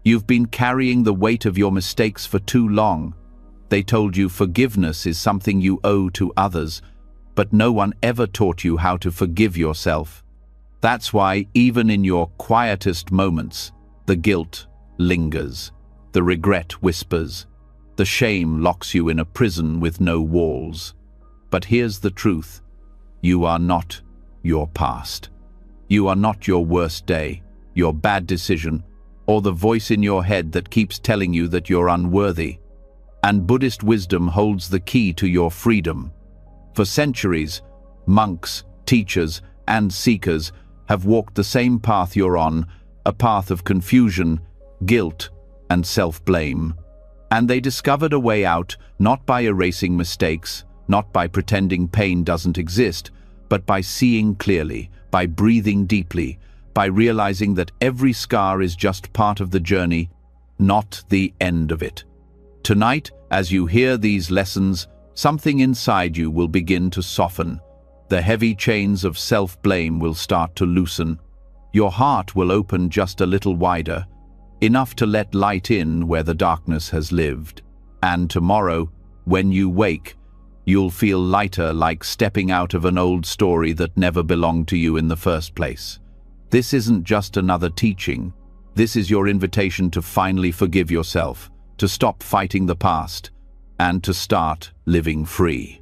You've been carrying the weight of your mistakes for too long. They told you forgiveness is something you owe to others, but no one ever taught you how to forgive yourself. That's why, even in your quietest moments, the guilt lingers, the regret whispers, the shame locks you in a prison with no walls. But here's the truth. You are not your past. You are not your worst day, your bad decision, or the voice in your head that keeps telling you that you're unworthy. And Buddhist wisdom holds the key to your freedom. For centuries, monks, teachers, and seekers have walked the same path you're on, a path of confusion, guilt, and self-blame. And they discovered a way out, not by erasing mistakes, not by pretending pain doesn't exist, but by seeing clearly, by breathing deeply, by realizing that every scar is just part of the journey, not the end of it. Tonight, as you hear these lessons, something inside you will begin to soften. The heavy chains of self-blame will start to loosen. Your heart will open just a little wider, enough to let light in where the darkness has lived. And tomorrow, when you wake, you'll feel lighter, like stepping out of an old story that never belonged to you in the first place. This isn't just another teaching. This is your invitation to finally forgive yourself, to stop fighting the past, and to start living free.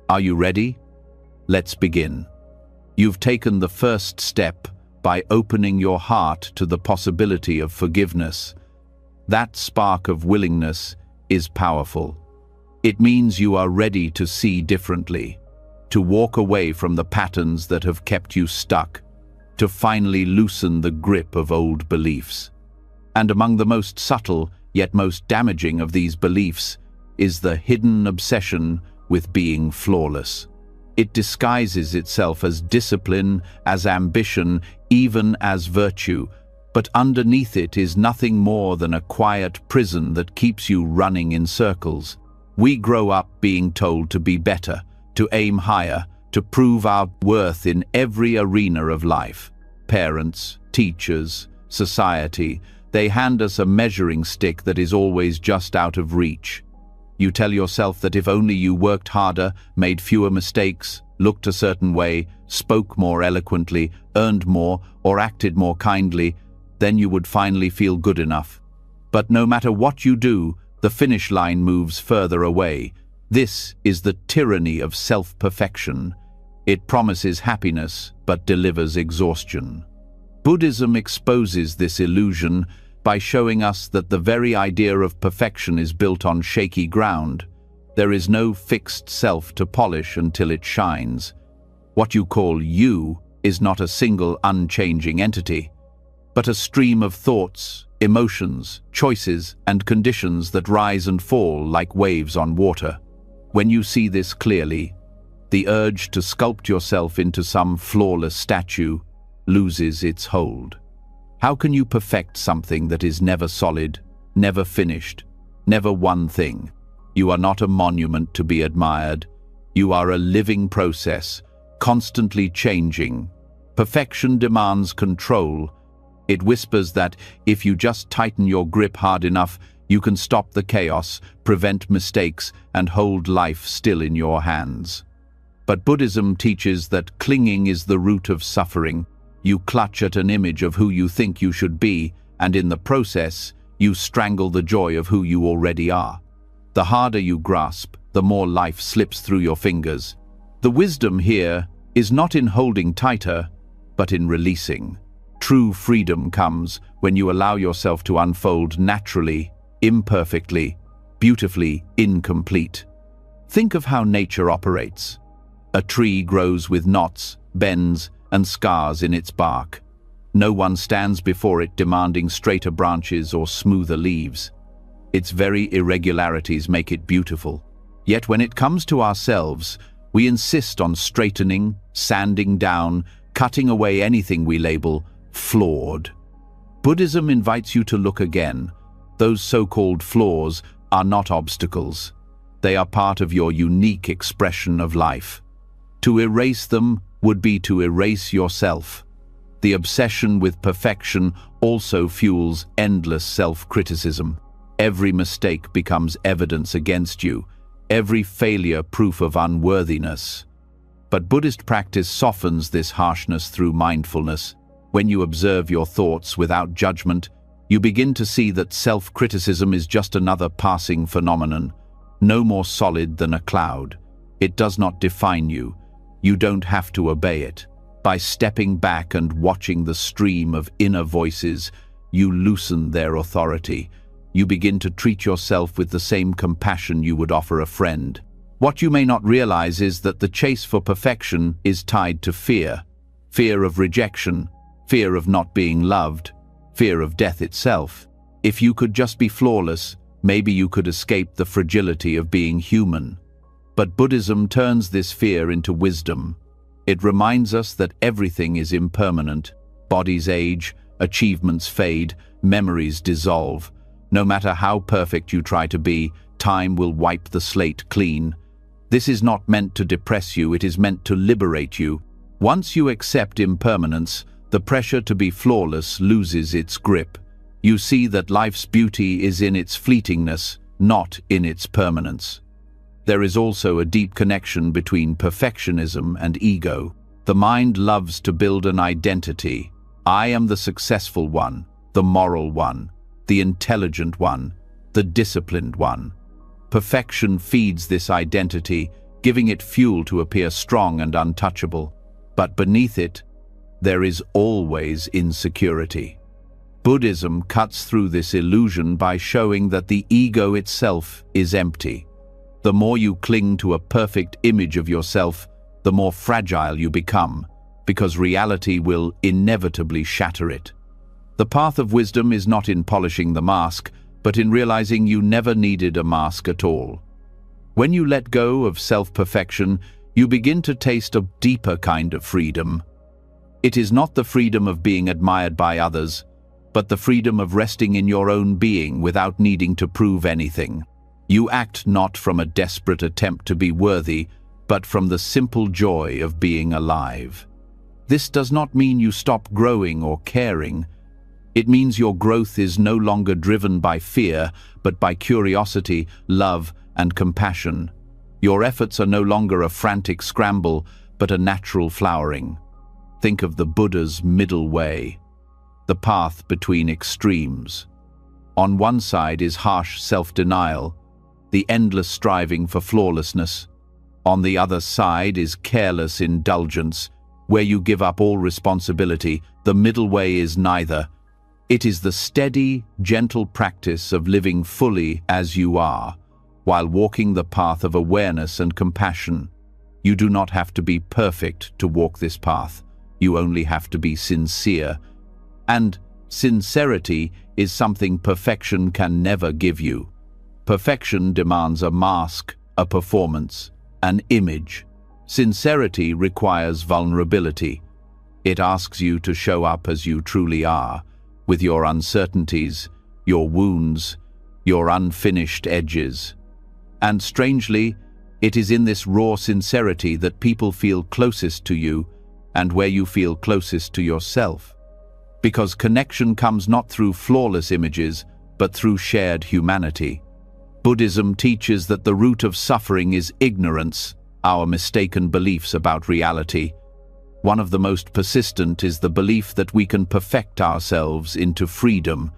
Are you ready? Let's begin. You've taken the first step by opening your heart to the possibility of forgiveness. That spark of willingness is powerful. It means you are ready to see differently, to walk away from the patterns that have kept you stuck, to finally loosen the grip of old beliefs. And among the most subtle, yet most damaging of these beliefs is the hidden obsession with being flawless. It disguises itself as discipline, as ambition, even as virtue, but underneath it is nothing more than a quiet prison that keeps you running in circles. We grow up being told to be better, to aim higher, to prove our worth in every arena of life. Parents, teachers, society, they hand us a measuring stick that is always just out of reach. You tell yourself that if only you worked harder, made fewer mistakes, looked a certain way, spoke more eloquently, earned more, or acted more kindly, then you would finally feel good enough. But no matter what you do, the finish line moves further away. This is the tyranny of self-perfection. It promises happiness, but delivers exhaustion. Buddhism exposes this illusion by showing us that the very idea of perfection is built on shaky ground. There is no fixed self to polish until it shines. What you call you is not a single unchanging entity, but a stream of thoughts, emotions, choices, and conditions that rise and fall like waves on water. When you see this clearly, the urge to sculpt yourself into some flawless statue loses its hold. How can you perfect something that is never solid, never finished, never one thing? You are not a monument to be admired. You are a living process, constantly changing. Perfection demands control. It whispers that if you just tighten your grip hard enough, you can stop the chaos, prevent mistakes, and hold life still in your hands. But Buddhism teaches that clinging is the root of suffering. You clutch at an image of who you think you should be, and in the process, you strangle the joy of who you already are. The harder you grasp, the more life slips through your fingers. The wisdom here is not in holding tighter, but in releasing. True freedom comes when you allow yourself to unfold naturally, imperfectly, beautifully incomplete. Think of how nature operates. A tree grows with knots, bends, and scars in its bark. No one stands before it demanding straighter branches or smoother leaves. Its very irregularities make it beautiful. Yet when it comes to ourselves, we insist on straightening, sanding down, cutting away anything we label flawed. Buddhism invites you to look again. Those so-called flaws are not obstacles. They are part of your unique expression of life. To erase them would be to erase yourself. The obsession with perfection also fuels endless self-criticism. Every mistake becomes evidence against you, every failure proof of unworthiness. But Buddhist practice softens this harshness through mindfulness. When you observe your thoughts without judgment, you begin to see that self-criticism is just another passing phenomenon, no more solid than a cloud. It does not define you. You don't have to obey it. By stepping back and watching the stream of inner voices, you loosen their authority. You begin to treat yourself with the same compassion you would offer a friend. What you may not realize is that the chase for perfection is tied to fear. Fear of rejection, fear of not being loved, fear of death itself. If you could just be flawless, maybe you could escape the fragility of being human. But Buddhism turns this fear into wisdom. It reminds us that everything is impermanent. Bodies age, achievements fade, memories dissolve. No matter how perfect you try to be, time will wipe the slate clean. This is not meant to depress you, it is meant to liberate you. Once you accept impermanence, the pressure to be flawless loses its grip. You see that life's beauty is in its fleetingness, not in its permanence. There is also a deep connection between perfectionism and ego. The mind loves to build an identity. I am the successful one, the moral one, the intelligent one, the disciplined one. Perfection feeds this identity, giving it fuel to appear strong and untouchable. But beneath it, there is always insecurity. Buddhism cuts through this illusion by showing that the ego itself is empty. The more you cling to a perfect image of yourself, the more fragile you become, because reality will inevitably shatter it. The path of wisdom is not in polishing the mask, but in realizing you never needed a mask at all. When you let go of self-perfection, you begin to taste a deeper kind of freedom. It is not the freedom of being admired by others, but the freedom of resting in your own being without needing to prove anything. You act not from a desperate attempt to be worthy, but from the simple joy of being alive. This does not mean you stop growing or caring. It means your growth is no longer driven by fear, but by curiosity, love, and compassion. Your efforts are no longer a frantic scramble, but a natural flowering. Think of the Buddha's middle way, the path between extremes. On one side is harsh self-denial, the endless striving for flawlessness. On the other side is careless indulgence, where you give up all responsibility. The middle way is neither. It is the steady, gentle practice of living fully as you are, while walking the path of awareness and compassion. You do not have to be perfect to walk this path. You only have to be sincere. And sincerity is something perfection can never give you. Perfection demands a mask, a performance, an image. Sincerity requires vulnerability. It asks you to show up as you truly are, with your uncertainties, your wounds, your unfinished edges. And strangely, it is in this raw sincerity that people feel closest to you and where you feel closest to yourself. Because connection comes not through flawless images, but through shared humanity. Buddhism teaches that the root of suffering is ignorance, our mistaken beliefs about reality. One of the most persistent is the belief that we can perfect ourselves into freedom.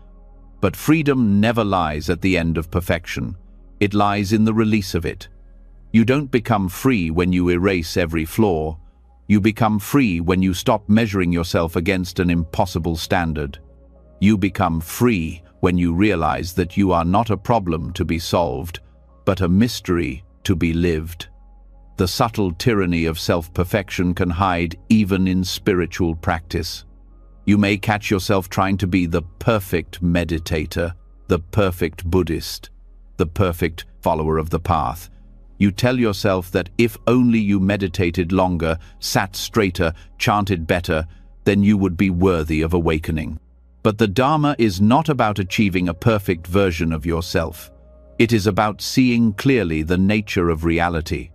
But freedom never lies at the end of perfection. It lies in the release of it. You don't become free when you erase every flaw. You become free when you stop measuring yourself against an impossible standard. You become free when you realize that you are not a problem to be solved, but a mystery to be lived. The subtle tyranny of self-perfection can hide even in spiritual practice. You may catch yourself trying to be the perfect meditator, the perfect Buddhist, the perfect follower of the path. You tell yourself that if only you meditated longer, sat straighter, chanted better, then you would be worthy of awakening. But the Dharma is not about achieving a perfect version of yourself. It is about seeing clearly the nature of reality.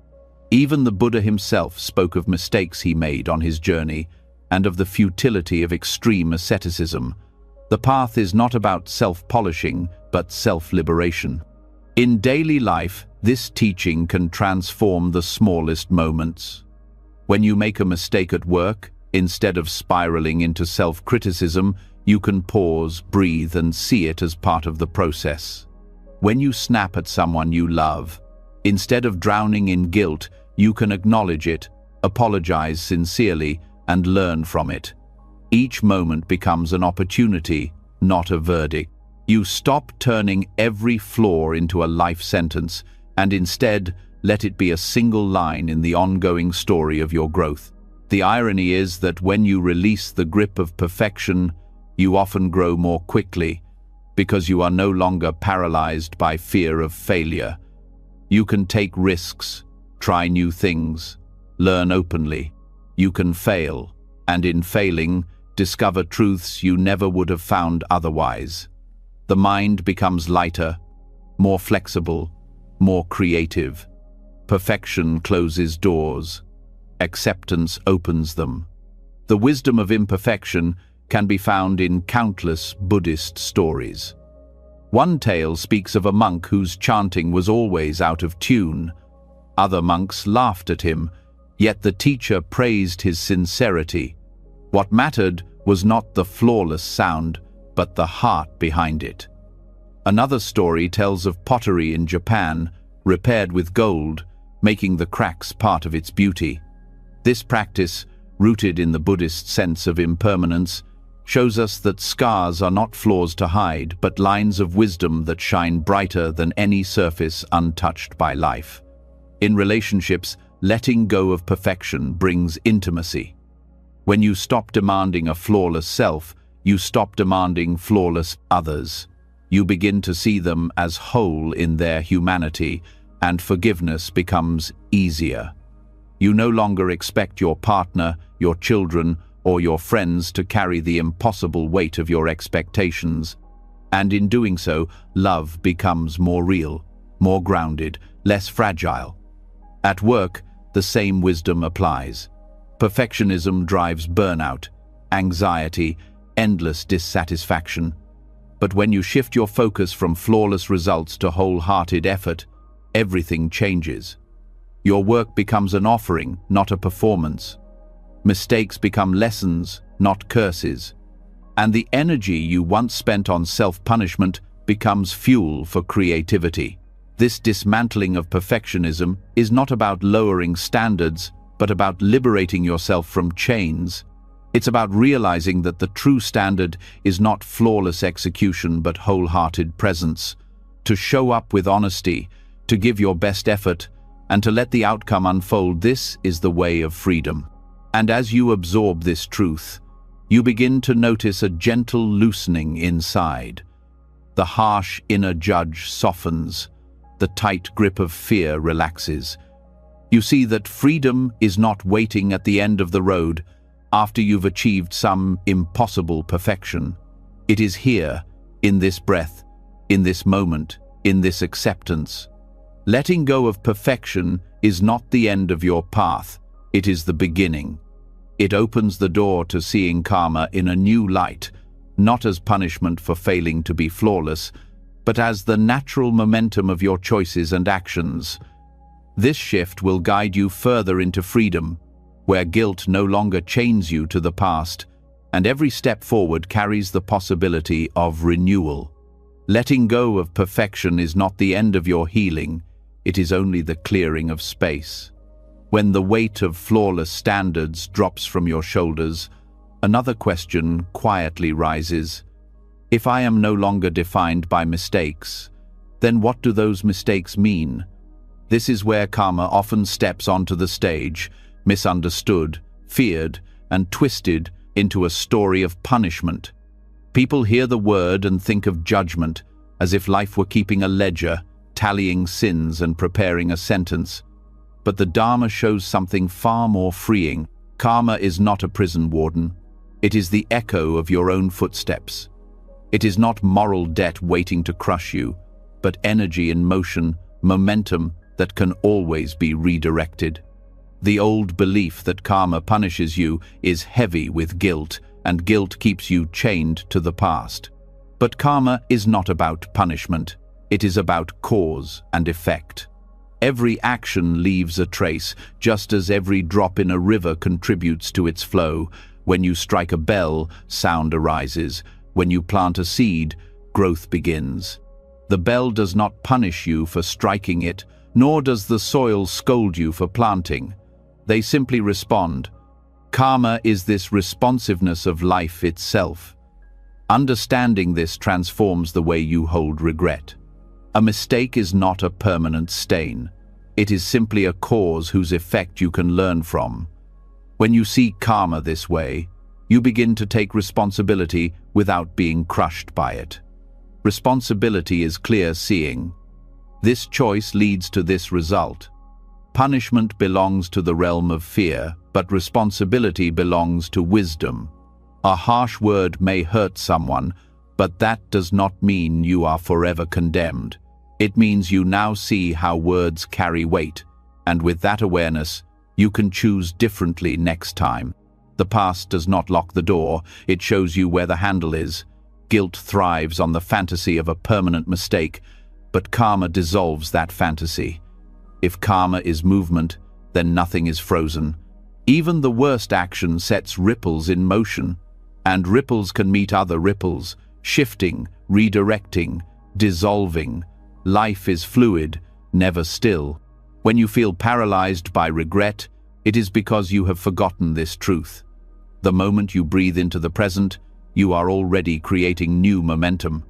Even the Buddha himself spoke of mistakes he made on his journey, and of the futility of extreme asceticism. The path is not about self-polishing, but self-liberation. In daily life, this teaching can transform the smallest moments. When you make a mistake at work, instead of spiraling into self-criticism, you can pause, breathe, and see it as part of the process. When you snap at someone you love, instead of drowning in guilt, you can acknowledge it, apologize sincerely, and learn from it. Each moment becomes an opportunity, not a verdict. You stop turning every flaw into a life sentence, and instead let it be a single line in the ongoing story of your growth. The irony is that when you release the grip of perfection, you often grow more quickly, because you are no longer paralyzed by fear of failure. You can take risks, try new things, learn openly. You can fail, and in failing, discover truths you never would have found otherwise. The mind becomes lighter, more flexible, more creative. Perfection closes doors. Acceptance opens them. The wisdom of imperfection can be found in countless Buddhist stories. One tale speaks of a monk whose chanting was always out of tune. Other monks laughed at him, yet the teacher praised his sincerity. What mattered was not the flawless sound, but the heart behind it. Another story tells of pottery in Japan, repaired with gold, making the cracks part of its beauty. This practice, rooted in the Buddhist sense of impermanence, shows us that scars are not flaws to hide, but lines of wisdom that shine brighter than any surface untouched by life. In relationships, letting go of perfection brings intimacy. When you stop demanding a flawless self, you stop demanding flawless others. You begin to see them as whole in their humanity, and forgiveness becomes easier. You no longer expect your partner, your children, or your friends to carry the impossible weight of your expectations, and in doing so, love becomes more real, more grounded, less fragile. At work, the same wisdom applies. Perfectionism drives burnout, anxiety, endless dissatisfaction. But when you shift your focus from flawless results to wholehearted effort, everything changes. Your work becomes an offering, not a performance. Mistakes become lessons, not curses. And the energy you once spent on self-punishment becomes fuel for creativity. This dismantling of perfectionism is not about lowering standards, but about liberating yourself from chains. It's about realizing that the true standard is not flawless execution, but wholehearted presence. To show up with honesty, to give your best effort, and to let the outcome unfold, this is the way of freedom. And as you absorb this truth, you begin to notice a gentle loosening inside. The harsh inner judge softens. The tight grip of fear relaxes. You see that freedom is not waiting at the end of the road after you've achieved some impossible perfection. It is here, in this breath, in this moment, in this acceptance. Letting go of perfection is not the end of your path, it is the beginning. It opens the door to seeing karma in a new light, not as punishment for failing to be flawless, but as the natural momentum of your choices and actions. This shift will guide you further into freedom, where guilt no longer chains you to the past, and every step forward carries the possibility of renewal. Letting go of perfection is not the end of your healing, it is only the clearing of space. When the weight of flawless standards drops from your shoulders, another question quietly rises. If I am no longer defined by mistakes, then what do those mistakes mean? This is where karma often steps onto the stage, misunderstood, feared, and twisted into a story of punishment. People hear the word and think of judgment, as if life were keeping a ledger, tallying sins and preparing a sentence. But the Dharma shows something far more freeing. Karma is not a prison warden. It is the echo of your own footsteps. It is not moral debt waiting to crush you, but energy in motion, momentum that can always be redirected. The old belief that karma punishes you is heavy with guilt, and guilt keeps you chained to the past. But karma is not about punishment. It is about cause and effect. Every action leaves a trace, just as every drop in a river contributes to its flow. When you strike a bell, sound arises. When you plant a seed, growth begins. The bell does not punish you for striking it, nor does the soil scold you for planting. They simply respond. Karma is this responsiveness of life itself. Understanding this transforms the way you hold regret. A mistake is not a permanent stain. It is simply a cause whose effect you can learn from. When you see karma this way, you begin to take responsibility without being crushed by it. Responsibility is clear seeing. This choice leads to this result. Punishment belongs to the realm of fear, but responsibility belongs to wisdom. A harsh word may hurt someone, but that does not mean you are forever condemned. It means you now see how words carry weight, and with that awareness, you can choose differently next time. The past does not lock the door, it shows you where the handle is. Guilt thrives on the fantasy of a permanent mistake, but karma dissolves that fantasy. If karma is movement, then nothing is frozen. Even the worst action sets ripples in motion, and ripples can meet other ripples, shifting, redirecting, dissolving. Life is fluid, never still. When you feel paralyzed by regret, it is because you have forgotten this truth. The moment you breathe into the present, you are already creating new momentum.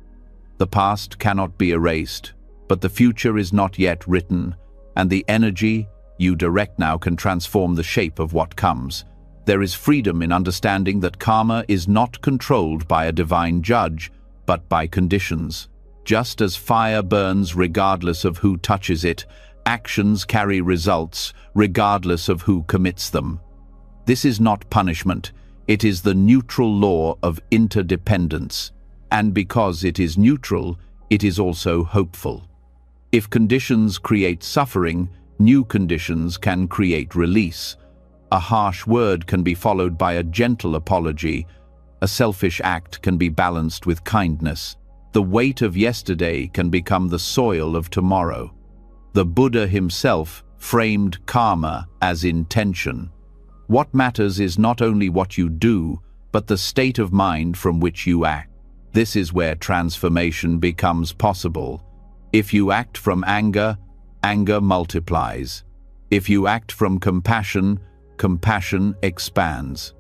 The past cannot be erased, but the future is not yet written, and the energy you direct now can transform the shape of what comes. There is freedom in understanding that karma is not controlled by a divine judge, but by conditions. Just as fire burns regardless of who touches it, actions carry results regardless of who commits them. This is not punishment, it is the neutral law of interdependence. And because it is neutral, it is also hopeful. If conditions create suffering, new conditions can create release. A harsh word can be followed by a gentle apology. A selfish act can be balanced with kindness. The weight of yesterday can become the soil of tomorrow. The Buddha himself framed karma as intention. What matters is not only what you do, but the state of mind from which you act. This is where transformation becomes possible. If you act from anger, anger multiplies. If you act from compassion, compassion expands.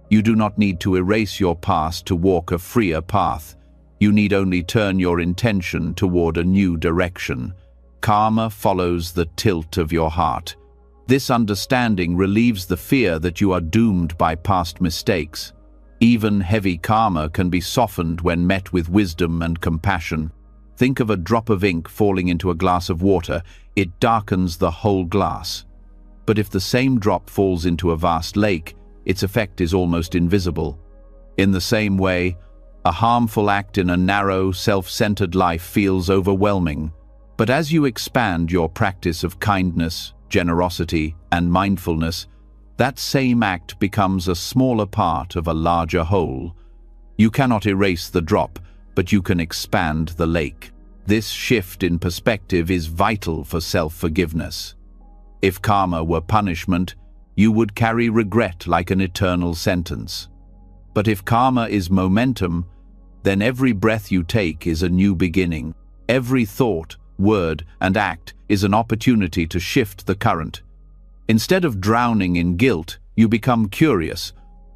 You do not need to erase your past to walk a freer path. You need only turn your intention toward a new direction. Karma follows the tilt of your heart. This understanding relieves the fear that you are doomed by past mistakes. Even heavy karma can be softened when met with wisdom and compassion. Think of a drop of ink falling into a glass of water. It darkens the whole glass. But if the same drop falls into a vast lake, its effect is almost invisible. In the same way, a harmful act in a narrow, self-centered life feels overwhelming. But as you expand your practice of kindness, generosity, and mindfulness, that same act becomes a smaller part of a larger whole. You cannot erase the drop, but you can expand the lake. This shift in perspective is vital for self-forgiveness. If karma were punishment, you would carry regret like an eternal sentence. But if karma is momentum, then every breath you take is a new beginning. Every thought, word, and act is an opportunity to shift the current. Instead of drowning in guilt, you become curious.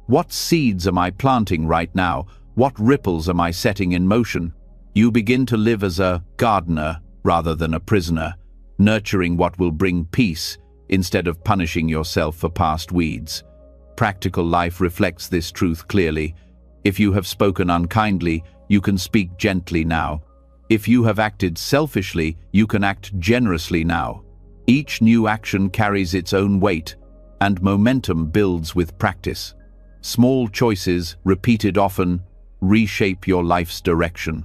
What seeds am I planting right now? What ripples am I setting in motion? You begin to live as a gardener rather than a prisoner, nurturing what will bring peace instead of punishing yourself for past weeds. Practical life reflects this truth clearly. If you have spoken unkindly, you can speak gently now. If you have acted selfishly, you can act generously now. Each new action carries its own weight, and momentum builds with practice. Small choices, repeated often, reshape your life's direction.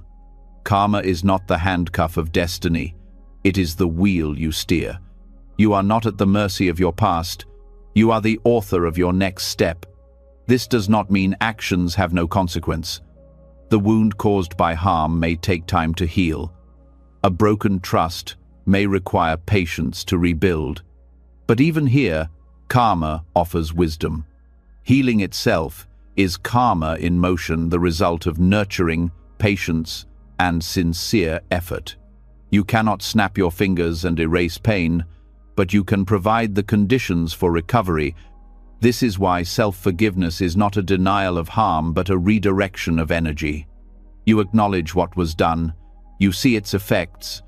Karma is not the handcuff of destiny. It is the wheel you steer. You are not at the mercy of your past. You are the author of your next step. This does not mean actions have no consequence. The wound caused by harm may take time to heal. A broken trust may require patience to rebuild. But even here, karma offers wisdom. Healing itself is karma in motion, the result of nurturing, patience, and sincere effort. You cannot snap your fingers and erase pain, but you can provide the conditions for recovery. This is why self-forgiveness is not a denial of harm, but a redirection of energy. You acknowledge what was done, you see its effects,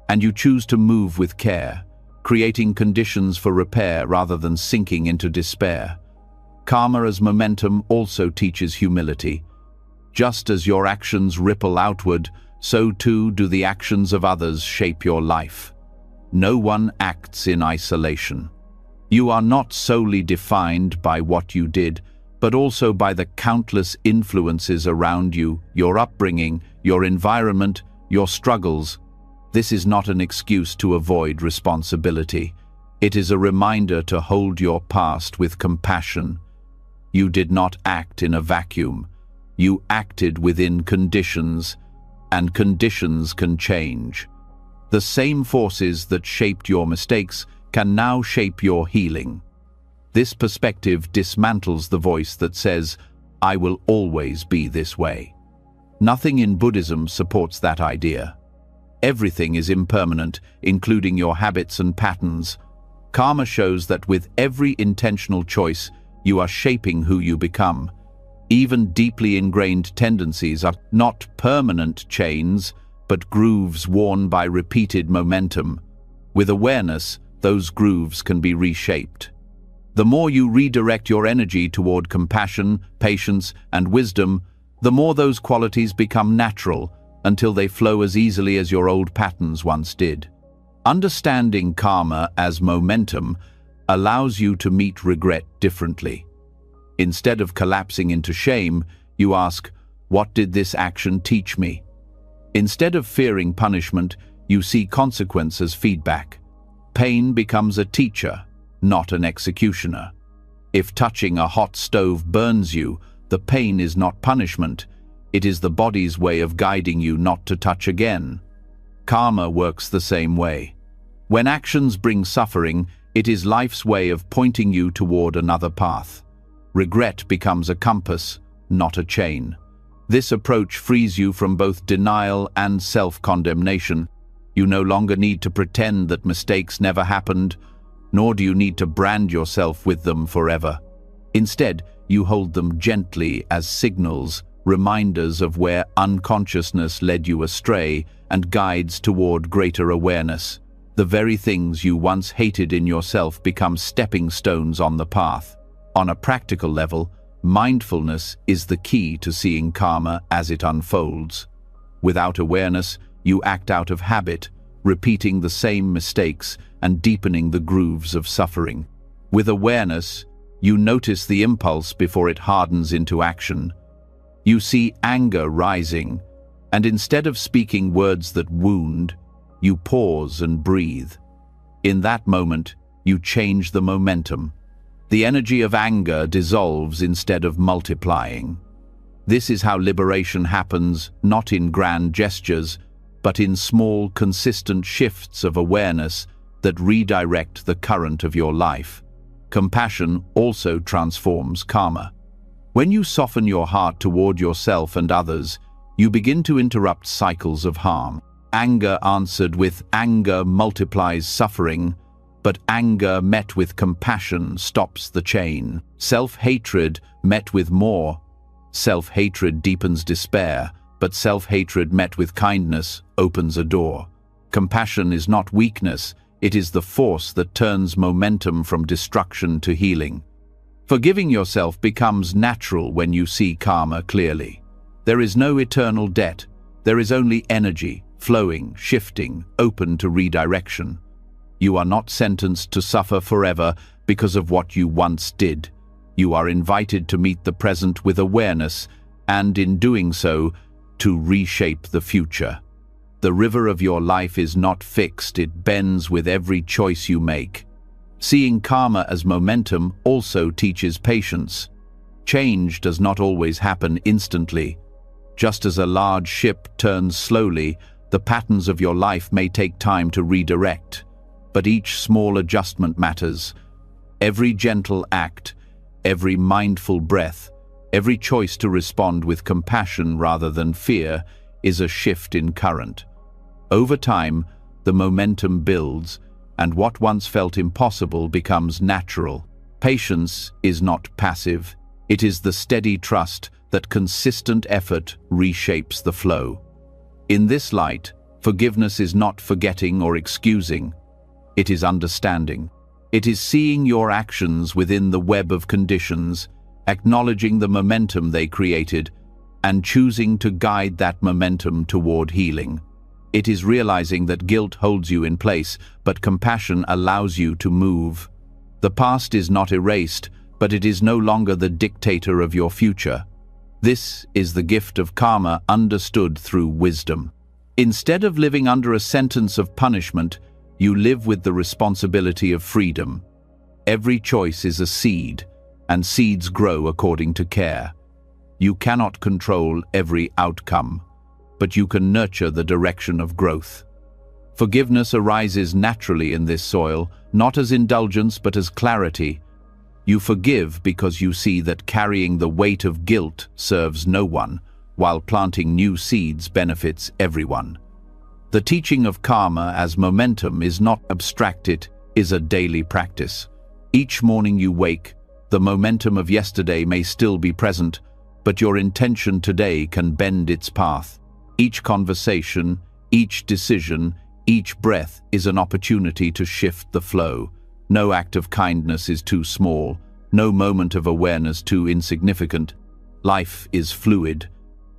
and you choose to move with care, creating conditions for repair rather than sinking into despair. Karma as momentum also teaches humility. Just as your actions ripple outward, so too do the actions of others shape your life. No one acts in isolation. You are not solely defined by what you did, but also by the countless influences around you, your upbringing, your environment, your struggles. This is not an excuse to avoid responsibility. It is a reminder to hold your past with compassion. You did not act in a vacuum. You acted within conditions, and conditions can change. The same forces that shaped your mistakes can now shape your healing. This perspective dismantles the voice that says, "I will always be this way." Nothing in Buddhism supports that idea. Everything is impermanent, including your habits and patterns. Karma shows that with every intentional choice, you are shaping who you become. Even deeply ingrained tendencies are not permanent chains, but grooves worn by repeated momentum. With awareness, those grooves can be reshaped. The more you redirect your energy toward compassion, patience, and wisdom, the more those qualities become natural, until they flow as easily as your old patterns once did. Understanding karma as momentum allows you to meet regret differently. Instead of collapsing into shame, you ask, "What did this action teach me?" Instead of fearing punishment, you see consequence as feedback. Pain becomes a teacher, not an executioner. If touching a hot stove burns you, the pain is not punishment. It is the body's way of guiding you not to touch again. Karma works the same way. When actions bring suffering, it is life's way of pointing you toward another path. Regret becomes a compass, not a chain. This approach frees you from both denial and self-condemnation. You no longer need to pretend that mistakes never happened, nor do you need to brand yourself with them forever. Instead, you hold them gently as signals, reminders of where unconsciousness led you astray, and guides toward greater awareness. The very things you once hated in yourself become stepping stones on the path. On a practical level, mindfulness is the key to seeing karma as it unfolds. Without awareness, you act out of habit, repeating the same mistakes and deepening the grooves of suffering. With awareness, you notice the impulse before it hardens into action. You see anger rising, and instead of speaking words that wound, you pause and breathe. In that moment, you change the momentum. The energy of anger dissolves instead of multiplying. This is how liberation happens, not in grand gestures, but in small, consistent shifts of awareness that redirect the current of your life. Compassion also transforms karma. When you soften your heart toward yourself and others, you begin to interrupt cycles of harm. Anger answered with anger multiplies suffering, but anger met with compassion stops the chain. Self-hatred met with more. Self-hatred deepens despair, but self-hatred met with kindness opens a door. Compassion is not weakness, it is the force that turns momentum from destruction to healing. Forgiving yourself becomes natural when you see karma clearly. There is no eternal debt, there is only energy, flowing, shifting, open to redirection. You are not sentenced to suffer forever because of what you once did. You are invited to meet the present with awareness, and in doing so, to reshape the future. The river of your life is not fixed, it bends with every choice you make. Seeing karma as momentum also teaches patience. Change does not always happen instantly. Just as a large ship turns slowly, the patterns of your life may take time to redirect. But each small adjustment matters. Every gentle act, every mindful breath, every choice to respond with compassion rather than fear is a shift in current. Over time, the momentum builds, and what once felt impossible becomes natural. Patience is not passive. It is the steady trust that consistent effort reshapes the flow. In this light, forgiveness is not forgetting or excusing. It is understanding. It is seeing your actions within the web of conditions, acknowledging the momentum they created, and choosing to guide that momentum toward healing. It is realizing that guilt holds you in place, but compassion allows you to move. The past is not erased, but it is no longer the dictator of your future. This is the gift of karma understood through wisdom. Instead of living under a sentence of punishment, you live with the responsibility of freedom. Every choice is a seed, and seeds grow according to care. You cannot control every outcome, but you can nurture the direction of growth. Forgiveness arises naturally in this soil, not as indulgence but as clarity. You forgive because you see that carrying the weight of guilt serves no one, while planting new seeds benefits everyone. The teaching of karma as momentum is not abstract, it is a daily practice. Each morning you wake, the momentum of yesterday may still be present, but your intention today can bend its path. Each conversation, each decision, each breath is an opportunity to shift the flow. No act of kindness is too small, no moment of awareness too insignificant. Life is fluid,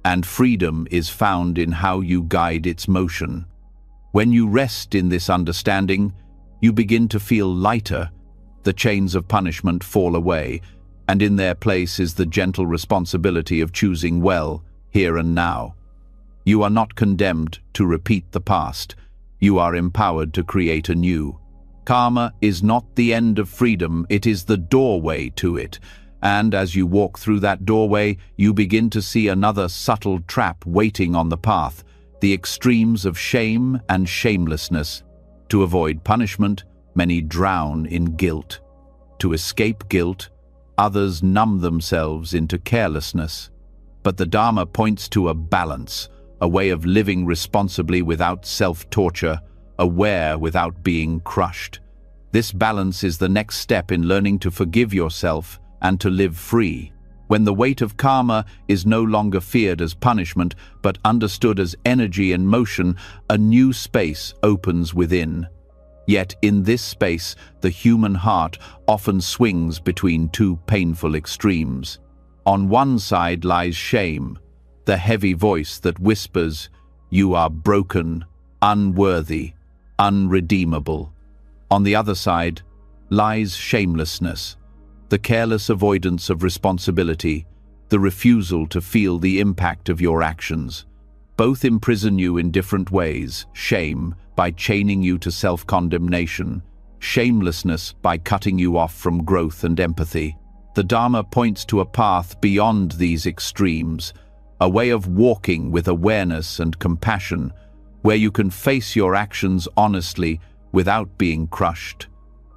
and freedom is found in how you guide its motion. When you rest in this understanding, you begin to feel lighter. The chains of punishment fall away, and in their place is the gentle responsibility of choosing well, here and now. You are not condemned to repeat the past. You are empowered to create anew. Karma is not the end of freedom, it is the doorway to it. And as you walk through that doorway, you begin to see another subtle trap waiting on the path, the extremes of shame and shamelessness. To avoid punishment, many drown in guilt. To escape guilt, others numb themselves into carelessness. But the Dharma points to a balance, a way of living responsibly without self-torture, aware without being crushed. This balance is the next step in learning to forgive yourself and to live free. When the weight of karma is no longer feared as punishment, but understood as energy and motion, a new space opens within. Yet in this space, the human heart often swings between two painful extremes. On one side lies shame, the heavy voice that whispers, "You are broken, unworthy, unredeemable." On the other side lies shamelessness, the careless avoidance of responsibility, the refusal to feel the impact of your actions. Both imprison you in different ways: shame, by chaining you to self-condemnation; shamelessness, by cutting you off from growth and empathy. The Dharma points to a path beyond these extremes, a way of walking with awareness and compassion, where you can face your actions honestly without being crushed,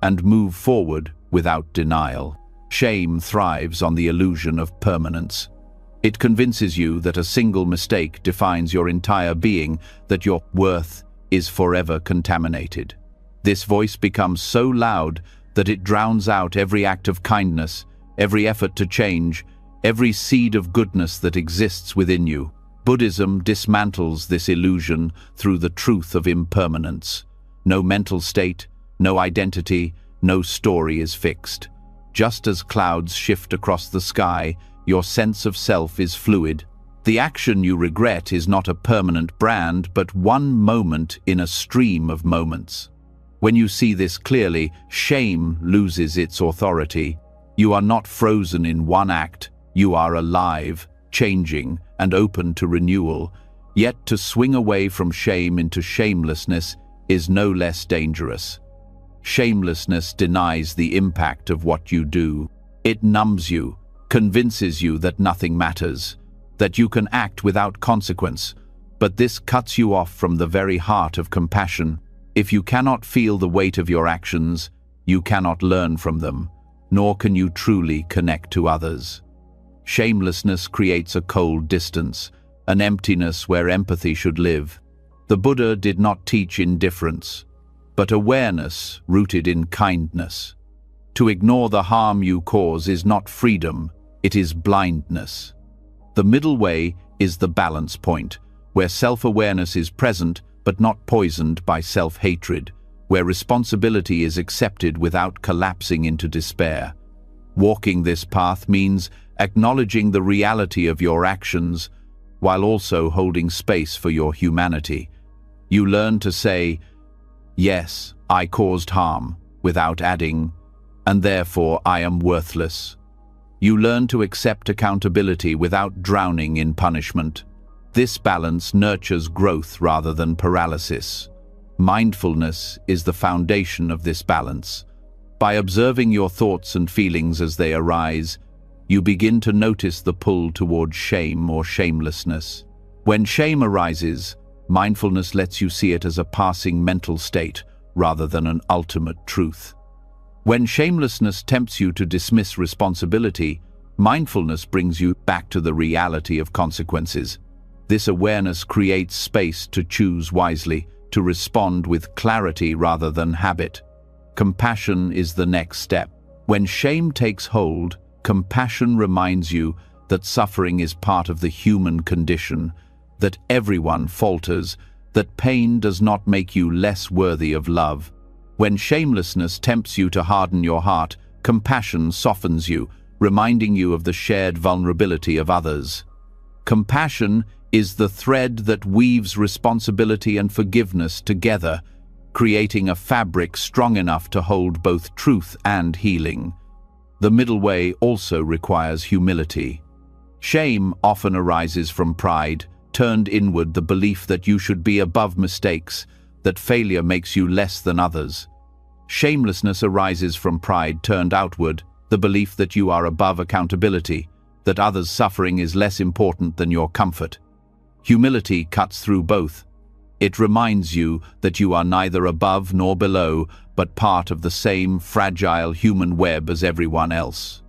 and move forward without denial. Shame thrives on the illusion of permanence. It convinces you that a single mistake defines your entire being, that your worth is forever contaminated. This voice becomes so loud that it drowns out every act of kindness, every effort to change, every seed of goodness that exists within you. Buddhism dismantles this illusion through the truth of impermanence. No mental state, no identity, no story is fixed. Just as clouds shift across the sky, your sense of self is fluid. The action you regret is not a permanent brand, but one moment in a stream of moments. When you see this clearly, shame loses its authority. You are not frozen in one act. You are alive, changing, and open to renewal. Yet to swing away from shame into shamelessness is no less dangerous. Shamelessness denies the impact of what you do. It numbs you, convinces you that nothing matters, that you can act without consequence. But this cuts you off from the very heart of compassion. If you cannot feel the weight of your actions, you cannot learn from them, nor can you truly connect to others. Shamelessness creates a cold distance, an emptiness where empathy should live. The Buddha did not teach indifference, but awareness rooted in kindness. To ignore the harm you cause is not freedom, it is blindness. The middle way is the balance point, where self-awareness is present but not poisoned by self-hatred, where responsibility is accepted without collapsing into despair. Walking this path means acknowledging the reality of your actions while also holding space for your humanity. You learn to say, "Yes, I caused harm," without adding, "and therefore I am worthless." You learn to accept accountability without drowning in punishment. This balance nurtures growth rather than paralysis. Mindfulness is the foundation of this balance. By observing your thoughts and feelings as they arise, you begin to notice the pull toward shame or shamelessness. When shame arises, mindfulness lets you see it as a passing mental state rather than an ultimate truth. When shamelessness tempts you to dismiss responsibility, mindfulness brings you back to the reality of consequences. This awareness creates space to choose wisely, to respond with clarity rather than habit. Compassion is the next step. When shame takes hold, compassion reminds you that suffering is part of the human condition, that everyone falters, that pain does not make you less worthy of love. When shamelessness tempts you to harden your heart, compassion softens you, reminding you of the shared vulnerability of others. Compassion is the thread that weaves responsibility and forgiveness together, creating a fabric strong enough to hold both truth and healing. The middle way also requires humility. Shame often arises from pride, turned inward, the belief that you should be above mistakes, that failure makes you less than others. Shamelessness arises from pride turned outward, the belief that you are above accountability, that others' suffering is less important than your comfort. Humility cuts through both. It reminds you that you are neither above nor below, but part of the same fragile human web as everyone else.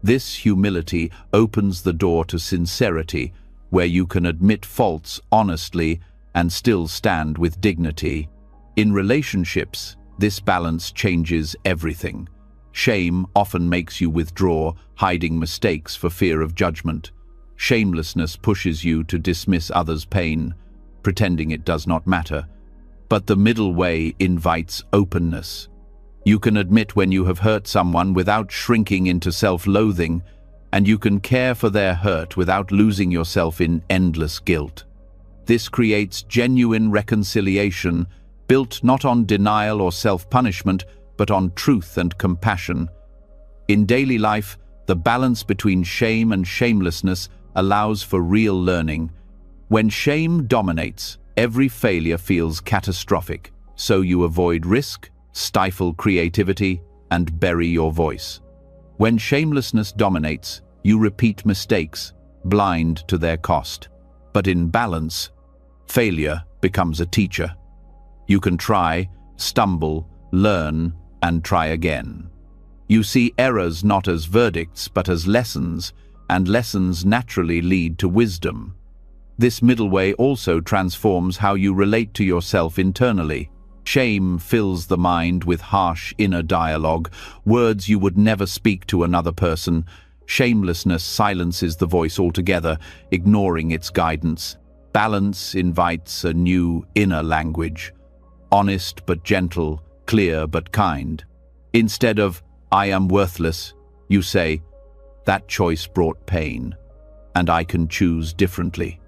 This humility opens the door to sincerity, where you can admit faults honestly and still stand with dignity. In relationships, this balance changes everything. Shame often makes you withdraw, hiding mistakes for fear of judgment. Shamelessness pushes you to dismiss others' pain, pretending it does not matter. But the middle way invites openness. You can admit when you have hurt someone without shrinking into self-loathing, and you can care for their hurt without losing yourself in endless guilt. This creates genuine reconciliation, built not on denial or self-punishment, but on truth and compassion. In daily life, the balance between shame and shamelessness allows for real learning. When shame dominates, every failure feels catastrophic, so you avoid risk, stifle creativity, and bury your voice. When shamelessness dominates, you repeat mistakes, blind to their cost. But in balance, failure becomes a teacher. You can try, stumble, learn, and try again. You see errors not as verdicts but as lessons, and lessons naturally lead to wisdom. This middle way also transforms how you relate to yourself internally. Shame fills the mind with harsh inner dialogue, words you would never speak to another person. Shamelessness silences the voice altogether, ignoring its guidance. Balance invites a new inner language, honest but gentle, clear but kind. Instead of, "I am worthless," you say, "That choice brought pain, and I can choose differently."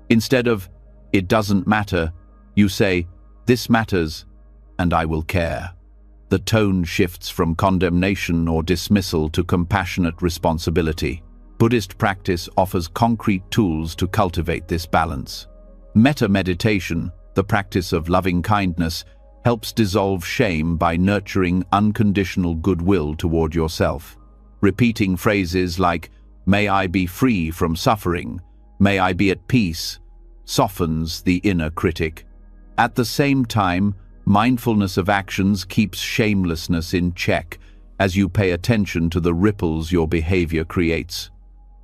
Instead of, "It doesn't matter," you say, "This matters, and I will care." The tone shifts from condemnation or dismissal to compassionate responsibility. Buddhist practice offers concrete tools to cultivate this balance. Metta meditation, the practice of loving kindness, helps dissolve shame by nurturing unconditional goodwill toward yourself. Repeating phrases like, "May I be free from suffering," "May I be at peace," softens the inner critic. At the same time, mindfulness of actions keeps shamelessness in check as you pay attention to the ripples your behavior creates.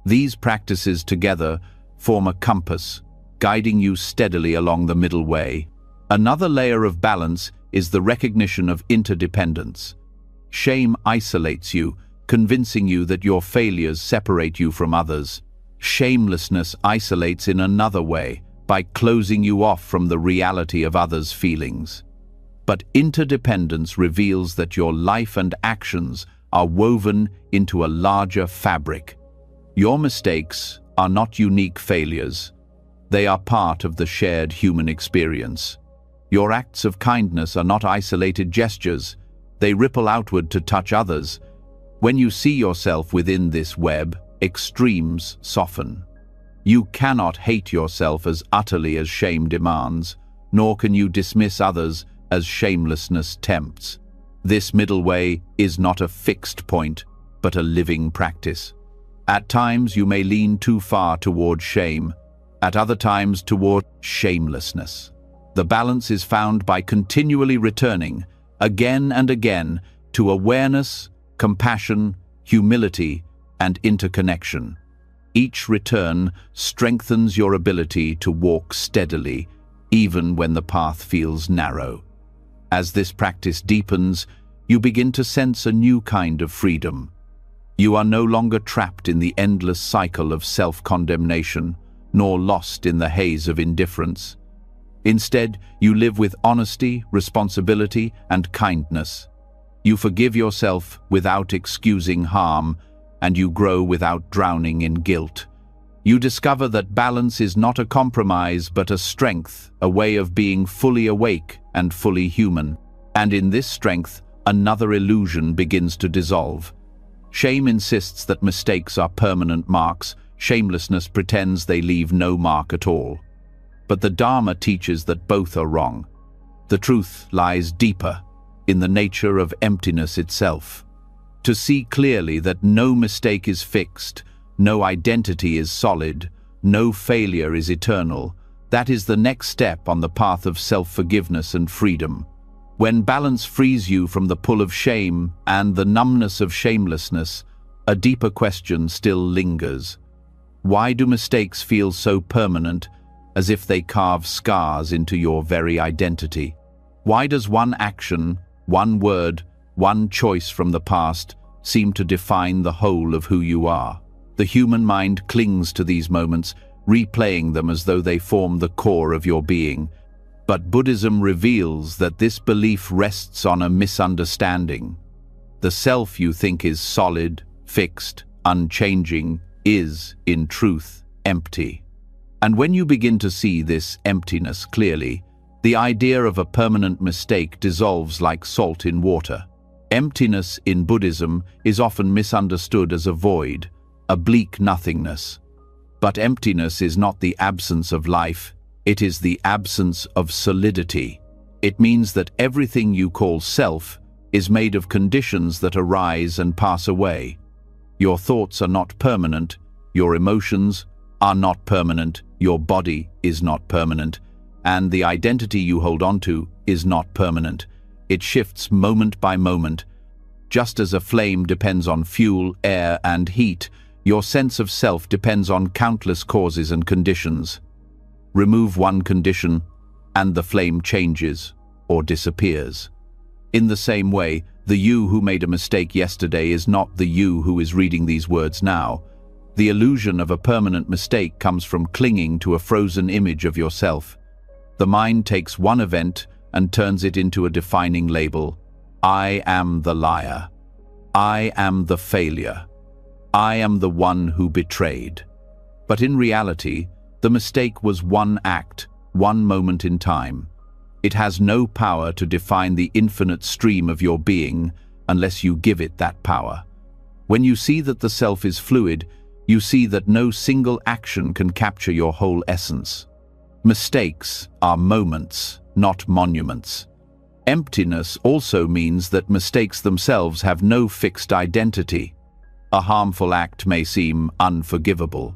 These practices together form a compass, guiding you steadily along the middle way. Another layer of balance is the recognition of interdependence. Shame isolates you, convincing you that your failures separate you from others. Shamelessness isolates in another way, by closing you off from the reality of others' feelings. But interdependence reveals that your life and actions are woven into a larger fabric. Your mistakes are not unique failures. They are part of the shared human experience. Your acts of kindness are not isolated gestures. They ripple outward to touch others. When you see yourself within this web, extremes soften. You cannot hate yourself as utterly as shame demands, nor can you dismiss others as shamelessness tempts. This middle way is not a fixed point, but a living practice. At times you may lean too far toward shame, at other times toward shamelessness. The balance is found by continually returning, again and again, to awareness, compassion, humility, and interconnection. Each return strengthens your ability to walk steadily, even when the path feels narrow. As this practice deepens, you begin to sense a new kind of freedom. You are no longer trapped in the endless cycle of self-condemnation, nor lost in the haze of indifference. Instead, you live with honesty, responsibility, and kindness. You forgive yourself without excusing harm, and you grow without drowning in guilt. You discover that balance is not a compromise, but a strength, a way of being fully awake and fully human. And in this strength, another illusion begins to dissolve. Shame insists that mistakes are permanent marks. Shamelessness pretends they leave no mark at all. But the Dharma teaches that both are wrong. The truth lies deeper, in the nature of emptiness itself. To see clearly that no mistake is fixed, no identity is solid, no failure is eternal, that is the next step on the path of self-forgiveness and freedom. When balance frees you from the pull of shame and the numbness of shamelessness, a deeper question still lingers. Why do mistakes feel so permanent, as if they carve scars into your very identity? Why does one action, one word, one choice from the past seem to define the whole of who you are? The human mind clings to these moments, replaying them as though they form the core of your being. But Buddhism reveals that this belief rests on a misunderstanding. The self you think is solid, fixed, unchanging, is, in truth, empty. And when you begin to see this emptiness clearly, the idea of a permanent mistake dissolves like salt in water. Emptiness in Buddhism is often misunderstood as a void, a bleak nothingness. But emptiness is not the absence of life, it is the absence of solidity. It means that everything you call self is made of conditions that arise and pass away. Your thoughts are not permanent, your emotions are not permanent, your body is not permanent, and the identity you hold onto is not permanent. It shifts moment by moment. Just as a flame depends on fuel, air, and heat, your sense of self depends on countless causes and conditions. Remove one condition, and the flame changes or disappears. In the same way, the you who made a mistake yesterday is not the you who is reading these words now. The illusion of a permanent mistake comes from clinging to a frozen image of yourself. The mind takes one event and turns it into a defining label. I am the liar. I am the failure. I am the one who betrayed. But in reality, the mistake was one act, one moment in time. It has no power to define the infinite stream of your being unless you give it that power. When you see that the self is fluid, you see that no single action can capture your whole essence. Mistakes are moments, not monuments. Emptiness also means that mistakes themselves have no fixed identity. A harmful act may seem unforgivable,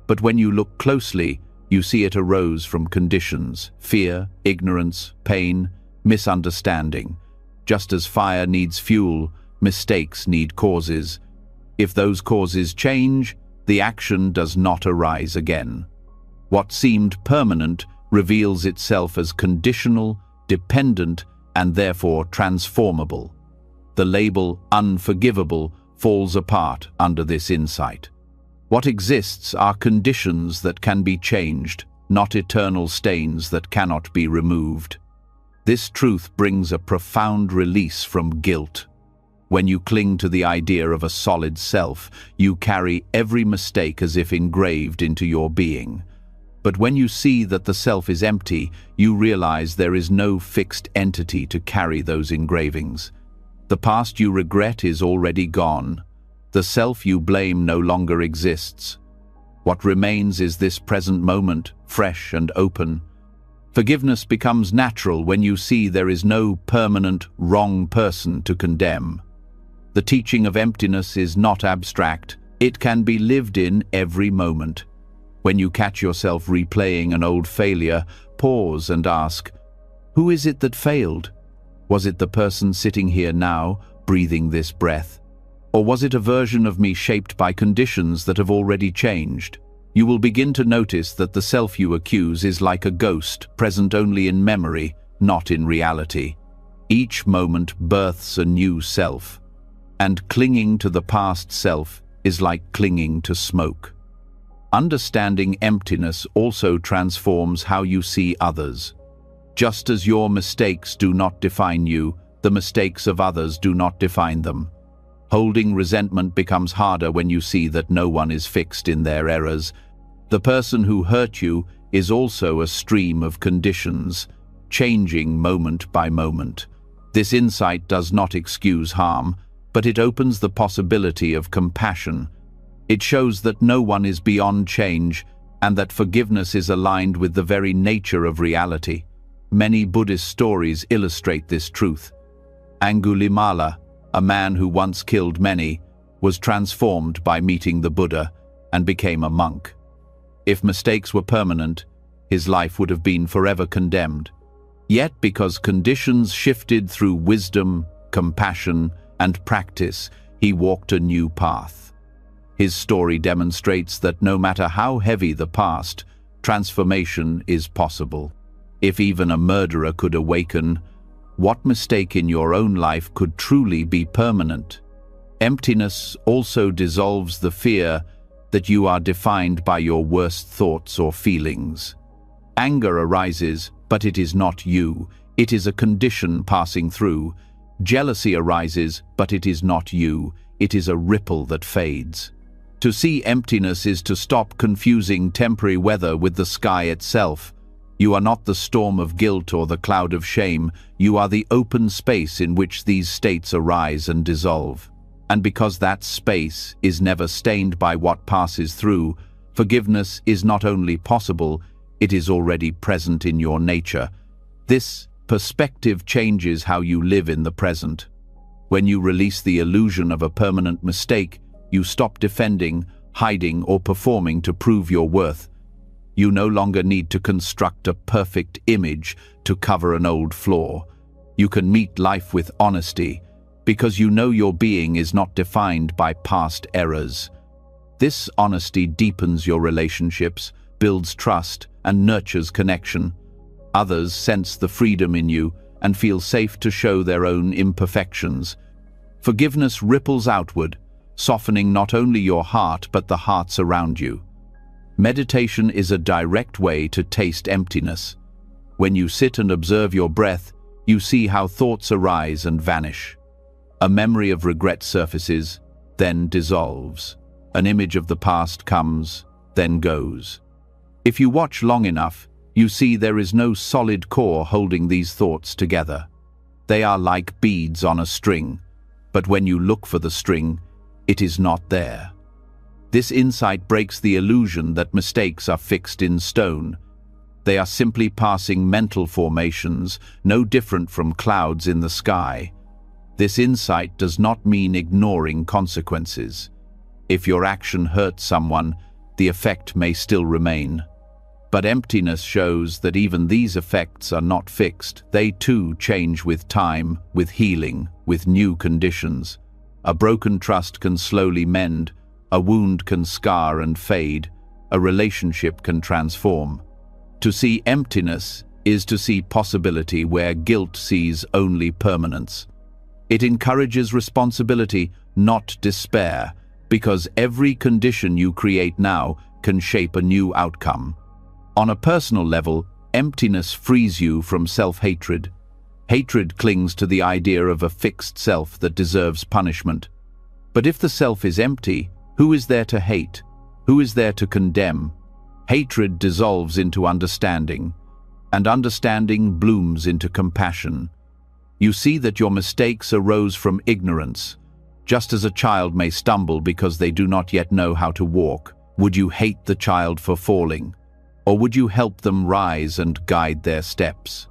but when you look closely, you see it arose from conditions: fear, ignorance, pain, misunderstanding. Just as fire needs fuel, mistakes need causes. If those causes change, the action does not arise again. What seemed permanent reveals itself as conditional, dependent, and therefore transformable. The label unforgivable falls apart under this insight. What exists are conditions that can be changed, not eternal stains that cannot be removed. This truth brings a profound release from guilt. When you cling to the idea of a solid self, you carry every mistake as if engraved into your being. But when you see that the self is empty, you realize there is no fixed entity to carry those engravings. The past you regret is already gone. The self you blame no longer exists. What remains is this present moment, fresh and open. Forgiveness becomes natural when you see there is no permanent, wrong person to condemn. The teaching of emptiness is not abstract. It can be lived in every moment. When you catch yourself replaying an old failure, pause and ask, who is it that failed? Was it the person sitting here now, breathing this breath? Or was it a version of me shaped by conditions that have already changed? You will begin to notice that the self you accuse is like a ghost, present only in memory, not in reality. Each moment births a new self, and clinging to the past self is like clinging to smoke. Understanding emptiness also transforms how you see others. Just as your mistakes do not define you, the mistakes of others do not define them. Holding resentment becomes harder when you see that no one is fixed in their errors. The person who hurt you is also a stream of conditions, changing moment by moment. This insight does not excuse harm, but it opens the possibility of compassion. It shows that no one is beyond change and that forgiveness is aligned with the very nature of reality. Many Buddhist stories illustrate this truth. Angulimala, a man who once killed many, was transformed by meeting the Buddha and became a monk. If mistakes were permanent, his life would have been forever condemned. Yet because conditions shifted through wisdom, compassion, and practice, he walked a new path. His story demonstrates that no matter how heavy the past, transformation is possible. If even a murderer could awaken, what mistake in your own life could truly be permanent? Emptiness also dissolves the fear that you are defined by your worst thoughts or feelings. Anger arises, but it is not you. It is a condition passing through. Jealousy arises, but it is not you. It is a ripple that fades. To see emptiness is to stop confusing temporary weather with the sky itself. You are not the storm of guilt or the cloud of shame. You are the open space in which these states arise and dissolve. And because that space is never stained by what passes through, forgiveness is not only possible, it is already present in your nature. This perspective changes how you live in the present. When you release the illusion of a permanent mistake, you stop defending, hiding, or performing to prove your worth. You no longer need to construct a perfect image to cover an old flaw. You can meet life with honesty, because you know your being is not defined by past errors. This honesty deepens your relationships, builds trust, and nurtures connection. Others sense the freedom in you and feel safe to show their own imperfections. Forgiveness ripples outward, softening not only your heart but the hearts around you. Meditation is a direct way to taste emptiness. When you sit and observe your breath, you see how thoughts arise and vanish. A memory of regret surfaces, then dissolves. An image of the past comes, then goes. If you watch long enough, you see there is no solid core holding these thoughts together. They are like beads on a string, but when you look for the string, it is not there. This insight breaks the illusion that mistakes are fixed in stone. They are simply passing mental formations, no different from clouds in the sky. This insight does not mean ignoring consequences. If your action hurts someone, the effect may still remain. But emptiness shows that even these effects are not fixed. They too change with time, with healing, with new conditions. A broken trust can slowly mend, a wound can scar and fade, a relationship can transform. To see emptiness is to see possibility where guilt sees only permanence. It encourages responsibility, not despair, because every condition you create now can shape a new outcome. On a personal level, emptiness frees you from self-hatred. Hatred clings to the idea of a fixed self that deserves punishment. But if the self is empty, who is there to hate? Who is there to condemn? Hatred dissolves into understanding, and understanding blooms into compassion. You see that your mistakes arose from ignorance, just as a child may stumble because they do not yet know how to walk. Would you hate the child for falling? Or would you help them rise and guide their steps?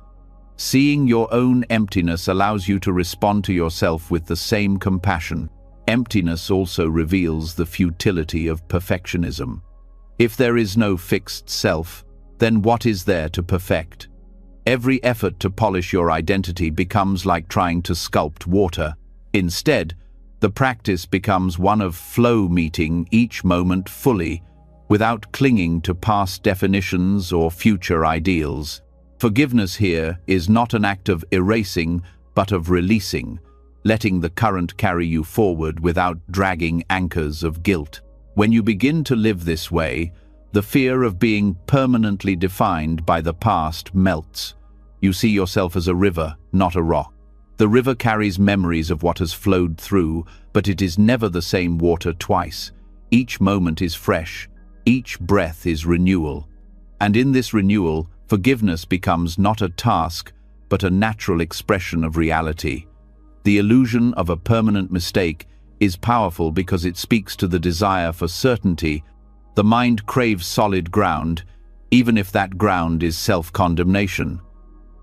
Seeing your own emptiness allows you to respond to yourself with the same compassion. Emptiness also reveals the futility of perfectionism. If there is no fixed self, then what is there to perfect? Every effort to polish your identity becomes like trying to sculpt water. Instead, the practice becomes one of flow, meeting each moment fully, without clinging to past definitions or future ideals. Forgiveness here is not an act of erasing, but of releasing, letting the current carry you forward without dragging anchors of guilt. When you begin to live this way, the fear of being permanently defined by the past melts. You see yourself as a river, not a rock. The river carries memories of what has flowed through, but it is never the same water twice. Each moment is fresh. Each breath is renewal. And in this renewal, forgiveness becomes not a task, but a natural expression of reality. The illusion of a permanent mistake is powerful because it speaks to the desire for certainty. The mind craves solid ground, even if that ground is self-condemnation.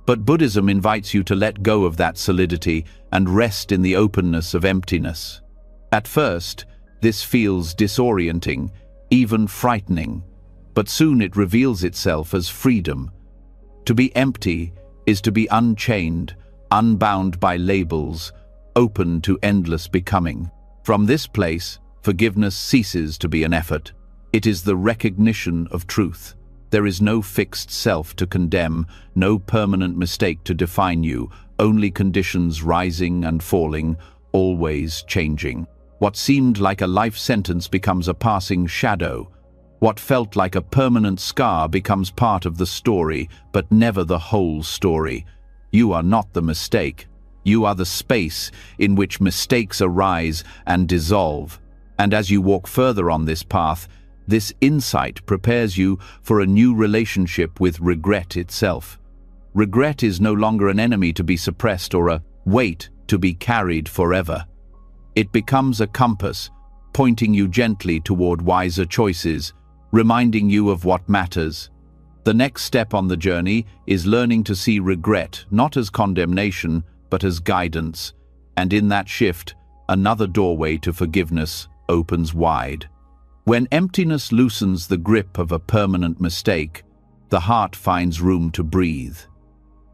But Buddhism invites you to let go of that solidity and rest in the openness of emptiness. At first, this feels disorienting, even frightening, but soon it reveals itself as freedom. To be empty is to be unchained, unbound by labels, open to endless becoming. From this place, forgiveness ceases to be an effort. It is the recognition of truth. There is no fixed self to condemn, no permanent mistake to define you, only conditions rising and falling, always changing. What seemed like a life sentence becomes a passing shadow. What felt like a permanent scar becomes part of the story, but never the whole story. You are not the mistake. You are the space in which mistakes arise and dissolve. And as you walk further on this path, this insight prepares you for a new relationship with regret itself. Regret is no longer an enemy to be suppressed or a weight to be carried forever. It becomes a compass, pointing you gently toward wiser choices, reminding you of what matters. The next step on the journey is learning to see regret not as condemnation, but as guidance. And in that shift, another doorway to forgiveness opens wide. When emptiness loosens the grip of a permanent mistake, the heart finds room to breathe.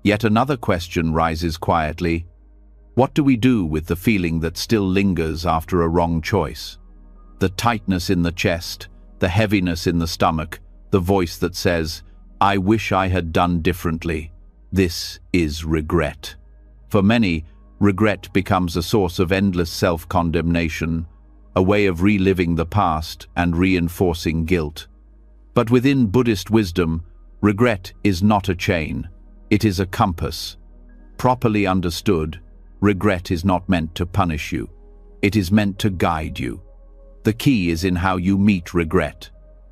Yet another question rises quietly. What do we do with the feeling that still lingers after a wrong choice? The tightness in the chest, the heaviness in the stomach, the voice that says, "I wish I had done differently." This is regret. For many, regret becomes a source of endless self-condemnation, a way of reliving the past and reinforcing guilt. But within Buddhist wisdom, regret is not a chain. It is a compass. Properly understood, regret is not meant to punish you. It is meant to guide you. The key is in how you meet regret.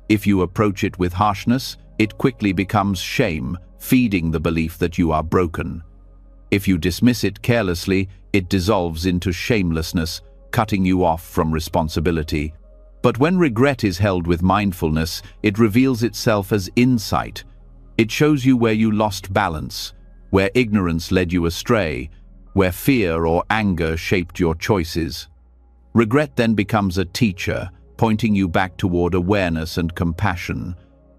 If you approach it with harshness, it quickly becomes shame, feeding the belief that you are broken. If you dismiss it carelessly, it dissolves into shamelessness, cutting you off from responsibility. But when regret is held with mindfulness, it reveals itself as insight. It shows you where you lost balance, where ignorance led you astray, where fear or anger shaped your choices. Regret then becomes a teacher, pointing you back toward awareness and compassion.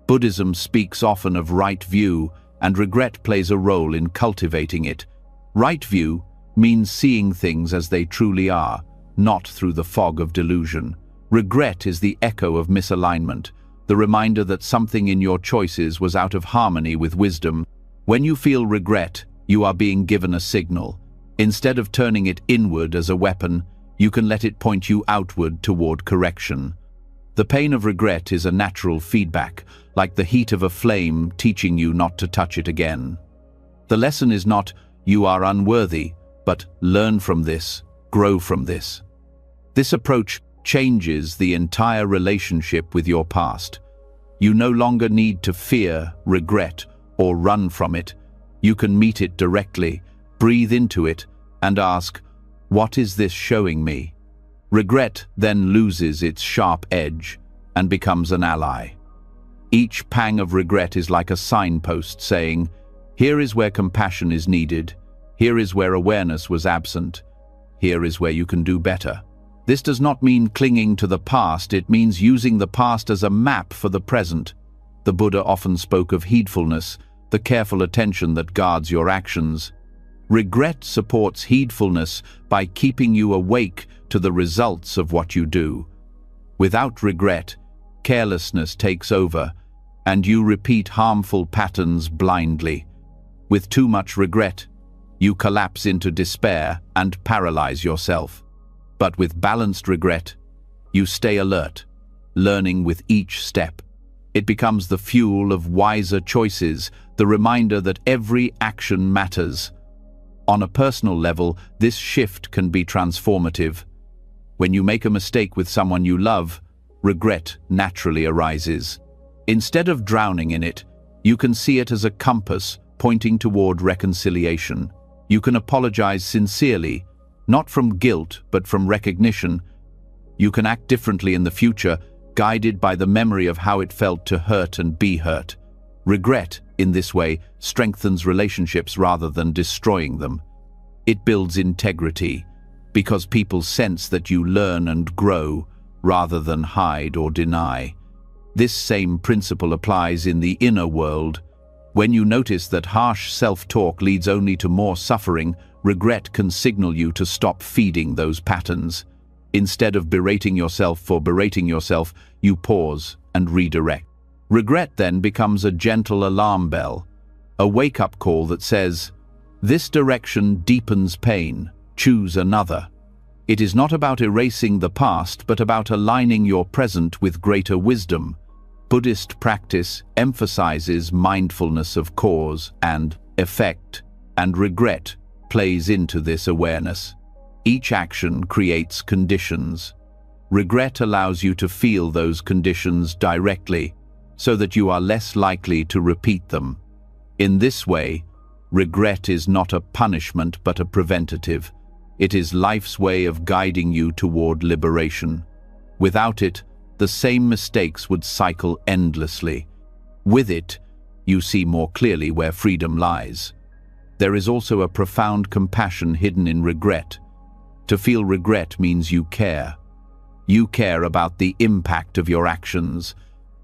Buddhism speaks often of right view, and regret plays a role in cultivating it. Right view means seeing things as they truly are, not through the fog of delusion. Regret is the echo of misalignment, the reminder that something in your choices was out of harmony with wisdom. When you feel regret, you are being given a signal. Instead of turning it inward as a weapon, you can let it point you outward toward correction. The pain of regret is a natural feedback, like the heat of a flame teaching you not to touch it again. The lesson is not, you are unworthy, but learn from this, grow from this. This approach changes the entire relationship with your past. You no longer need to fear, regret, or run from it. You can meet it directly, breathe into it, and ask, what is this showing me? Regret then loses its sharp edge and becomes an ally. Each pang of regret is like a signpost saying, here is where compassion is needed, here is where awareness was absent, here is where you can do better. This does not mean clinging to the past, it means using the past as a map for the present. The Buddha often spoke of heedfulness, the careful attention that guards your actions. Regret supports heedfulness by keeping you awake to the results of what you do. Without regret, carelessness takes over, and you repeat harmful patterns blindly. With too much regret, you collapse into despair and paralyze yourself. But with balanced regret, you stay alert, learning with each step. It becomes the fuel of wiser choices, the reminder that every action matters. On a personal level, this shift can be transformative. When you make a mistake with someone you love, regret naturally arises. Instead of drowning in it, you can see it as a compass pointing toward reconciliation. You can apologize sincerely, not from guilt but from recognition. You can act differently in the future, guided by the memory of how it felt to hurt and be hurt. Regret, in this way, strengthens relationships rather than destroying them. It builds integrity, because people sense that you learn and grow rather than hide or deny. This same principle applies in the inner world. When you notice that harsh self-talk leads only to more suffering, regret can signal you to stop feeding those patterns. Instead of berating yourself for berating yourself, you pause and redirect. Regret then becomes a gentle alarm bell, a wake-up call that says, this direction deepens pain, choose another. It is not about erasing the past, but about aligning your present with greater wisdom. Buddhist practice emphasizes mindfulness of cause and effect, and regret plays into this awareness. Each action creates conditions. Regret allows you to feel those conditions directly, so that you are less likely to repeat them. In this way, regret is not a punishment but a preventative. It is life's way of guiding you toward liberation. Without it, the same mistakes would cycle endlessly. With it, you see more clearly where freedom lies. There is also a profound compassion hidden in regret. To feel regret means you care. You care about the impact of your actions,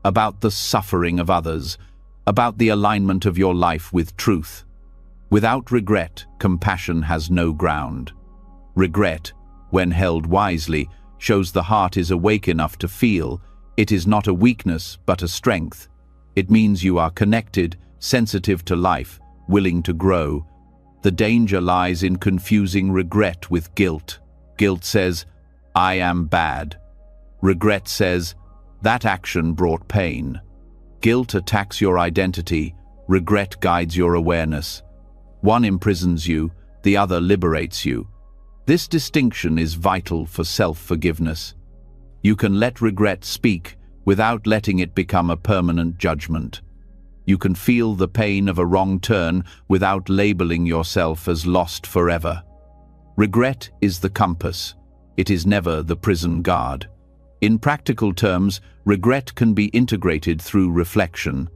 about the suffering of others, about the alignment of your life with truth. Without regret, compassion has no ground. Regret, when held wisely, shows the heart is awake enough to feel. It is not a weakness, but a strength. It means you are connected, sensitive to life, willing to grow. The danger lies in confusing regret with guilt. Guilt says, I am bad. Regret says, that action brought pain. Guilt attacks your identity. Regret guides your awareness. One imprisons you, the other liberates you. This distinction is vital for self-forgiveness. You can let regret speak without letting it become a permanent judgment. You can feel the pain of a wrong turn without labeling yourself as lost forever. Regret is the compass. It is never the prison guard. In practical terms, regret can be integrated through reflection.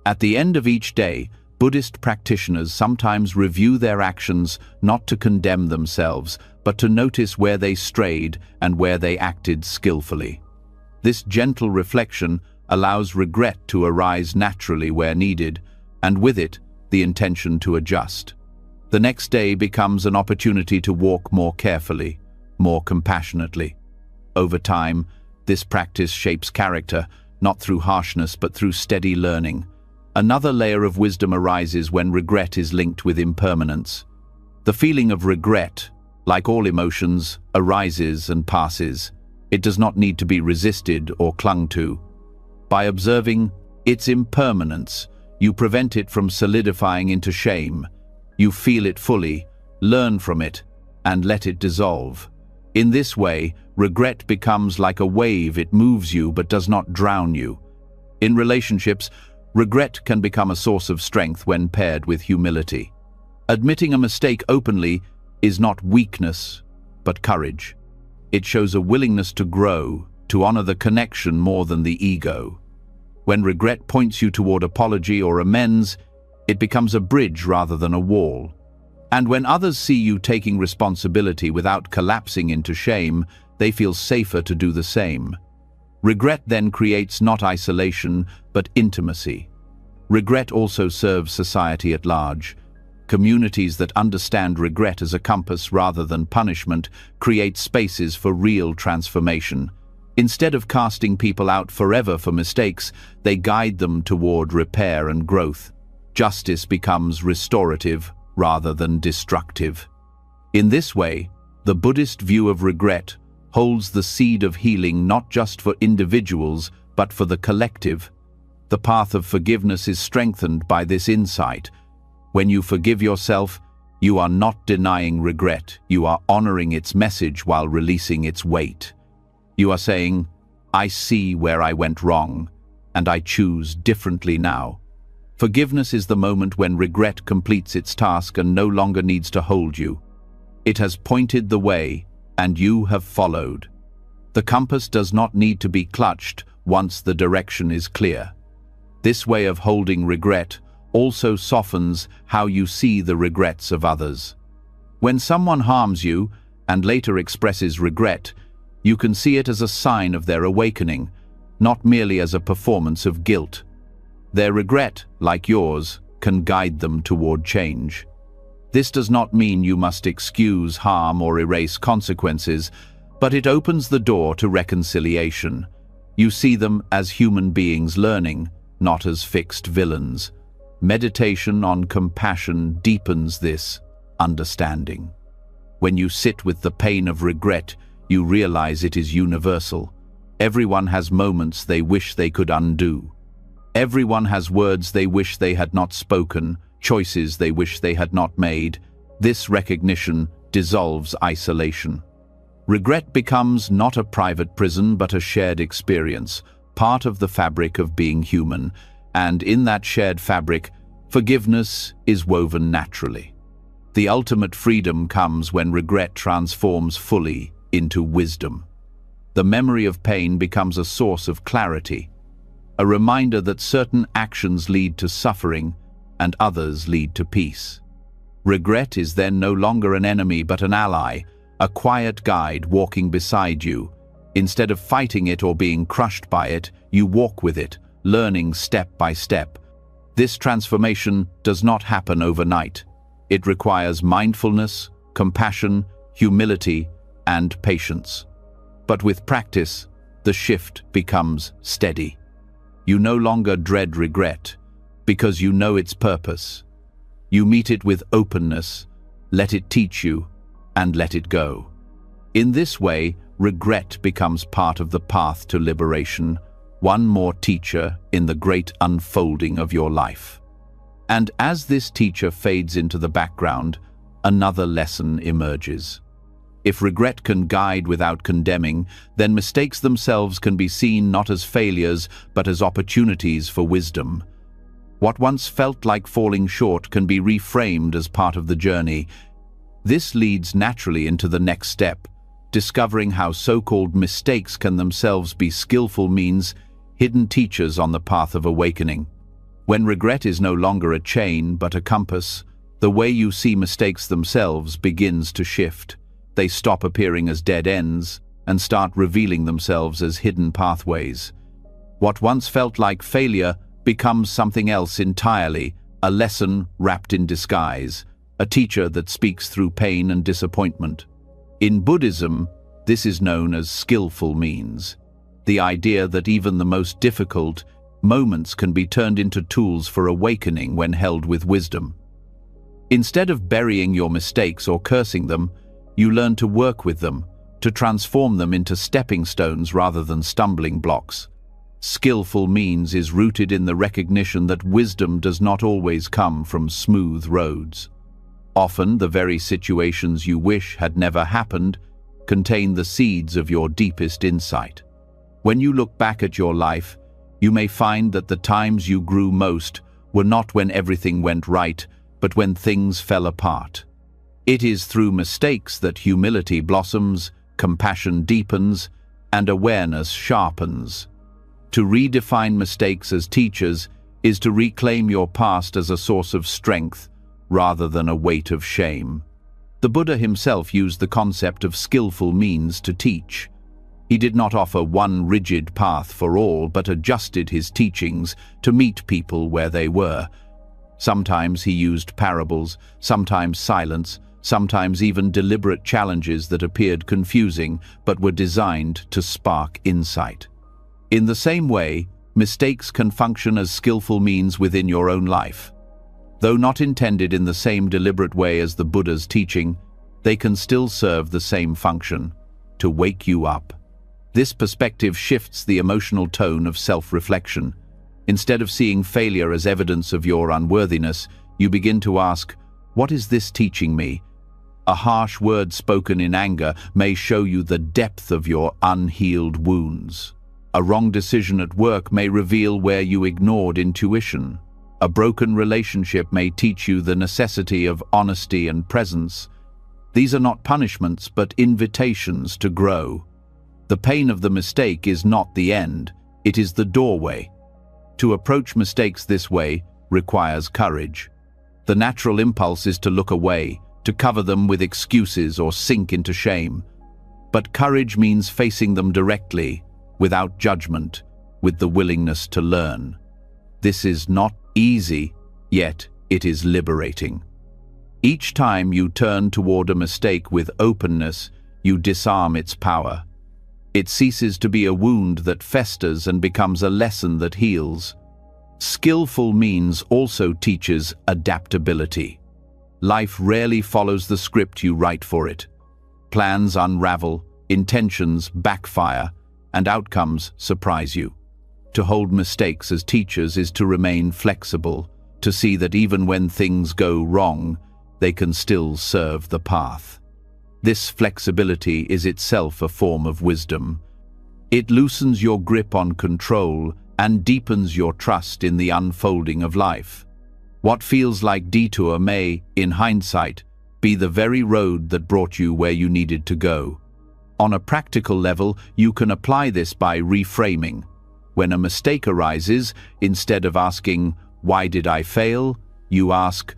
At the end of each day, Buddhist practitioners sometimes review their actions not to condemn themselves, but to notice where they strayed and where they acted skillfully. This gentle reflection allows regret to arise naturally where needed, and with it, the intention to adjust. The next day becomes an opportunity to walk more carefully, more compassionately. Over time, this practice shapes character, not through harshness but through steady learning. Another layer of wisdom arises when regret is linked with impermanence. The feeling of regret, like all emotions, arises and passes. It does not need to be resisted or clung to. By observing its impermanence, you prevent it from solidifying into shame. You feel it fully, learn from it, and let it dissolve. In this way, regret becomes like a wave. It moves you but does not drown you. In relationships, regret can become a source of strength when paired with humility. Admitting a mistake openly is not weakness, but courage. It shows a willingness to grow, to honor the connection more than the ego. When regret points you toward apology or amends, it becomes a bridge rather than a wall. And when others see you taking responsibility without collapsing into shame, they feel safer to do the same. Regret then creates not isolation, but intimacy. Regret also serves society at large. Communities that understand regret as a compass rather than punishment create spaces for real transformation. Instead of casting people out forever for mistakes, they guide them toward repair and growth. Justice becomes restorative rather than destructive. In this way, the Buddhist view of regret holds the seed of healing not just for individuals, but for the collective. The path of forgiveness is strengthened by this insight. When you forgive yourself, you are not denying regret. You are honoring its message while releasing its weight. You are saying, I see where I went wrong, and I choose differently now. Forgiveness is the moment when regret completes its task and no longer needs to hold you. It has pointed the way, and you have followed. The compass does not need to be clutched once the direction is clear. This way of holding regret also softens how you see the regrets of others. When someone harms you and later expresses regret, you can see it as a sign of their awakening, not merely as a performance of guilt. Their regret, like yours, can guide them toward change. This does not mean you must excuse harm or erase consequences, but it opens the door to reconciliation. You see them as human beings learning, not as fixed villains. Meditation on compassion deepens this understanding. When you sit with the pain of regret, you realize it is universal. Everyone has moments they wish they could undo. Everyone has words they wish they had not spoken, choices they wish they had not made. This recognition dissolves isolation. Regret becomes not a private prison but a shared experience, part of the fabric of being human, and in that shared fabric, forgiveness is woven naturally. The ultimate freedom comes when regret transforms fully into wisdom. The memory of pain becomes a source of clarity, a reminder that certain actions lead to suffering and others lead to peace. Regret is then no longer an enemy but an ally, a quiet guide walking beside you. Instead of fighting it or being crushed by it, you walk with it, learning step by step. This transformation does not happen overnight. It requires mindfulness, compassion, humility, and patience. But with practice, the shift becomes steady. You no longer dread regret, because you know its purpose. You meet it with openness, let it teach you, and let it go. In this way, regret becomes part of the path to liberation, one more teacher in the great unfolding of your life. And as this teacher fades into the background, another lesson emerges. If regret can guide without condemning, then mistakes themselves can be seen not as failures, but as opportunities for wisdom. What once felt like falling short can be reframed as part of the journey. This leads naturally into the next step, discovering how so-called mistakes can themselves be skillful means, hidden teachers on the path of awakening. When regret is no longer a chain but a compass, the way you see mistakes themselves begins to shift. They stop appearing as dead ends and start revealing themselves as hidden pathways. What once felt like failure becomes something else entirely, a lesson wrapped in disguise, a teacher that speaks through pain and disappointment. In Buddhism, this is known as skillful means, the idea that even the most difficult moments can be turned into tools for awakening when held with wisdom. Instead of burying your mistakes or cursing them, you learn to work with them, to transform them into stepping stones rather than stumbling blocks. Skillful means is rooted in the recognition that wisdom does not always come from smooth roads. Often, the very situations you wish had never happened contain the seeds of your deepest insight. When you look back at your life, you may find that the times you grew most were not when everything went right, but when things fell apart. It is through mistakes that humility blossoms, compassion deepens, and awareness sharpens. To redefine mistakes as teachers is to reclaim your past as a source of strength rather than a weight of shame. The Buddha himself used the concept of skillful means to teach. He did not offer one rigid path for all, but adjusted his teachings to meet people where they were. Sometimes he used parables, sometimes silence, sometimes even deliberate challenges that appeared confusing but were designed to spark insight. In the same way, mistakes can function as skillful means within your own life. Though not intended in the same deliberate way as the Buddha's teaching, they can still serve the same function: to wake you up. This perspective shifts the emotional tone of self-reflection. Instead of seeing failure as evidence of your unworthiness, you begin to ask, "What is this teaching me?" A harsh word spoken in anger may show you the depth of your unhealed wounds. A wrong decision at work may reveal where you ignored intuition. A broken relationship may teach you the necessity of honesty and presence. These are not punishments, but invitations to grow. The pain of the mistake is not the end, it is the doorway. To approach mistakes this way requires courage. The natural impulse is to look away, to cover them with excuses or sink into shame. But courage means facing them directly, without judgment, with the willingness to learn. This is not easy, yet it is liberating. Each time you turn toward a mistake with openness, you disarm its power. It ceases to be a wound that festers and becomes a lesson that heals. Skillful means also teaches adaptability. Life rarely follows the script you write for it. Plans unravel, intentions backfire, and outcomes surprise you. To hold mistakes as teachers is to remain flexible, to see that even when things go wrong, they can still serve the path. This flexibility is itself a form of wisdom. It loosens your grip on control and deepens your trust in the unfolding of life. What feels like detour may, in hindsight, be the very road that brought you where you needed to go. On a practical level, you can apply this by reframing. When a mistake arises, instead of asking, "Why did I fail?" you ask,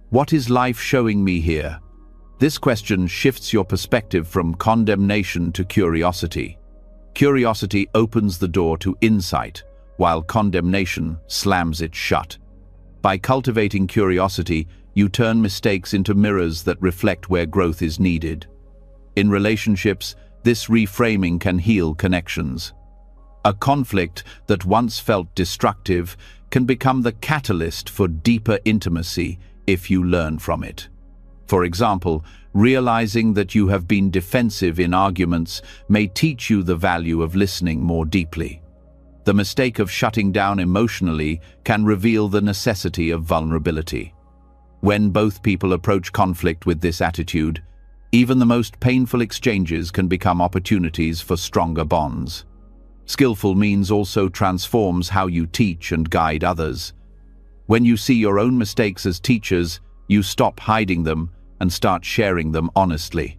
"What is life showing me here?" This question shifts your perspective from condemnation to curiosity. Curiosity opens the door to insight, while condemnation slams it shut. By cultivating curiosity, you turn mistakes into mirrors that reflect where growth is needed. In relationships, this reframing can heal connections. A conflict that once felt destructive can become the catalyst for deeper intimacy if you learn from it. For example, realizing that you have been defensive in arguments may teach you the value of listening more deeply. The mistake of shutting down emotionally can reveal the necessity of vulnerability. When both people approach conflict with this attitude, even the most painful exchanges can become opportunities for stronger bonds. Skillful means also transforms how you teach and guide others. When you see your own mistakes as teachers, you stop hiding them and start sharing them honestly.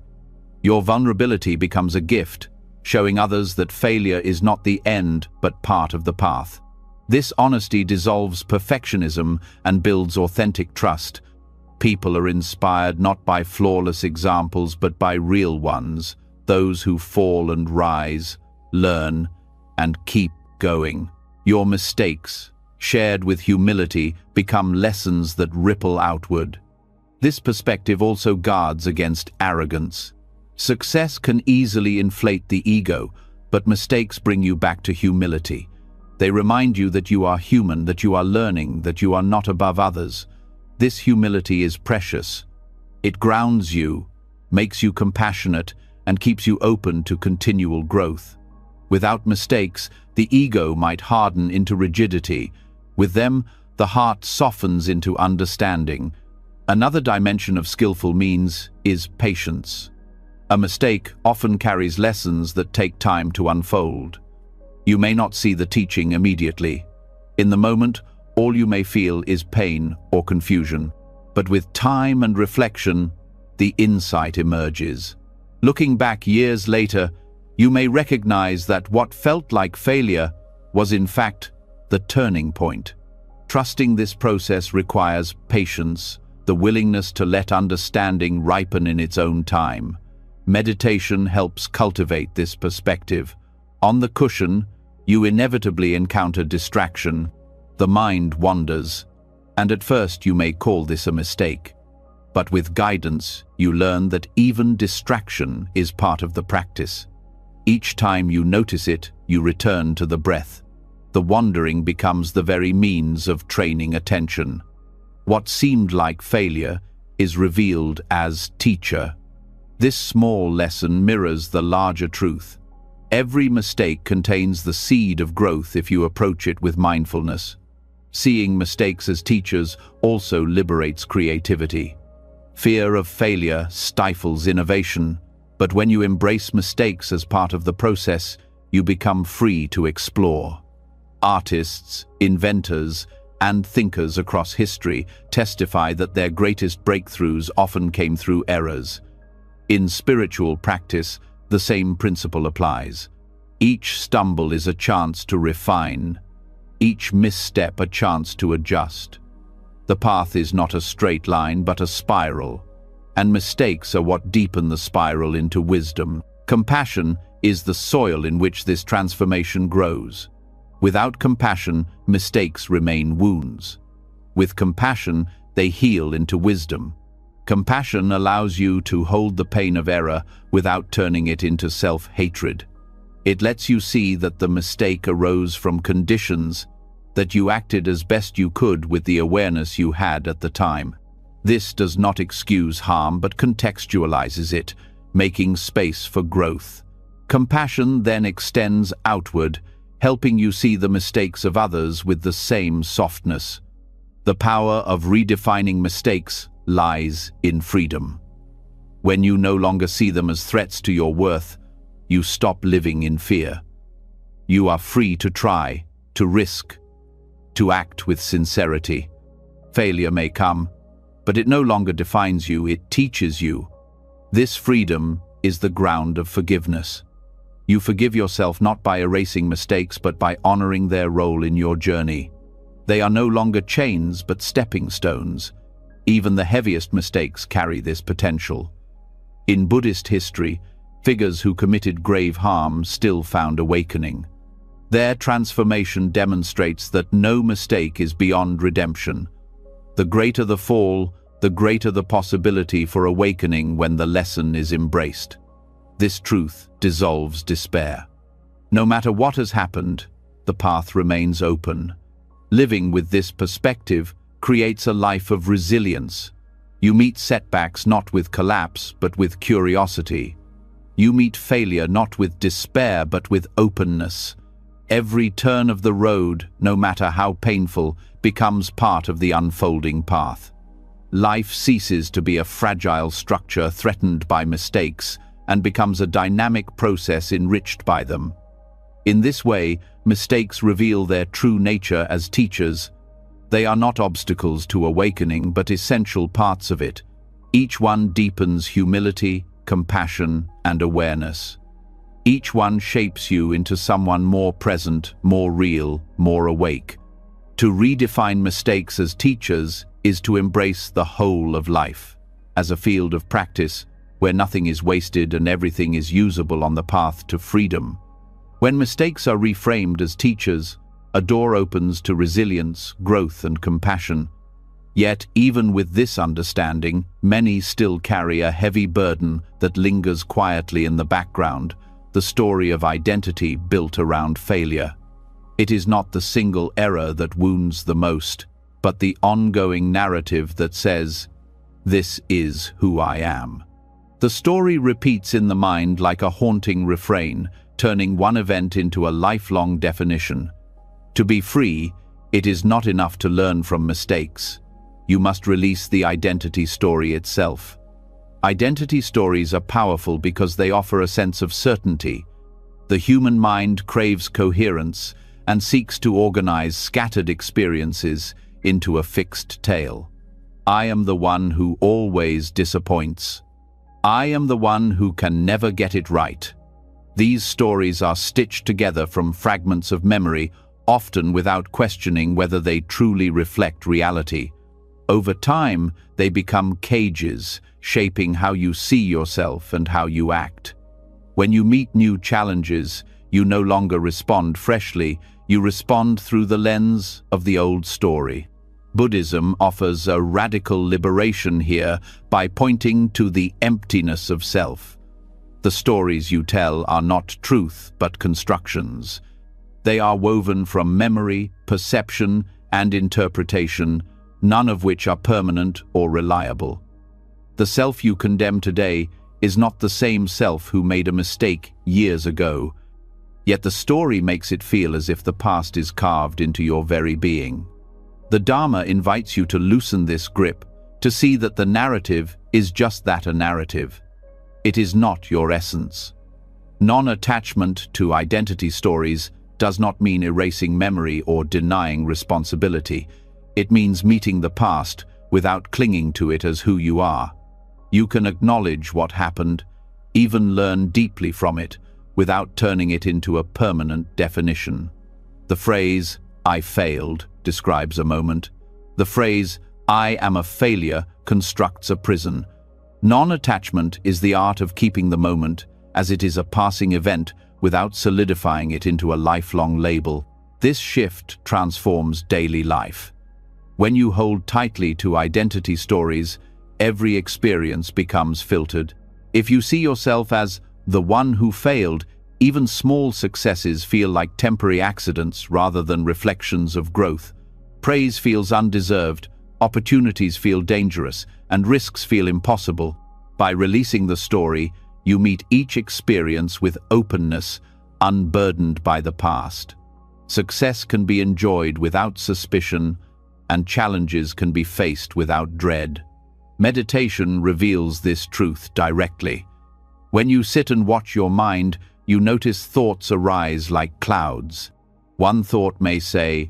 Your vulnerability becomes a gift, showing others that failure is not the end but part of the path. This honesty dissolves perfectionism and builds authentic trust. People are inspired not by flawless examples but by real ones, those who fall and rise, learn, and keep going. Your mistakes, shared with humility, become lessons that ripple outward. This perspective also guards against arrogance. Success can easily inflate the ego, but mistakes bring you back to humility. They remind you that you are human, that you are learning, that you are not above others. This humility is precious. It grounds you, makes you compassionate, and keeps you open to continual growth. Without mistakes, the ego might harden into rigidity. With them, the heart softens into understanding. Another dimension of skillful means is patience. A mistake often carries lessons that take time to unfold. You may not see the teaching immediately. In the moment, all you may feel is pain or confusion. But with time and reflection, the insight emerges. Looking back years later, you may recognize that what felt like failure was in fact the turning point. Trusting this process requires patience, the willingness to let understanding ripen in its own time. Meditation helps cultivate this perspective. On the cushion, you inevitably encounter distraction. The mind wanders, and at first you may call this a mistake. But with guidance, you learn that even distraction is part of the practice. Each time you notice it, you return to the breath. The wandering becomes the very means of training attention. What seemed like failure is revealed as teacher. This small lesson mirrors the larger truth. Every mistake contains the seed of growth if you approach it with mindfulness. Seeing mistakes as teachers also liberates creativity. Fear of failure stifles innovation, but when you embrace mistakes as part of the process, you become free to explore. Artists, inventors, and thinkers across history testify that their greatest breakthroughs often came through errors. In spiritual practice, the same principle applies. Each stumble is a chance to refine, each misstep a chance to adjust. The path is not a straight line but a spiral, and mistakes are what deepen the spiral into wisdom. Compassion is the soil in which this transformation grows. Without compassion, mistakes remain wounds. With compassion, they heal into wisdom. Compassion allows you to hold the pain of error without turning it into self-hatred. It lets you see that the mistake arose from conditions, that you acted as best you could with the awareness you had at the time. This does not excuse harm but contextualizes it, making space for growth. Compassion then extends outward, helping you see the mistakes of others with the same softness. The power of redefining mistakes lies in freedom. When you no longer see them as threats to your worth, you stop living in fear. You are free to try, to risk, to act with sincerity. Failure may come, but it no longer defines you, it teaches you. This freedom is the ground of forgiveness. You forgive yourself not by erasing mistakes but by honoring their role in your journey. They are no longer chains but stepping stones. Even the heaviest mistakes carry this potential. In Buddhist history, figures who committed grave harm still found awakening. Their transformation demonstrates that no mistake is beyond redemption. The greater the fall, the greater the possibility for awakening when the lesson is embraced. This truth dissolves despair. No matter what has happened, the path remains open. Living with this perspective creates a life of resilience. You meet setbacks not with collapse, but with curiosity. You meet failure not with despair, but with openness. Every turn of the road, no matter how painful, becomes part of the unfolding path. Life ceases to be a fragile structure threatened by mistakes and becomes a dynamic process enriched by them. In this way, mistakes reveal their true nature as teachers. They are not obstacles to awakening, but essential parts of it. Each one deepens humility, compassion, and awareness. Each one shapes you into someone more present, more real, more awake. To redefine mistakes as teachers is to embrace the whole of life as a field of practice where nothing is wasted and everything is usable on the path to freedom. When mistakes are reframed as teachers, a door opens to resilience, growth, and compassion. Yet, even with this understanding, many still carry a heavy burden that lingers quietly in the background, the story of identity built around failure. It is not the single error that wounds the most, but the ongoing narrative that says, "This is who I am." The story repeats in the mind like a haunting refrain, turning one event into a lifelong definition. To be free, it is not enough to learn from mistakes. You must release the identity story itself. Identity stories are powerful because they offer a sense of certainty. The human mind craves coherence and seeks to organize scattered experiences into a fixed tale. I am the one who always disappoints. I am the one who can never get it right. These stories are stitched together from fragments of memory, often without questioning whether they truly reflect reality. Over time, they become cages, shaping how you see yourself and how you act. When you meet new challenges, you no longer respond freshly, you respond through the lens of the old story. Buddhism offers a radical liberation here by pointing to the emptiness of self. The stories you tell are not truth but constructions. They are woven from memory, perception, and interpretation, none of which are permanent or reliable. The self you condemn today is not the same self who made a mistake years ago. Yet the story makes it feel as if the past is carved into your very being. The Dharma invites you to loosen this grip, to see that the narrative is just that, a narrative. It is not your essence. Non-attachment to identity stories does not mean erasing memory or denying responsibility. It means meeting the past without clinging to it as who you are. You can acknowledge what happened, even learn deeply from it, without turning it into a permanent definition. The phrase, "I failed," describes a moment. The phrase, "I am a failure," constructs a prison. Non-attachment is the art of keeping the moment, as it is a passing event, without solidifying it into a lifelong label. This shift transforms daily life. When you hold tightly to identity stories, every experience becomes filtered. If you see yourself as the one who failed, even small successes feel like temporary accidents rather than reflections of growth. Praise feels undeserved, opportunities feel dangerous, and risks feel impossible. By releasing the story, you meet each experience with openness, unburdened by the past. Success can be enjoyed without suspicion, and challenges can be faced without dread. Meditation reveals this truth directly. When you sit and watch your mind, you notice thoughts arise like clouds. One thought may say,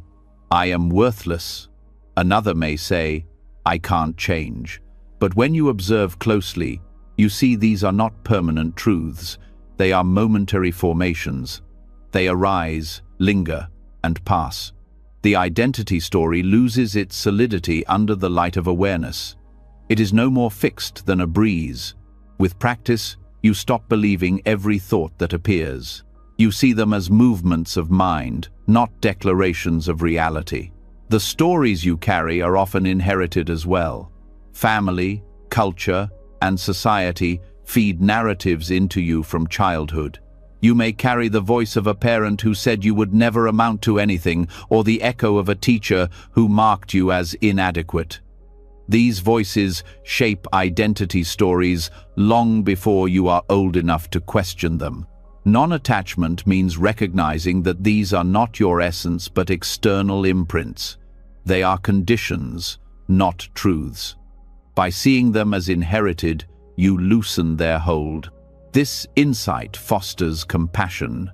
"I am worthless." Another may say, "I can't change." But when you observe closely, you see these are not permanent truths. They are momentary formations. They arise, linger, and pass. The identity story loses its solidity under the light of awareness. It is no more fixed than a breeze. With practice, you stop believing every thought that appears. You see them as movements of mind, not declarations of reality. The stories you carry are often inherited as well. Family, culture, and society feed narratives into you from childhood. You may carry the voice of a parent who said you would never amount to anything, or the echo of a teacher who marked you as inadequate. These voices shape identity stories long before you are old enough to question them. Non-attachment means recognizing that these are not your essence but external imprints. They are conditions, not truths. By seeing them as inherited, you loosen their hold. This insight fosters compassion.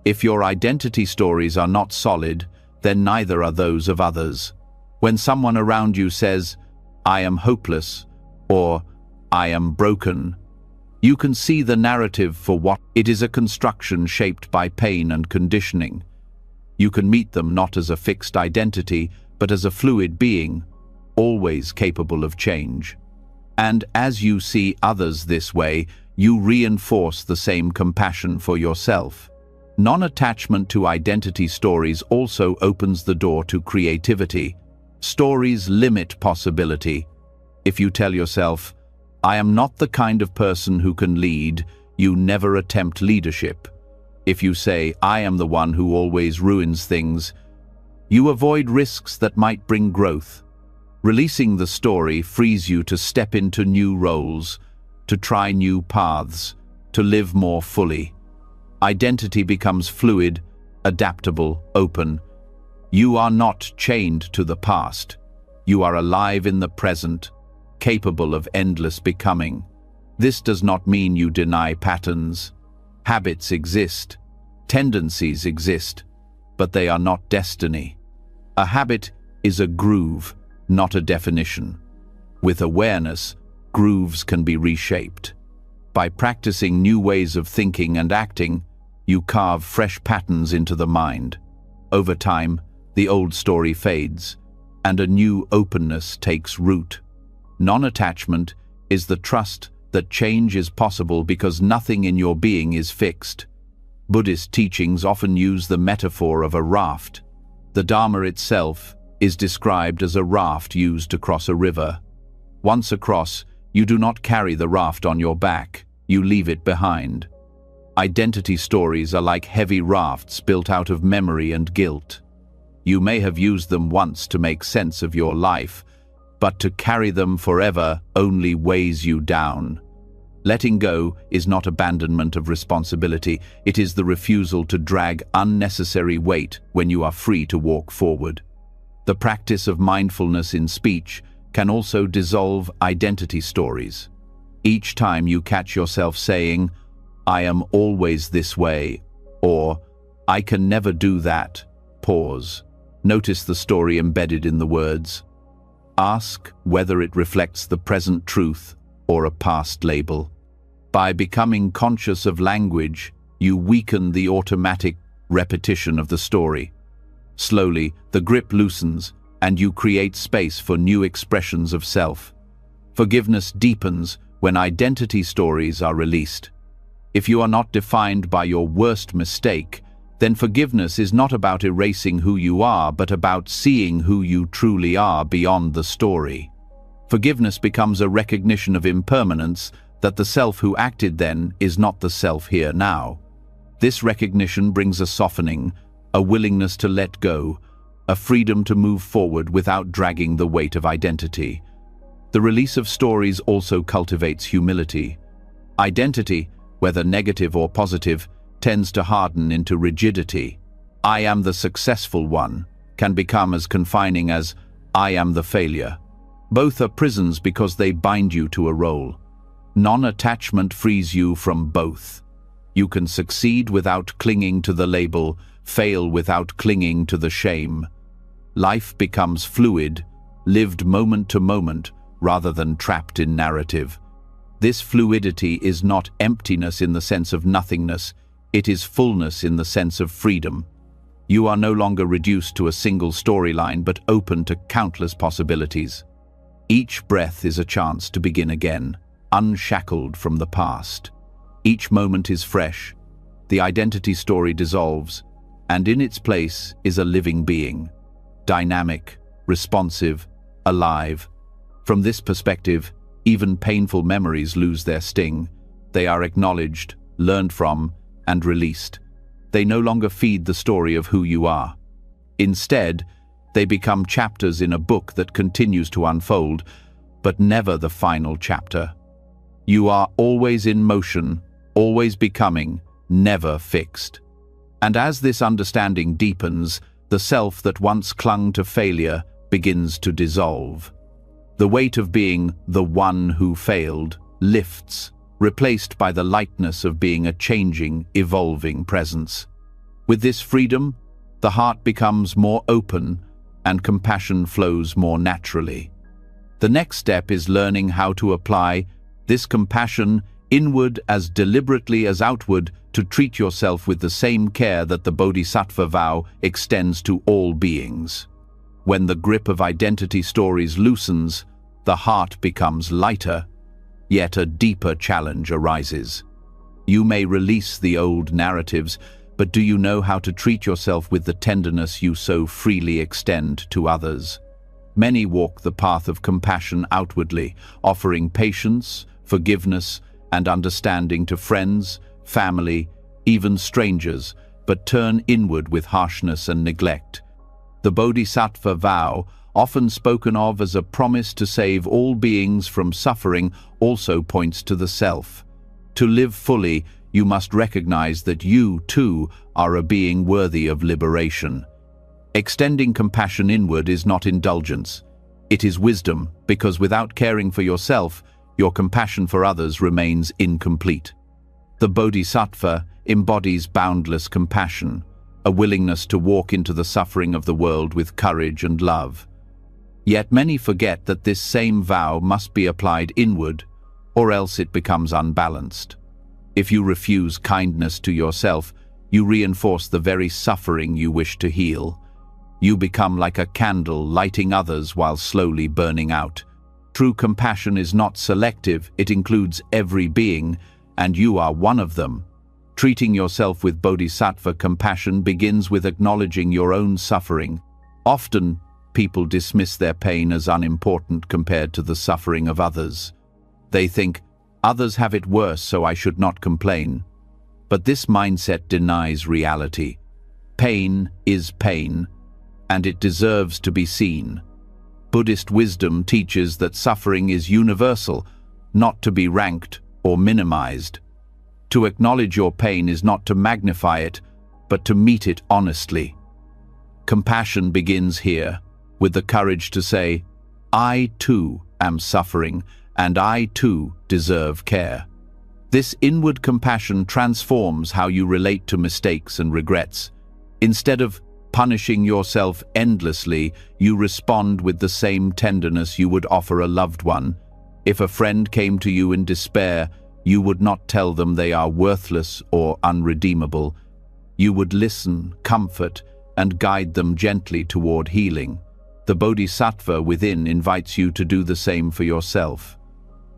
If your identity stories are not solid, then neither are those of others. When someone around you says, "I am hopeless," or "I am broken," you can see the narrative for what it is: a construction shaped by pain and conditioning. You can meet them not as a fixed identity, but as a fluid being, always capable of change. And as you see others this way, you reinforce the same compassion for yourself. Non-attachment to identity stories also opens the door to creativity. Stories limit possibility. If you tell yourself, "I am not the kind of person who can lead," you never attempt leadership. If you say, "I am the one who always ruins things," you avoid risks that might bring growth. Releasing the story frees you to step into new roles, to try new paths, to live more fully. Identity becomes fluid, adaptable, open. You are not chained to the past. You are alive in the present, capable of endless becoming. This does not mean you deny patterns. Habits exist, tendencies exist, but they are not destiny. A habit is a groove, not a definition. With awareness, grooves can be reshaped. By practicing new ways of thinking and acting, you carve fresh patterns into the mind. Over time, the old story fades, and a new openness takes root. Non-attachment is the trust that change is possible because nothing in your being is fixed. Buddhist teachings often use the metaphor of a raft. The Dharma itself is described as a raft used to cross a river. Once across, you do not carry the raft on your back, you leave it behind. Identity stories are like heavy rafts built out of memory and guilt. You may have used them once to make sense of your life, but to carry them forever only weighs you down. Letting go is not abandonment of responsibility, it is the refusal to drag unnecessary weight when you are free to walk forward. The practice of mindfulness in speech can also dissolve identity stories. Each time you catch yourself saying, "I am always this way," or "I can never do that," pause. Notice the story embedded in the words. Ask whether it reflects the present truth or a past label. By becoming conscious of language, you weaken the automatic repetition of the story. Slowly, the grip loosens, and you create space for new expressions of self. Forgiveness deepens when identity stories are released. If you are not defined by your worst mistake, then forgiveness is not about erasing who you are, but about seeing who you truly are beyond the story. Forgiveness becomes a recognition of impermanence, that the self who acted then is not the self here now. This recognition brings a softening, a willingness to let go, a freedom to move forward without dragging the weight of identity. The release of stories also cultivates humility. Identity, whether negative or positive, tends to harden into rigidity. "I am the successful one" can become as confining as "I am the failure." Both are prisons because they bind you to a role. Non-attachment frees you from both. You can succeed without clinging to the label, fail without clinging to the shame. Life becomes fluid, lived moment to moment, rather than trapped in narrative. This fluidity is not emptiness in the sense of nothingness, it is fullness in the sense of freedom. You are no longer reduced to a single storyline, but open to countless possibilities. Each breath is a chance to begin again, unshackled from the past. Each moment is fresh, the identity story dissolves, and in its place is a living being, dynamic, responsive, alive. From this perspective, even painful memories lose their sting. They are acknowledged, learned from, and released. They no longer feed the story of who you are. Instead, they become chapters in a book that continues to unfold, but never the final chapter. You are always in motion, always becoming, never fixed. And as this understanding deepens, the self that once clung to failure begins to dissolve. The weight of being the one who failed lifts, replaced by the lightness of being a changing, evolving presence. With this freedom, the heart becomes more open and compassion flows more naturally. The next step is learning how to apply this compassion inward as deliberately as outward, to treat yourself with the same care that the Bodhisattva vow extends to all beings. When the grip of identity stories loosens, the heart becomes lighter, yet a deeper challenge arises. You may release the old narratives, but do you know how to treat yourself with the tenderness you so freely extend to others? Many walk the path of compassion outwardly, offering patience, forgiveness, and understanding to friends, family, even strangers, but turn inward with harshness and neglect. The Bodhisattva vow, often spoken of as a promise to save all beings from suffering, also points to the self. To live fully, you must recognize that you, too, are a being worthy of liberation. Extending compassion inward is not indulgence. It is wisdom, because without caring for yourself, your compassion for others remains incomplete. The Bodhisattva embodies boundless compassion, a willingness to walk into the suffering of the world with courage and love. Yet many forget that this same vow must be applied inward, or else it becomes unbalanced. If you refuse kindness to yourself, you reinforce the very suffering you wish to heal. You become like a candle lighting others while slowly burning out. True compassion is not selective, it includes every being, and you are one of them. Treating yourself with bodhisattva compassion begins with acknowledging your own suffering. Often, people dismiss their pain as unimportant compared to the suffering of others. They think, others have it worse, so I should not complain. But this mindset denies reality. Pain is pain, and it deserves to be seen. Buddhist wisdom teaches that suffering is universal, not to be ranked or minimized. To acknowledge your pain is not to magnify it, but to meet it honestly. Compassion begins here, with the courage to say, I too am suffering, and I too deserve care. This inward compassion transforms how you relate to mistakes and regrets. Instead of punishing yourself endlessly, you respond with the same tenderness you would offer a loved one. If a friend came to you in despair, you would not tell them they are worthless or unredeemable. You would listen, comfort, and guide them gently toward healing. The Bodhisattva within invites you to do the same for yourself.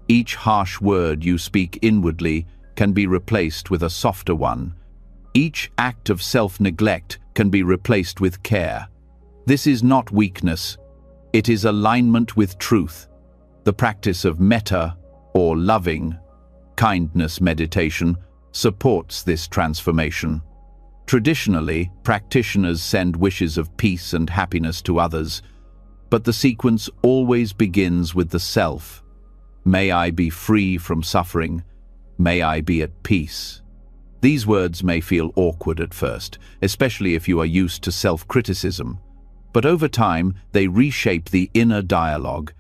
Each harsh word you speak inwardly can be replaced with a softer one. Each act of self-neglect can be replaced with care. This is not weakness. It is alignment with truth. The practice of metta, or loving kindness meditation, supports this transformation. Traditionally, practitioners send wishes of peace and happiness to others, but the sequence always begins with the self. May I be free from suffering. May I be at peace. These words may feel awkward at first, especially if you are used to self-criticism. But over time, they reshape the inner dialogue.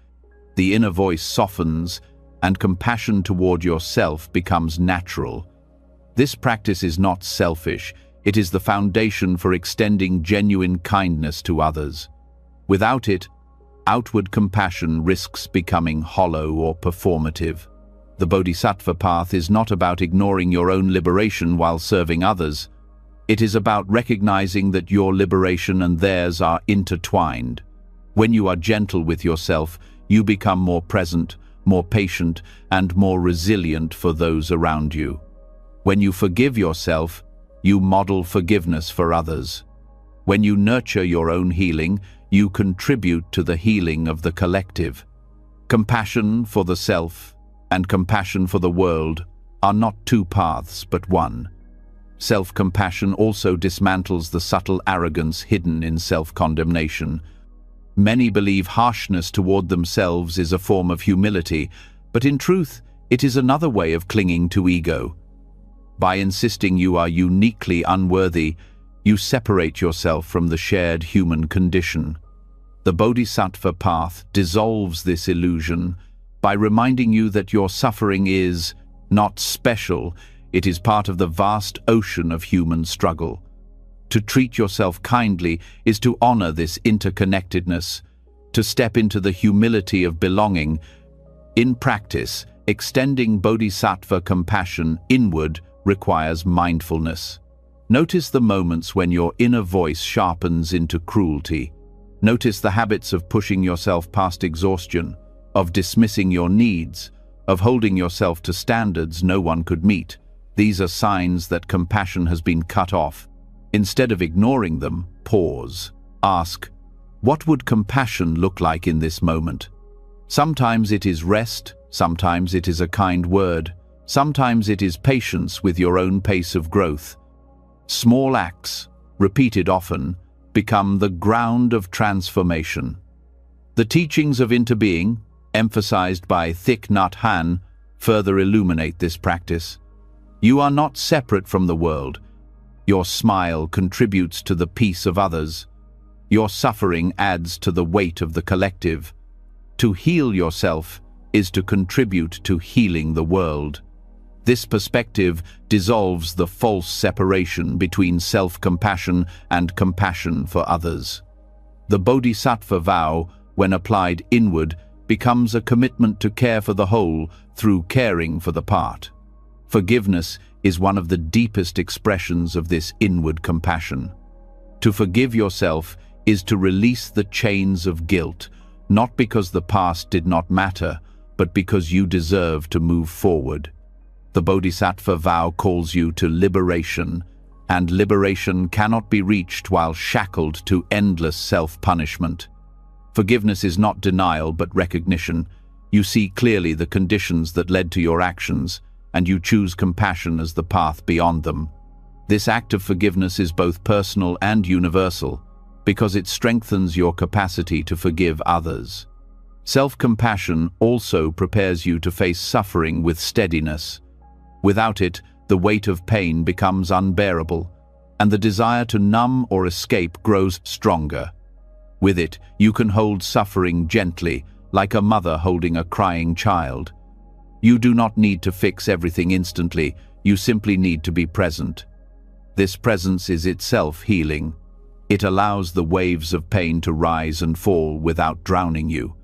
The inner voice softens, and compassion toward yourself becomes natural. This practice is not selfish. It is the foundation for extending genuine kindness to others. Without it, outward compassion risks becoming hollow or performative. The Bodhisattva path is not about ignoring your own liberation while serving others. It is about recognizing that your liberation and theirs are intertwined. When you are gentle with yourself, you become more present, more patient, and more resilient for those around you. When you forgive yourself, you model forgiveness for others. When you nurture your own healing, you contribute to the healing of the collective. Compassion for the self and compassion for the world are not two paths, but one. Self-compassion also dismantles the subtle arrogance hidden in self-condemnation. Many believe harshness toward themselves is a form of humility, but in truth, it is another way of clinging to ego. By insisting you are uniquely unworthy, you separate yourself from the shared human condition. The Bodhisattva path dissolves this illusion by reminding you that your suffering is not special, it is part of the vast ocean of human struggle. To treat yourself kindly is to honor this interconnectedness, to step into the humility of belonging. In practice, extending bodhisattva compassion inward requires mindfulness. Notice the moments when your inner voice sharpens into cruelty. Notice the habits of pushing yourself past exhaustion, of dismissing your needs, of holding yourself to standards no one could meet. These are signs that compassion has been cut off. Instead of ignoring them, pause. Ask, what would compassion look like in this moment? Sometimes it is rest, sometimes it is a kind word, sometimes it is patience with your own pace of growth. Small acts, repeated often, become the ground of transformation. The teachings of interbeing, emphasized by Thich Nhat Hanh, further illuminate this practice. You are not separate from the world. Your smile contributes to the peace of others. Your suffering adds to the weight of the collective. To heal yourself is to contribute to healing the world. This perspective dissolves the false separation between self-compassion and compassion for others. The Bodhisattva vow, when applied inward, becomes a commitment to care for the whole through caring for the part. Forgiveness is one of the deepest expressions of this inward compassion. To forgive yourself is to release the chains of guilt, not because the past did not matter, but because you deserve to move forward. The Bodhisattva vow calls you to liberation, and liberation cannot be reached while shackled to endless self-punishment. Forgiveness is not denial but recognition. You see clearly the conditions that led to your actions, and you choose compassion as the path beyond them. This act of forgiveness is both personal and universal, because it strengthens your capacity to forgive others. Self-compassion also prepares you to face suffering with steadiness. Without it, the weight of pain becomes unbearable, and the desire to numb or escape grows stronger. With it, you can hold suffering gently, like a mother holding a crying child. You do not need to fix everything instantly, you simply need to be present. This presence is itself healing. It allows the waves of pain to rise and fall without drowning you.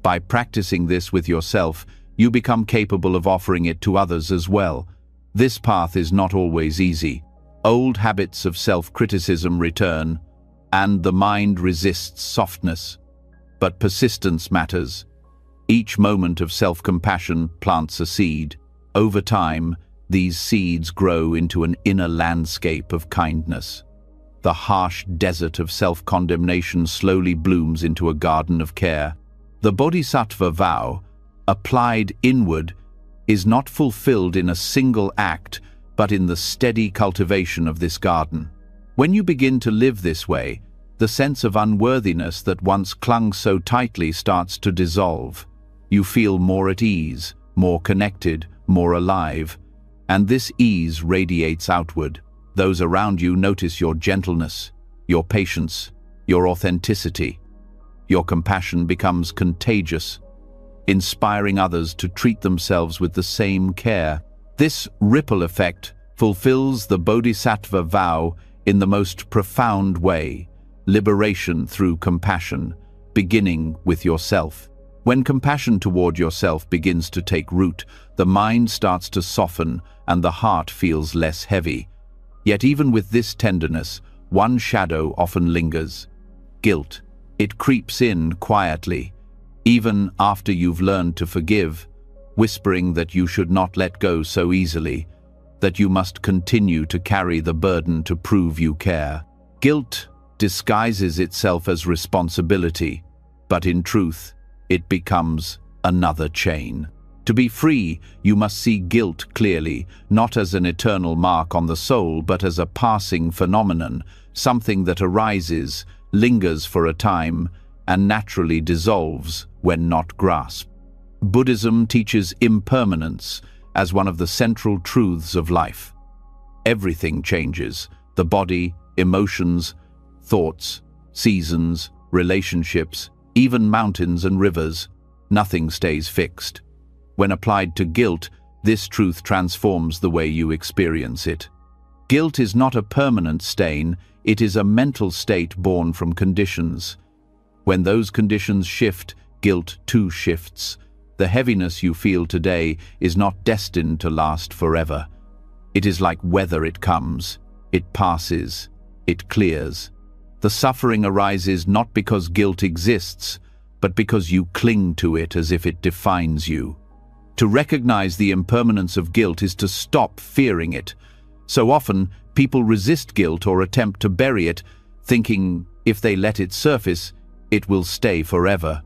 By practicing this with yourself, you become capable of offering it to others as well. This path is not always easy. Old habits of self-criticism return, and the mind resists softness. But persistence matters. Each moment of self-compassion plants a seed. Over time, these seeds grow into an inner landscape of kindness. The harsh desert of self-condemnation slowly blooms into a garden of care. The Bodhisattva vow, applied inward, is not fulfilled in a single act, but in the steady cultivation of this garden. When you begin to live this way, the sense of unworthiness that once clung so tightly starts to dissolve. You feel more at ease, more connected, more alive, and this ease radiates outward. Those around you notice your gentleness, your patience, your authenticity. Your compassion becomes contagious, inspiring others to treat themselves with the same care. This ripple effect fulfills the Bodhisattva vow in the most profound way: liberation through compassion, beginning with yourself. When compassion toward yourself begins to take root, the mind starts to soften and the heart feels less heavy. Yet even with this tenderness, one shadow often lingers: guilt. It creeps in quietly, even after you've learned to forgive, whispering that you should not let go so easily, that you must continue to carry the burden to prove you care. Guilt disguises itself as responsibility, but in truth, it becomes another chain. To be free, you must see guilt clearly, not as an eternal mark on the soul, but as a passing phenomenon, something that arises, lingers for a time, and naturally dissolves when not grasped. Buddhism teaches impermanence as one of the central truths of life. Everything changes: the body, emotions, thoughts, seasons, relationships, even mountains and rivers. Nothing stays fixed. When applied to guilt, this truth transforms the way you experience it. Guilt is not a permanent stain, it is a mental state born from conditions. When those conditions shift, guilt too shifts. The heaviness you feel today is not destined to last forever. It is like weather. It comes, it passes, it clears. The suffering arises not because guilt exists, but because you cling to it as if it defines you. To recognize the impermanence of guilt is to stop fearing it. So often, people resist guilt or attempt to bury it, thinking if they let it surface, it will stay forever.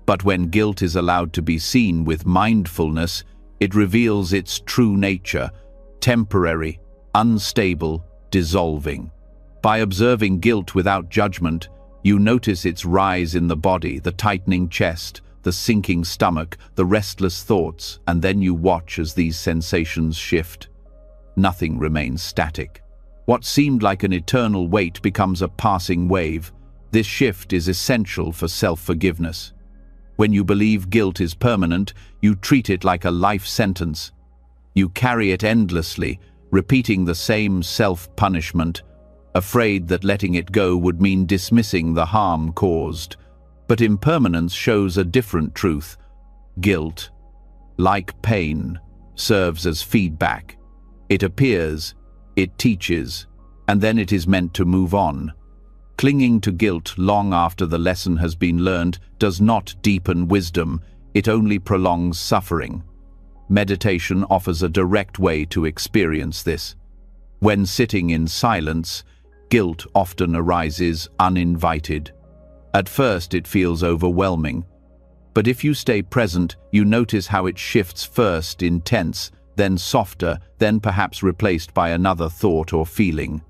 But when guilt is allowed to be seen with mindfulness, it reveals its true nature: temporary, unstable, dissolving. By observing guilt without judgment, you notice its rise in the body, the tightening chest, the sinking stomach, the restless thoughts, and then you watch as these sensations shift. Nothing remains static. What seemed like an eternal weight becomes a passing wave. This shift is essential for self-forgiveness. When you believe guilt is permanent, you treat it like a life sentence. You carry it endlessly, repeating the same self-punishment, afraid that letting it go would mean dismissing the harm caused. But impermanence shows a different truth. Guilt, like pain, serves as feedback. It appears, it teaches, and then it is meant to move on. Clinging to guilt long after the lesson has been learned does not deepen wisdom, it only prolongs suffering. Meditation offers a direct way to experience this. When sitting in silence, guilt often arises uninvited. At first it feels overwhelming, but if you stay present, you notice how it shifts, first intense, then softer, then perhaps replaced by another thought or feeling.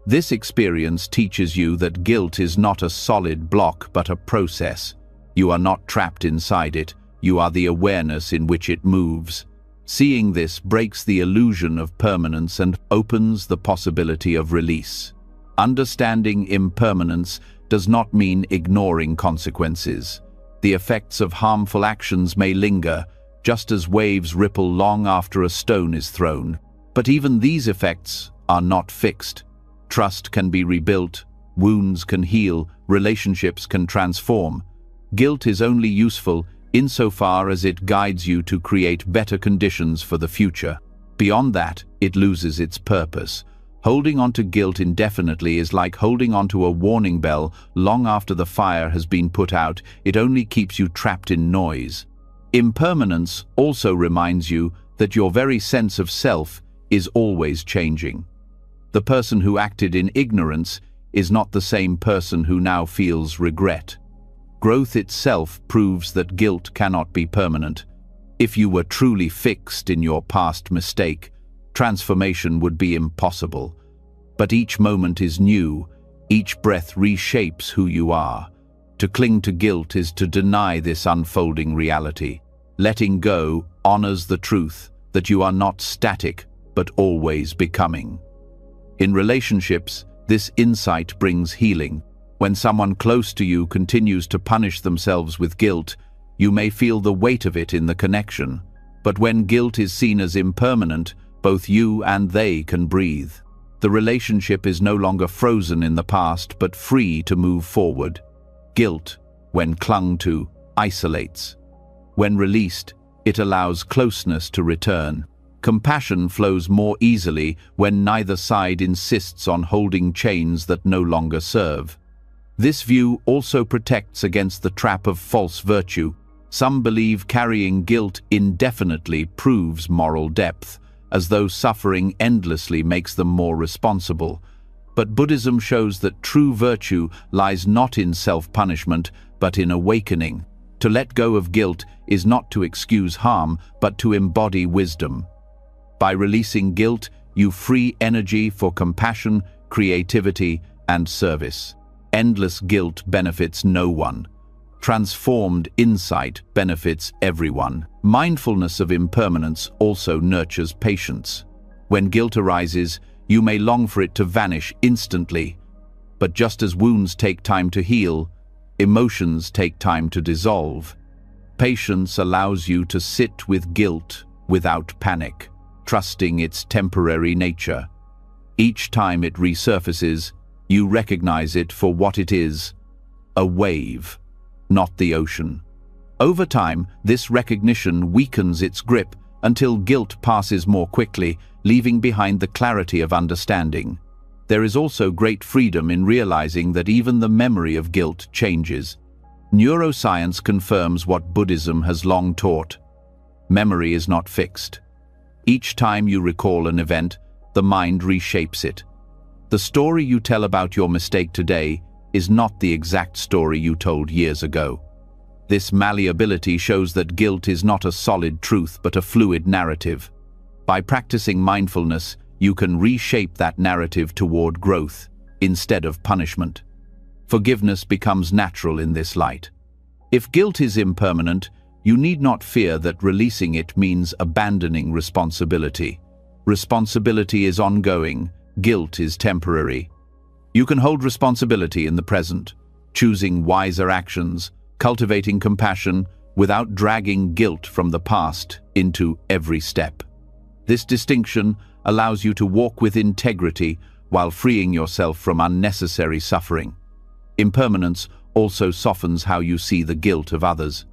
This experience teaches you that guilt is not a solid block but a process. You are not trapped inside it, you are the awareness in which it moves. Seeing this breaks the illusion of permanence and opens the possibility of release. Understanding impermanence does not mean ignoring consequences. The effects of harmful actions may linger, just as waves ripple long after a stone is thrown. But even these effects are not fixed. Trust can be rebuilt, wounds can heal, relationships can transform. Guilt is only useful insofar as it guides you to create better conditions for the future. Beyond that, it loses its purpose. Holding on to guilt indefinitely is like holding on to a warning bell long after the fire has been put out. It only keeps you trapped in noise. Impermanence also reminds you that your very sense of self is always changing. The person who acted in ignorance is not the same person who now feels regret. Growth itself proves that guilt cannot be permanent. If you were truly fixed in your past mistake, transformation would be impossible. But each moment is new, each breath reshapes who you are. To cling to guilt is to deny this unfolding reality. Letting go honors the truth that you are not static, but always becoming. In relationships, this insight brings healing. When someone close to you continues to punish themselves with guilt, you may feel the weight of it in the connection. But when guilt is seen as impermanent, both you and they can breathe. The relationship is no longer frozen in the past, but free to move forward. Guilt, when clung to, isolates. When released, it allows closeness to return. Compassion flows more easily when neither side insists on holding chains that no longer serve. This view also protects against the trap of false virtue. Some believe carrying guilt indefinitely proves moral depth, as though suffering endlessly makes them more responsible. But Buddhism shows that true virtue lies not in self-punishment, but in awakening. To let go of guilt is not to excuse harm, but to embody wisdom. By releasing guilt, you free energy for compassion, creativity, and service. Endless guilt benefits no one. Transformed insight benefits everyone. Mindfulness of impermanence also nurtures patience. When guilt arises, you may long for it to vanish instantly. But just as wounds take time to heal, emotions take time to dissolve. Patience allows you to sit with guilt without panic, trusting its temporary nature. Each time it resurfaces, you recognize it for what it is: a wave, not the ocean. Over time, this recognition weakens its grip until guilt passes more quickly, leaving behind the clarity of understanding. There is also great freedom in realizing that even the memory of guilt changes. Neuroscience confirms what Buddhism has long taught. Memory is not fixed. Each time you recall an event, the mind reshapes it. The story you tell about your mistake today is not the exact story you told years ago. This malleability shows that guilt is not a solid truth but a fluid narrative. By practicing mindfulness, you can reshape that narrative toward growth instead of punishment. Forgiveness becomes natural in this light. If guilt is impermanent, you need not fear that releasing it means abandoning responsibility. Responsibility is ongoing, guilt is temporary. You can hold responsibility in the present, choosing wiser actions, cultivating compassion without dragging guilt from the past into every step. This distinction allows you to walk with integrity while freeing yourself from unnecessary suffering. Impermanence also softens how you see the guilt of others.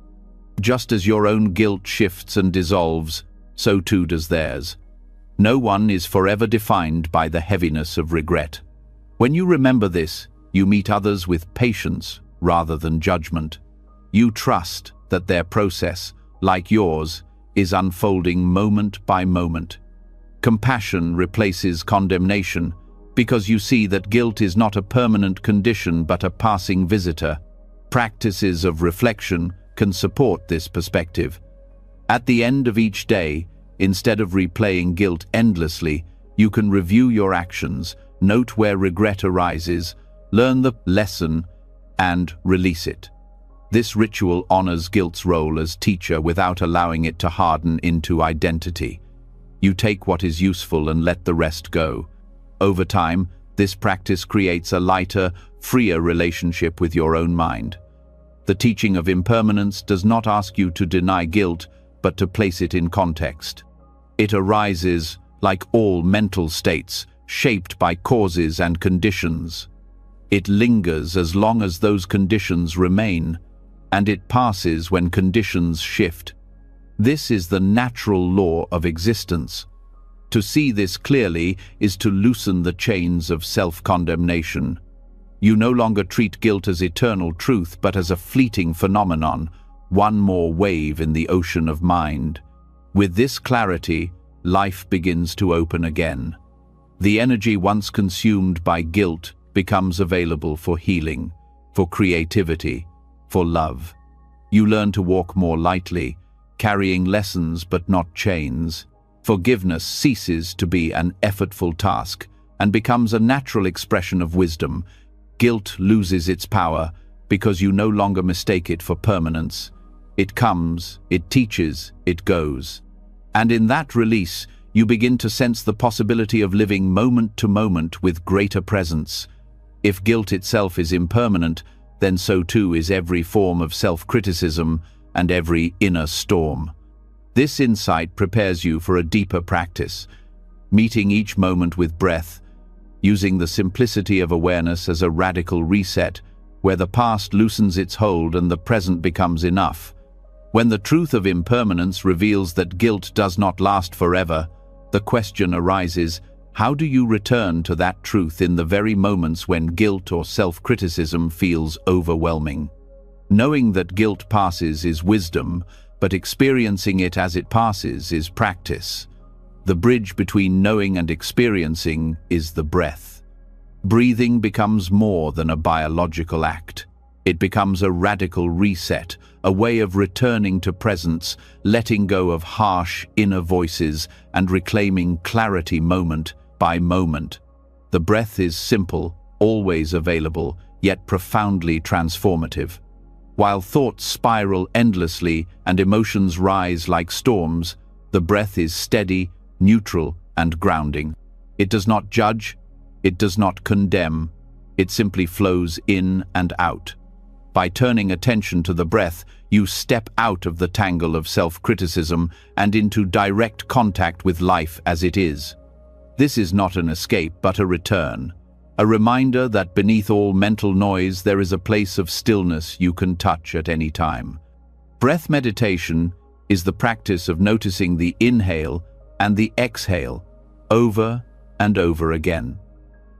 Just as your own guilt shifts and dissolves, so too does theirs. No one is forever defined by the heaviness of regret. When you remember this, you meet others with patience rather than judgment. You trust that their process, like yours, is unfolding moment by moment. Compassion replaces condemnation because you see that guilt is not a permanent condition but a passing visitor. Practices of reflection can support this perspective. At the end of each day, instead of replaying guilt endlessly, you can review your actions, note where regret arises, learn the lesson, and release it. This ritual honors guilt's role as teacher without allowing it to harden into identity. You take what is useful and let the rest go. Over time, this practice creates a lighter, freer relationship with your own mind. The teaching of impermanence does not ask you to deny guilt, but to place it in context. It arises, like all mental states, shaped by causes and conditions. It lingers as long as those conditions remain, and it passes when conditions shift. This is the natural law of existence. To see this clearly is to loosen the chains of self-condemnation. You no longer treat guilt as eternal truth, but as a fleeting phenomenon, one more wave in the ocean of mind. With this clarity, life begins to open again. The energy once consumed by guilt becomes available for healing, for creativity, for love. You learn to walk more lightly, carrying lessons but not chains. Forgiveness ceases to be an effortful task and becomes a natural expression of wisdom. Guilt loses its power because you no longer mistake it for permanence. It comes, it teaches, it goes. And in that release, you begin to sense the possibility of living moment to moment with greater presence. If guilt itself is impermanent, then so too is every form of self-criticism and every inner storm. This insight prepares you for a deeper practice, meeting each moment with breath, using the simplicity of awareness as a radical reset, where the past loosens its hold and the present becomes enough. When the truth of impermanence reveals that guilt does not last forever, the question arises, how do you return to that truth in the very moments when guilt or self-criticism feels overwhelming? Knowing that guilt passes is wisdom, but experiencing it as it passes is practice. The bridge between knowing and experiencing is the breath. Breathing becomes more than a biological act. It becomes a radical reset, a way of returning to presence, letting go of harsh inner voices and reclaiming clarity moment by moment. The breath is simple, always available, yet profoundly transformative. While thoughts spiral endlessly and emotions rise like storms, the breath is steady, neutral, and grounding. It does not judge, it does not condemn, it simply flows in and out. By turning attention to the breath, you step out of the tangle of self-criticism and into direct contact with life as it is. This is not an escape, but a return. A reminder that beneath all mental noise there is a place of stillness you can touch at any time. Breath meditation is the practice of noticing the inhale and the exhale over and over again.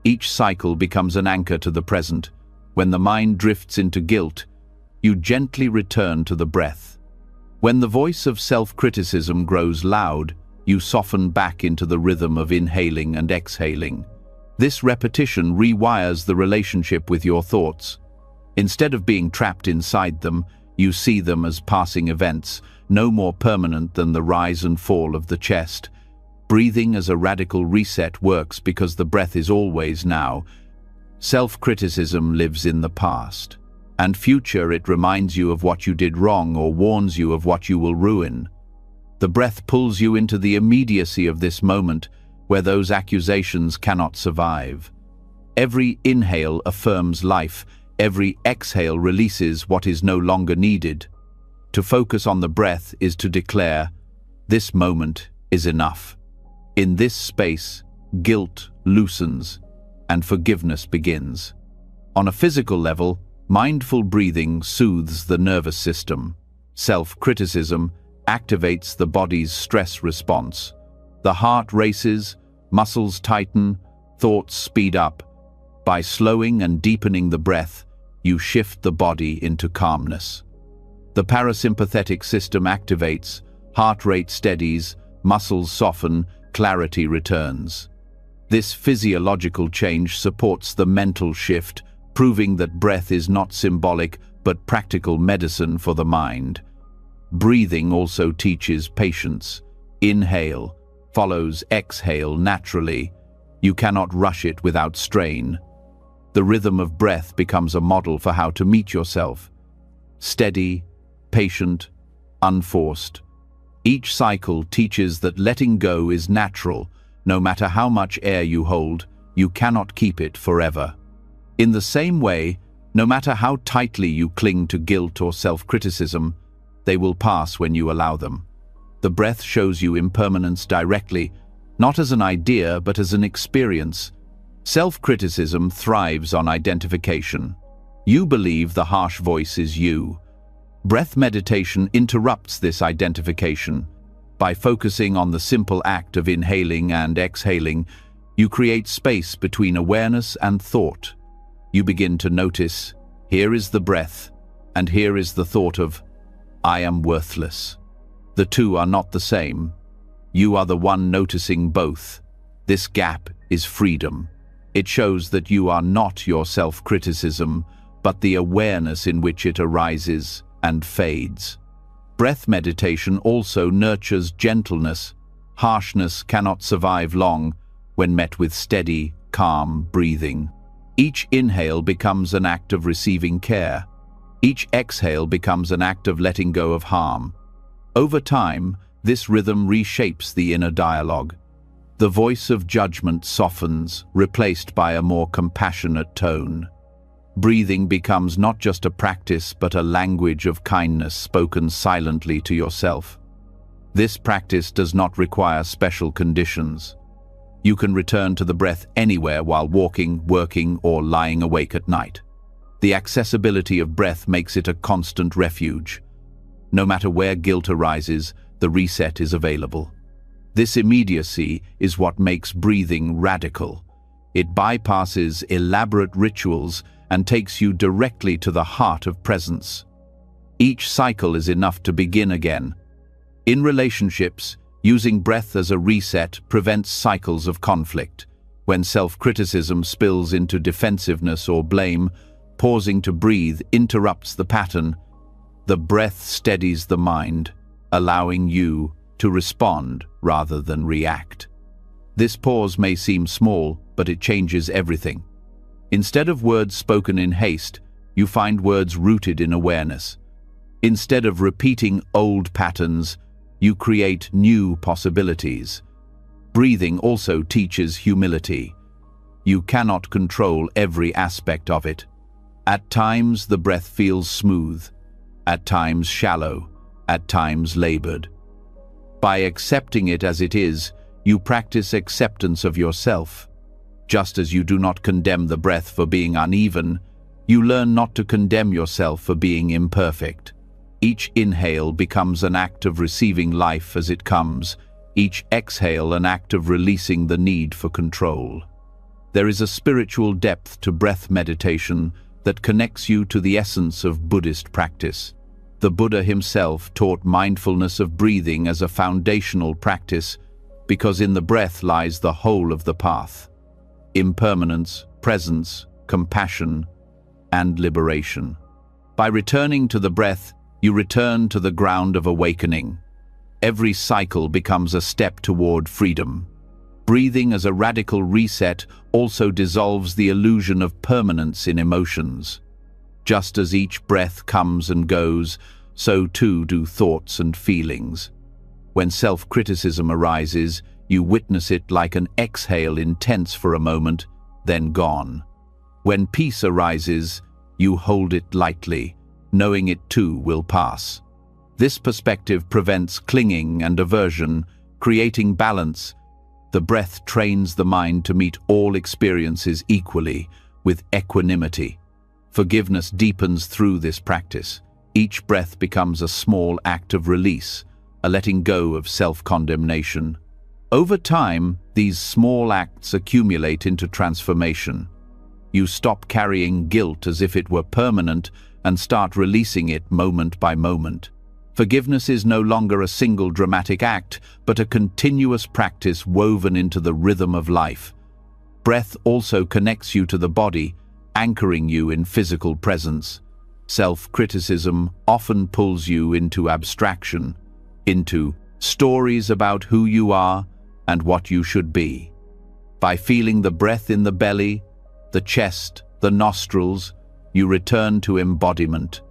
Each cycle becomes an anchor to the present. When the mind drifts into guilt, you gently return to the breath. When the voice of self-criticism grows loud, you soften back into the rhythm of inhaling and exhaling. This repetition rewires the relationship with your thoughts. Instead of being trapped inside them, you see them as passing events, no more permanent than the rise and fall of the chest. Breathing as a radical reset works because the breath is always now. Self-criticism lives in the past, and future it reminds you of what you did wrong or warns you of what you will ruin. The breath pulls you into the immediacy of this moment where those accusations cannot survive. Every inhale affirms life, every exhale releases what is no longer needed. To focus on the breath is to declare, "This moment is enough." In this space, guilt loosens and forgiveness begins. On a physical level, mindful breathing soothes the nervous system. Self-criticism activates the body's stress response. The heart races, muscles tighten, thoughts speed up. By slowing and deepening the breath, you shift the body into calmness. The parasympathetic system activates, heart rate steadies, muscles soften, clarity returns. This physiological change supports the mental shift, proving that breath is not symbolic but practical medicine for the mind. Breathing also teaches patience. Inhale follows exhale naturally. You cannot rush it without strain. The rhythm of breath becomes a model for how to meet yourself. Steady, patient, unforced. Each cycle teaches that letting go is natural. No matter how much air you hold, you cannot keep it forever. In the same way, no matter how tightly you cling to guilt or self-criticism, they will pass when you allow them. The breath shows you impermanence directly, not as an idea but as an experience. Self-criticism thrives on identification. You believe the harsh voice is you. Breath meditation interrupts this identification. By focusing on the simple act of inhaling and exhaling, you create space between awareness and thought. You begin to notice, here is the breath, and here is the thought of, I am worthless. The two are not the same. You are the one noticing both. This gap is freedom. It shows that you are not your self-criticism, but the awareness in which it arises and fades. Breath meditation also nurtures gentleness. Harshness cannot survive long when met with steady, calm breathing. Each inhale becomes an act of receiving care. Each exhale becomes an act of letting go of harm. Over time, this rhythm reshapes the inner dialogue. The voice of judgment softens, replaced by a more compassionate tone. Breathing becomes not just a practice but a language of kindness spoken silently to yourself. This practice does not require special conditions. You can return to the breath anywhere while walking, working, or lying awake at night. The accessibility of breath makes it a constant refuge. No matter where guilt arises, the reset is available. This immediacy is what makes breathing radical. It bypasses elaborate rituals and takes you directly to the heart of presence. Each cycle is enough to begin again. In relationships, using breath as a reset prevents cycles of conflict. When self-criticism spills into defensiveness or blame, pausing to breathe interrupts the pattern. The breath steadies the mind, allowing you to respond rather than react. This pause may seem small, but it changes everything. Instead of words spoken in haste, you find words rooted in awareness. Instead of repeating old patterns, you create new possibilities. Breathing also teaches humility. You cannot control every aspect of it. At times, the breath feels smooth, at times shallow, at times labored. By accepting it as it is, you practice acceptance of yourself. Just as you do not condemn the breath for being uneven, you learn not to condemn yourself for being imperfect. Each inhale becomes an act of receiving life as it comes, each exhale an act of releasing the need for control. There is a spiritual depth to breath meditation that connects you to the essence of Buddhist practice. The Buddha himself taught mindfulness of breathing as a foundational practice because in the breath lies the whole of the path: impermanence, presence, compassion, and liberation. By returning to the breath, you return to the ground of awakening. Every cycle becomes a step toward freedom. Breathing as a radical reset also dissolves the illusion of permanence in emotions. Just as each breath comes and goes, so too do thoughts and feelings. When self-criticism arises, you witness it like an exhale, intense for a moment, then gone. When peace arises, you hold it lightly, knowing it too will pass. This perspective prevents clinging and aversion, creating balance. The breath trains the mind to meet all experiences equally, with equanimity. Forgiveness deepens through this practice. Each breath becomes a small act of release, a letting go of self-condemnation. Over time, these small acts accumulate into transformation. You stop carrying guilt as if it were permanent and start releasing it moment by moment. Forgiveness is no longer a single dramatic act, but a continuous practice woven into the rhythm of life. Breath also connects you to the body, anchoring you in physical presence. Self-criticism often pulls you into abstraction, into stories about who you are and what you should be. By feeling the breath in the belly, the chest, the nostrils, you return to embodiment.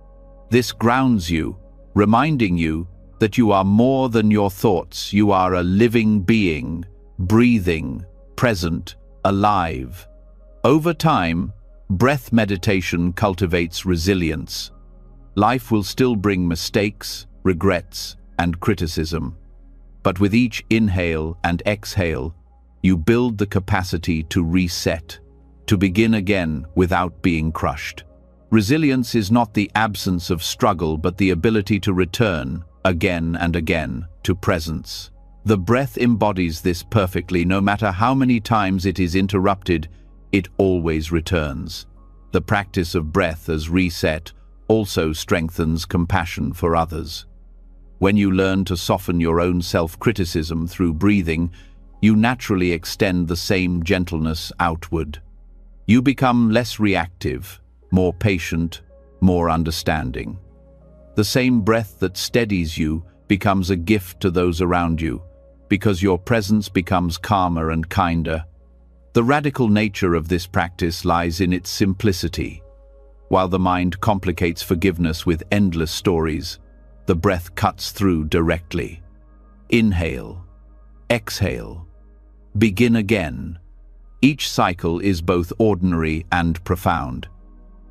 This grounds you, reminding you that you are more than your thoughts. You are a living being, breathing, present, alive. Over time, breath meditation cultivates resilience. Life will still bring mistakes, regrets, and criticism. But with each inhale and exhale, you build the capacity to reset, to begin again without being crushed. Resilience is not the absence of struggle, but the ability to return, again and again, to presence. The breath embodies this perfectly. No matter how many times it is interrupted, it always returns. The practice of breath as reset also strengthens compassion for others. When you learn to soften your own self-criticism through breathing, you naturally extend the same gentleness outward. You become less reactive, more patient, more understanding. The same breath that steadies you becomes a gift to those around you, because your presence becomes calmer and kinder. The radical nature of this practice lies in its simplicity. While the mind complicates forgiveness with endless stories, the breath cuts through directly. Inhale, exhale, begin again. Each cycle is both ordinary and profound.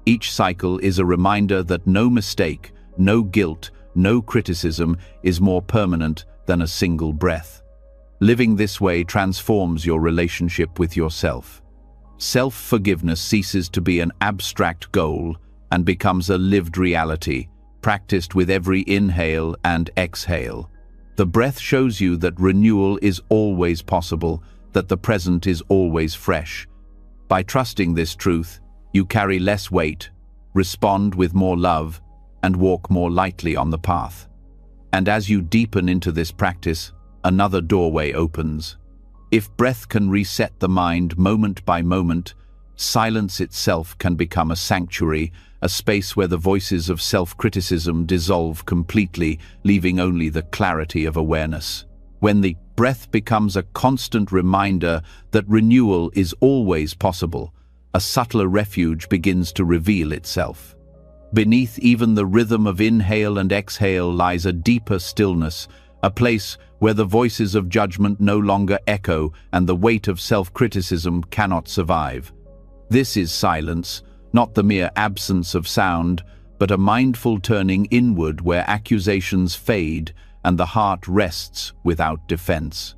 Each cycle is a reminder that no mistake, no guilt, no criticism is more permanent than a single breath. Living this way transforms your relationship with yourself. Self-forgiveness ceases to be an abstract goal and becomes a lived reality, practiced with every inhale and exhale. The breath shows you that renewal is always possible, that the present is always fresh. By trusting this truth, you carry less weight, respond with more love, and walk more lightly on the path. And as you deepen into this practice, another doorway opens. If breath can reset the mind moment by moment, silence itself can become a sanctuary, a space where the voices of self-criticism dissolve completely, leaving only the clarity of awareness. When the breath becomes a constant reminder that renewal is always possible, a subtler refuge begins to reveal itself. Beneath even the rhythm of inhale and exhale lies a deeper stillness, a place where the voices of judgment no longer echo and the weight of self-criticism cannot survive. This is silence, not the mere absence of sound, but a mindful turning inward where accusations fade and the heart rests without defense.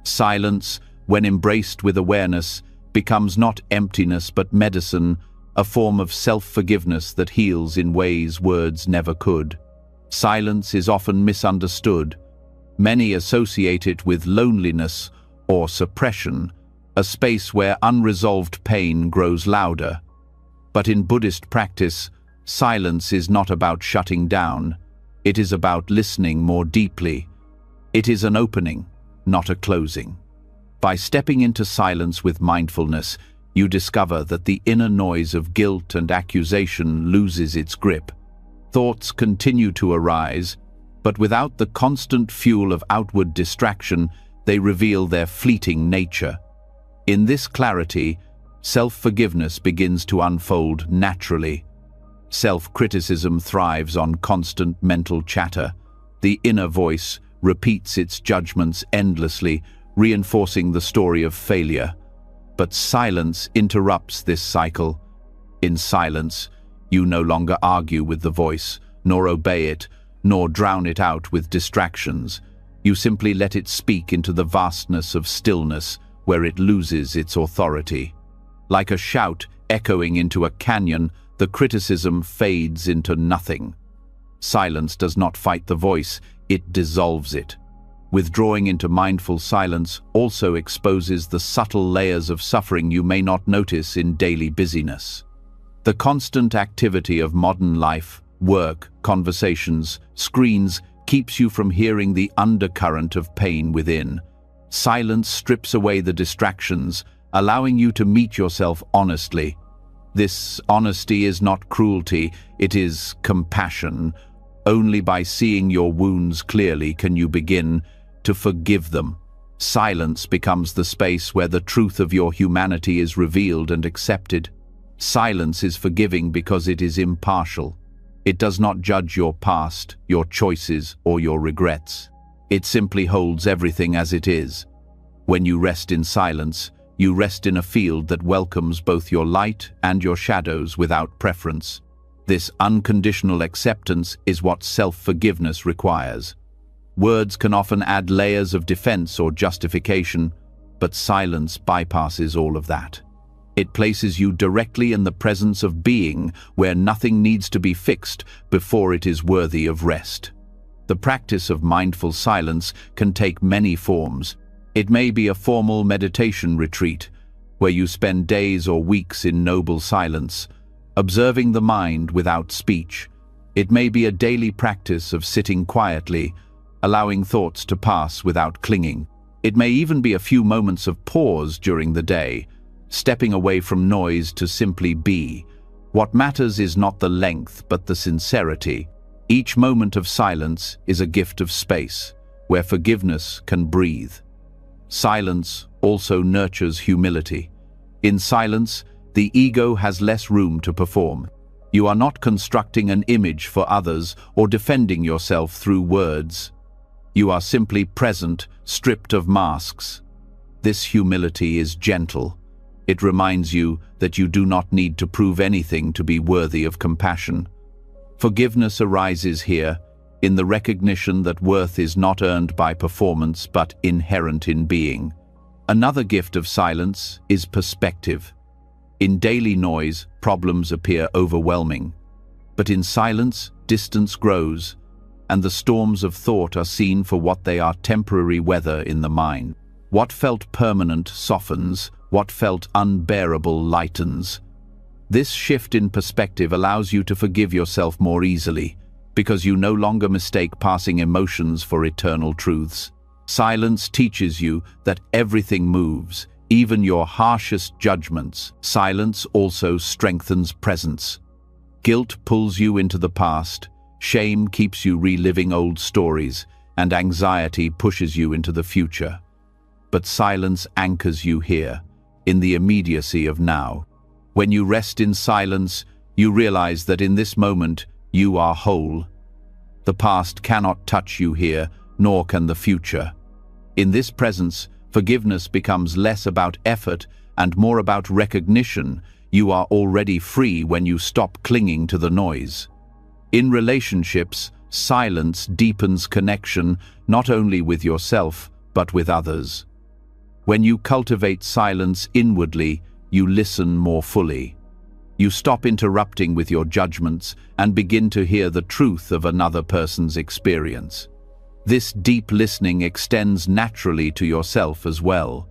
Silence, when embraced with awareness, becomes not emptiness but medicine, a form of self-forgiveness that heals in ways words never could. Silence is often misunderstood. Many associate it with loneliness or suppression, a space where unresolved pain grows louder. But in Buddhist practice, silence is not about shutting down. It is about listening more deeply. It is an opening, not a closing. By stepping into silence with mindfulness, you discover that the inner noise of guilt and accusation loses its grip. Thoughts continue to arise, but without the constant fuel of outward distraction, they reveal their fleeting nature. In this clarity, self-forgiveness begins to unfold naturally. Self-criticism thrives on constant mental chatter. The inner voice repeats its judgments endlessly, reinforcing the story of failure. But silence interrupts this cycle. In silence, you no longer argue with the voice, nor obey it, nor drown it out with distractions. You simply let it speak into the vastness of stillness, where it loses its authority. Like a shout echoing into a canyon, the criticism fades into nothing. Silence does not fight the voice, it dissolves it. Withdrawing into mindful silence also exposes the subtle layers of suffering you may not notice in daily busyness. The constant activity of modern life, work, conversations, screens, keeps you from hearing the undercurrent of pain within. Silence strips away the distractions, allowing you to meet yourself honestly. This honesty is not cruelty, it is compassion. Only by seeing your wounds clearly can you begin to forgive them. Silence becomes the space where the truth of your humanity is revealed and accepted. Silence is forgiving because it is impartial. It does not judge your past, your choices, or your regrets. It simply holds everything as it is. When you rest in silence, you rest in a field that welcomes both your light and your shadows without preference. This unconditional acceptance is what self-forgiveness requires. Words can often add layers of defense or justification, but silence bypasses all of that. It places you directly in the presence of being, where nothing needs to be fixed before it is worthy of rest. The practice of mindful silence can take many forms. It may be a formal meditation retreat, where you spend days or weeks in noble silence, observing the mind without speech. It may be a daily practice of sitting quietly, allowing thoughts to pass without clinging. It may even be a few moments of pause during the day, stepping away from noise to simply be. What matters is not the length, but the sincerity. Each moment of silence is a gift of space, where forgiveness can breathe. Silence also nurtures humility. In silence, the ego has less room to perform. You are not constructing an image for others or defending yourself through words. You are simply present, stripped of masks. This humility is gentle. It reminds you that you do not need to prove anything to be worthy of compassion. Forgiveness arises here, in the recognition that worth is not earned by performance but inherent in being. Another gift of silence is perspective. In daily noise, problems appear overwhelming. But in silence, distance grows, and the storms of thought are seen for what they are: temporary weather in the mind. What felt permanent softens, what felt unbearable lightens. This shift in perspective allows you to forgive yourself more easily, because you no longer mistake passing emotions for eternal truths. Silence teaches you that everything moves, even your harshest judgments. Silence also strengthens presence. Guilt pulls you into the past, shame keeps you reliving old stories, and anxiety pushes you into the future. But silence anchors you here, in the immediacy of now. When you rest in silence, you realize that in this moment, you are whole. The past cannot touch you here, nor can the future. In this presence, forgiveness becomes less about effort and more about recognition. You are already free when you stop clinging to the noise. In relationships, silence deepens connection, not only with yourself, but with others. When you cultivate silence inwardly, you listen more fully. You stop interrupting with your judgments and begin to hear the truth of another person's experience. This deep listening extends naturally to yourself as well.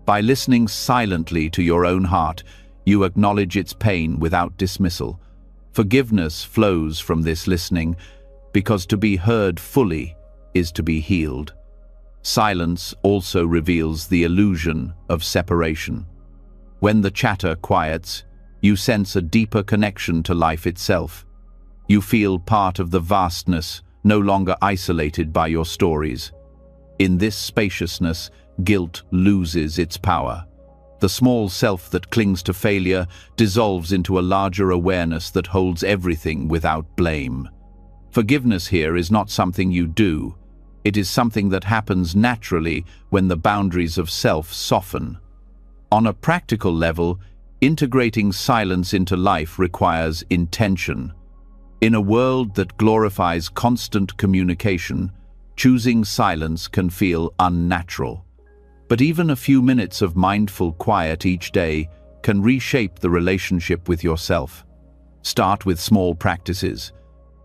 By listening silently to your own heart, you acknowledge its pain without dismissal. Forgiveness flows from this listening, because to be heard fully is to be healed. Silence also reveals the illusion of separation. When the chatter quiets, you sense a deeper connection to life itself. You feel part of the vastness, no longer isolated by your stories. In this spaciousness, guilt loses its power. The small self that clings to failure dissolves into a larger awareness that holds everything without blame. Forgiveness here is not something you do. It is something that happens naturally when the boundaries of self soften. On a practical level, integrating silence into life requires intention. In a world that glorifies constant communication, choosing silence can feel unnatural. But even a few minutes of mindful quiet each day can reshape the relationship with yourself. Start with small practices.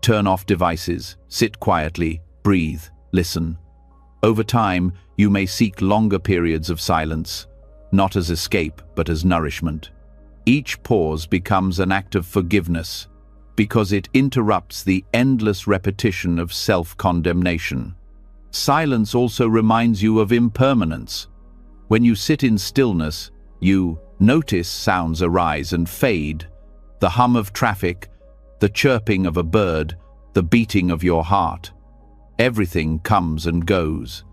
Turn off devices, sit quietly, breathe, listen. Over time, you may seek longer periods of silence, not as escape, but as nourishment. Each pause becomes an act of forgiveness, because it interrupts the endless repetition of self-condemnation. Silence also reminds you of impermanence. When you sit in stillness, you notice sounds arise and fade, the hum of traffic, the chirping of a bird, the beating of your heart. Everything comes and goes.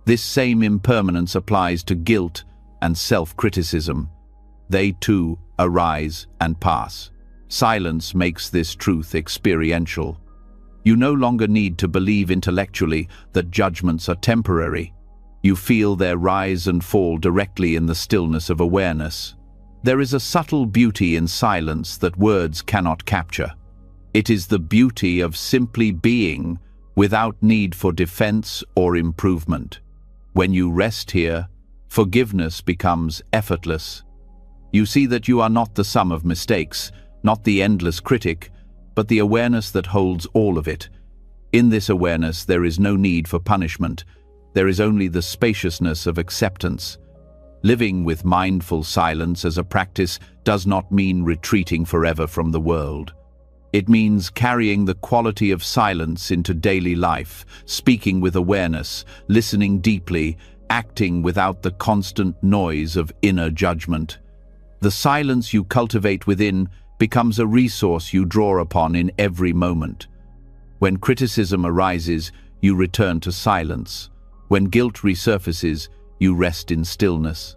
This same impermanence applies to guilt and self-criticism. They too arise and pass. Silence makes this truth experiential. You no longer need to believe intellectually that judgments are temporary. You feel their rise and fall directly in the stillness of awareness. There is a subtle beauty in silence that words cannot capture. It is the beauty of simply being without need for defense or improvement. When you rest here, forgiveness becomes effortless. You see that you are not the sum of mistakes, not the endless critic, but the awareness that holds all of it. In this awareness, there is no need for punishment. There is only the spaciousness of acceptance. Living with mindful silence as a practice does not mean retreating forever from the world. It means carrying the quality of silence into daily life, speaking with awareness, listening deeply, acting without the constant noise of inner judgment. The silence you cultivate within becomes a resource you draw upon in every moment. When criticism arises, you return to silence. When guilt resurfaces, you rest in stillness.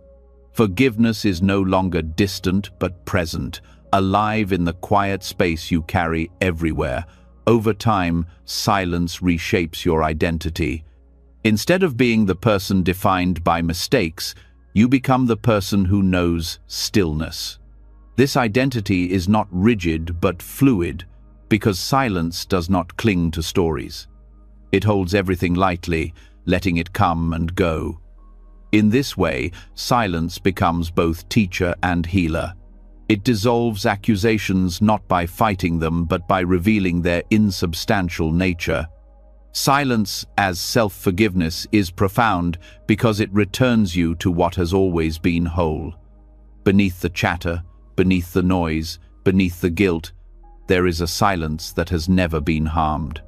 Forgiveness is no longer distant but present, alive in the quiet space you carry everywhere. Over time, silence reshapes your identity. Instead of being the person defined by mistakes, you become the person who knows stillness. This identity is not rigid but fluid, because silence does not cling to stories. It holds everything lightly, letting it come and go. In this way, silence becomes both teacher and healer. It dissolves accusations not by fighting them, but by revealing their insubstantial nature. Silence as self-forgiveness is profound because it returns you to what has always been whole. Beneath the chatter, beneath the noise, beneath the guilt, there is a silence that has never been harmed.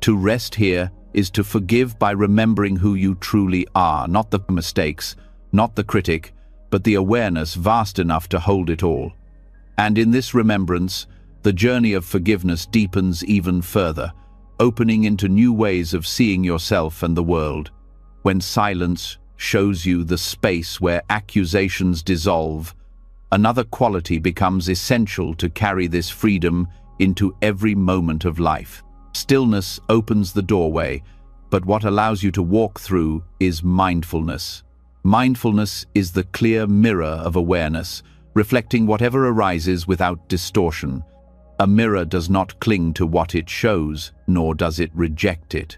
To rest here is to forgive by remembering who you truly are, not the mistakes, not the critic, but the awareness vast enough to hold it all. And in this remembrance, the journey of forgiveness deepens even further, opening into new ways of seeing yourself and the world. When silence shows you the space where accusations dissolve, another quality becomes essential to carry this freedom into every moment of life. Stillness opens the doorway, but what allows you to walk through is mindfulness. Mindfulness is the clear mirror of awareness, reflecting whatever arises without distortion. A mirror does not cling to what it shows, nor does it reject it.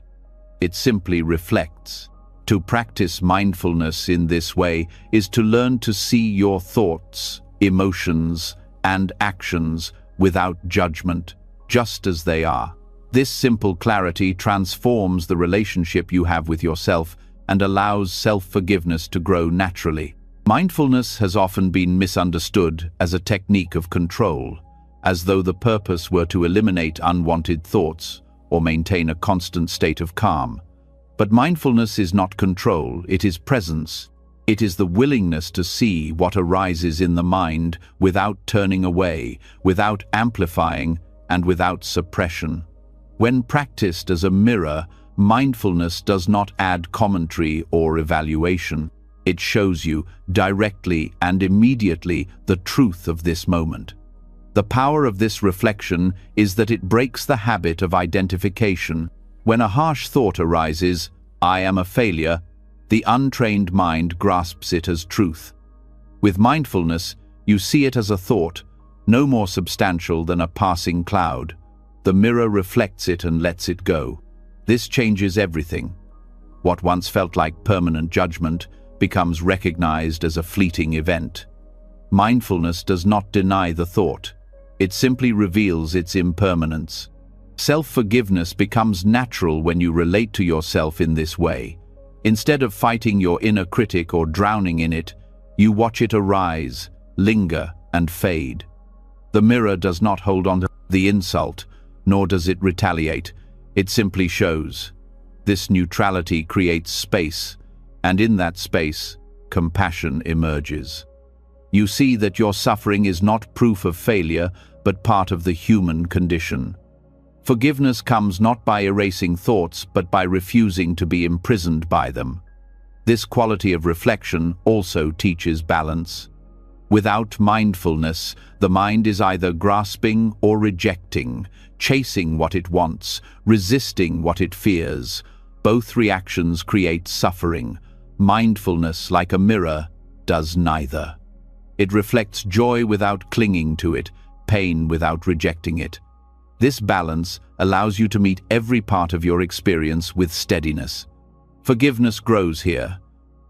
It simply reflects. To practice mindfulness in this way is to learn to see your thoughts, emotions, and actions without judgment, just as they are. This simple clarity transforms the relationship you have with yourself and allows self-forgiveness to grow naturally. Mindfulness has often been misunderstood as a technique of control, as though the purpose were to eliminate unwanted thoughts or maintain a constant state of calm. But mindfulness is not control, it is presence. It is the willingness to see what arises in the mind without turning away, without amplifying, and without suppression. When practiced as a mirror, mindfulness does not add commentary or evaluation. It shows you directly and immediately the truth of this moment. The power of this reflection is that it breaks the habit of identification. When a harsh thought arises, "I am a failure," the untrained mind grasps it as truth. With mindfulness, you see it as a thought, no more substantial than a passing cloud. The mirror reflects it and lets it go. This changes everything. What once felt like permanent judgment becomes recognized as a fleeting event. Mindfulness does not deny the thought. It simply reveals its impermanence. Self-forgiveness becomes natural when you relate to yourself in this way. Instead of fighting your inner critic or drowning in it, you watch it arise, linger, and fade. The mirror does not hold on to the insult, nor does it retaliate. It simply shows. This neutrality creates space, and in that space, compassion emerges. You see that your suffering is not proof of failure, but part of the human condition. Forgiveness comes not by erasing thoughts, but by refusing to be imprisoned by them. This quality of reflection also teaches balance. Without mindfulness, the mind is either grasping or rejecting, chasing what it wants, resisting what it fears. Both reactions create suffering. Mindfulness, like a mirror, does neither. It reflects joy without clinging to it, pain without rejecting it. This balance allows you to meet every part of your experience with steadiness. Forgiveness grows here,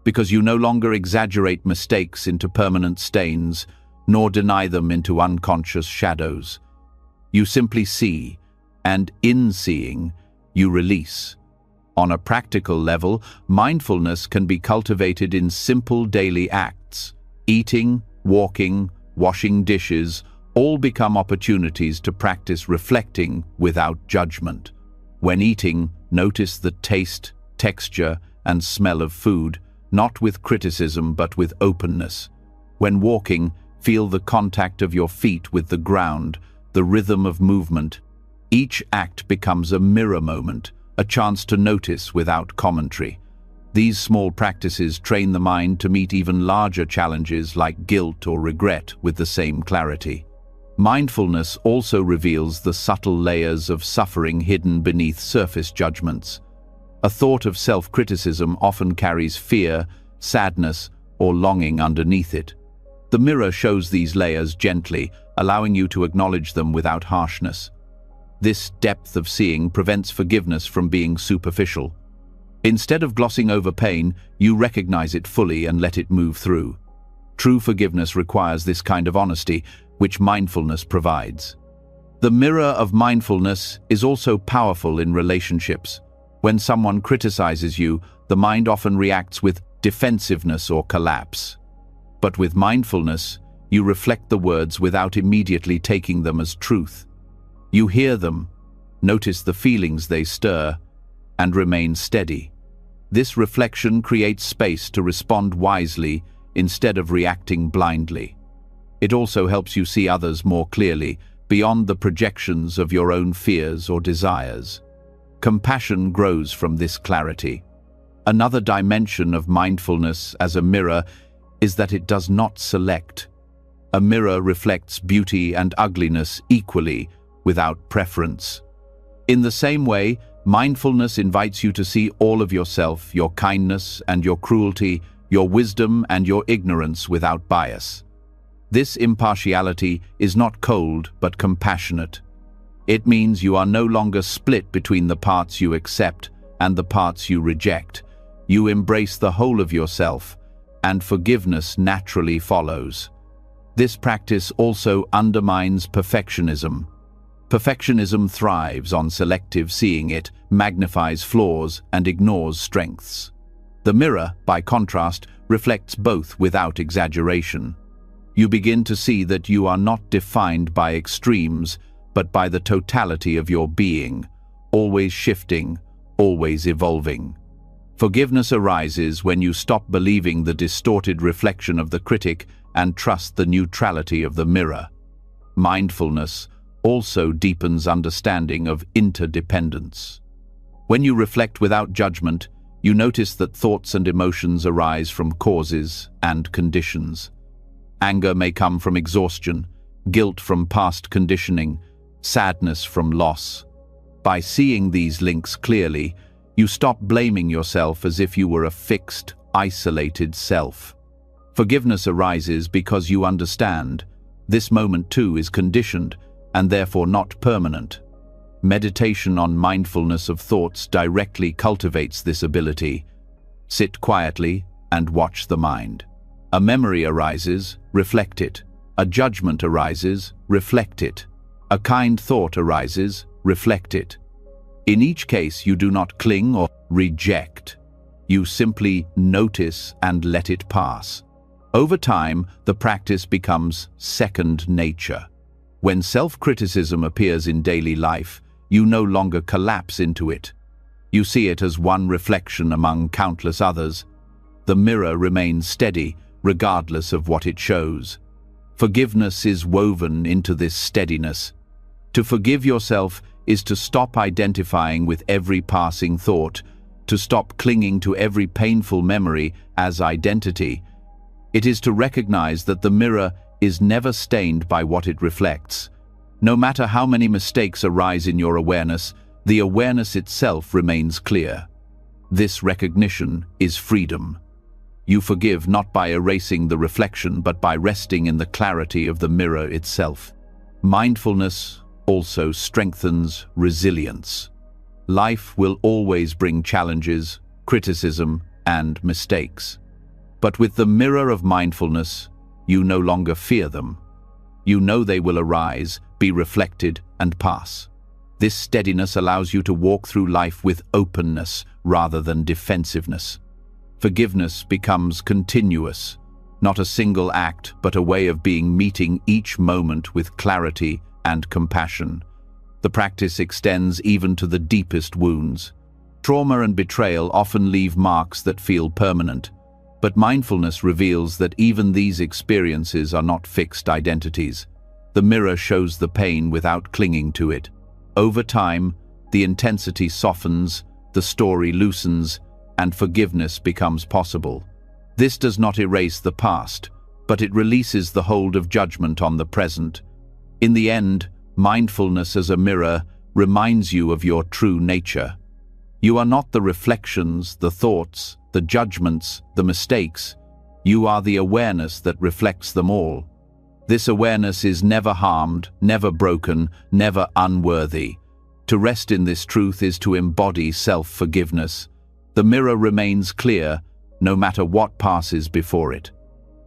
because you no longer exaggerate mistakes into permanent stains, nor deny them into unconscious shadows. You simply see, and in seeing, you release. On a practical level, mindfulness can be cultivated in simple daily acts. Eating, walking, washing dishes, all become opportunities to practice reflecting without judgment. When eating, notice the taste, texture, and smell of food, not with criticism but with openness. When walking, feel the contact of your feet with the ground, the rhythm of movement. Each act becomes a mirror moment, a chance to notice without commentary. These small practices train the mind to meet even larger challenges like guilt or regret with the same clarity. Mindfulness also reveals the subtle layers of suffering hidden beneath surface judgments. A thought of self-criticism often carries fear, sadness, or longing underneath it. The mirror shows these layers gently, allowing you to acknowledge them without harshness. This depth of seeing prevents forgiveness from being superficial. Instead of glossing over pain, you recognize it fully and let it move through. True forgiveness requires this kind of honesty, which mindfulness provides. The mirror of mindfulness is also powerful in relationships. When someone criticizes you, the mind often reacts with defensiveness or collapse. But with mindfulness, you reflect the words without immediately taking them as truth. You hear them, notice the feelings they stir, and remain steady. This reflection creates space to respond wisely instead of reacting blindly. It also helps you see others more clearly, beyond the projections of your own fears or desires. Compassion grows from this clarity. Another dimension of mindfulness as a mirror is that it does not select. A mirror reflects beauty and ugliness equally, without preference. In the same way, mindfulness invites you to see all of yourself, your kindness and your cruelty, your wisdom and your ignorance without bias. This impartiality is not cold but compassionate. It means you are no longer split between the parts you accept and the parts you reject. You embrace the whole of yourself, and forgiveness naturally follows. This practice also undermines perfectionism. Perfectionism thrives on selective seeing. It magnifies flaws and ignores strengths. The mirror, by contrast, reflects both without exaggeration. You begin to see that you are not defined by extremes, but by the totality of your being, always shifting, always evolving. Forgiveness arises when you stop believing the distorted reflection of the critic and trust the neutrality of the mirror. Mindfulness also deepens understanding of interdependence. When you reflect without judgment, you notice that thoughts and emotions arise from causes and conditions. Anger may come from exhaustion, guilt from past conditioning, sadness from loss. By seeing these links clearly, you stop blaming yourself as if you were a fixed, isolated self. Forgiveness arises because you understand this moment too is conditioned and therefore not permanent. Meditation on mindfulness of thoughts directly cultivates this ability. Sit quietly and watch the mind. A memory arises, reflect it. A judgment arises, reflect it. A kind thought arises, reflect it. In each case, you do not cling or reject. You simply notice and let it pass. Over time, the practice becomes second nature. When self-criticism appears in daily life, you no longer collapse into it. You see it as one reflection among countless others. The mirror remains steady, regardless of what it shows. Forgiveness is woven into this steadiness. To forgive yourself is to stop identifying with every passing thought, to stop clinging to every painful memory as identity. It is to recognize that the mirror is never stained by what it reflects. No matter how many mistakes arise in your awareness, the awareness itself remains clear. This recognition is freedom. You forgive not by erasing the reflection, but by resting in the clarity of the mirror itself. Mindfulness also strengthens resilience. Life will always bring challenges, criticism, and mistakes. But with the mirror of mindfulness, you no longer fear them. You know they will arise, be reflected, and pass. This steadiness allows you to walk through life with openness rather than defensiveness. Forgiveness becomes continuous, not a single act, but a way of being, meeting each moment with clarity and compassion. The practice extends even to the deepest wounds. Trauma and betrayal often leave marks that feel permanent, but mindfulness reveals that even these experiences are not fixed identities. The mirror shows the pain without clinging to it. Over time, the intensity softens, the story loosens, and forgiveness becomes possible. This does not erase the past, but it releases the hold of judgment on the present. In the end, mindfulness as a mirror reminds you of your true nature. You are not the reflections, the thoughts, the judgments, the mistakes. You are the awareness that reflects them all. This awareness is never harmed, never broken, never unworthy. To rest in this truth is to embody self-forgiveness. The mirror remains clear, no matter what passes before it.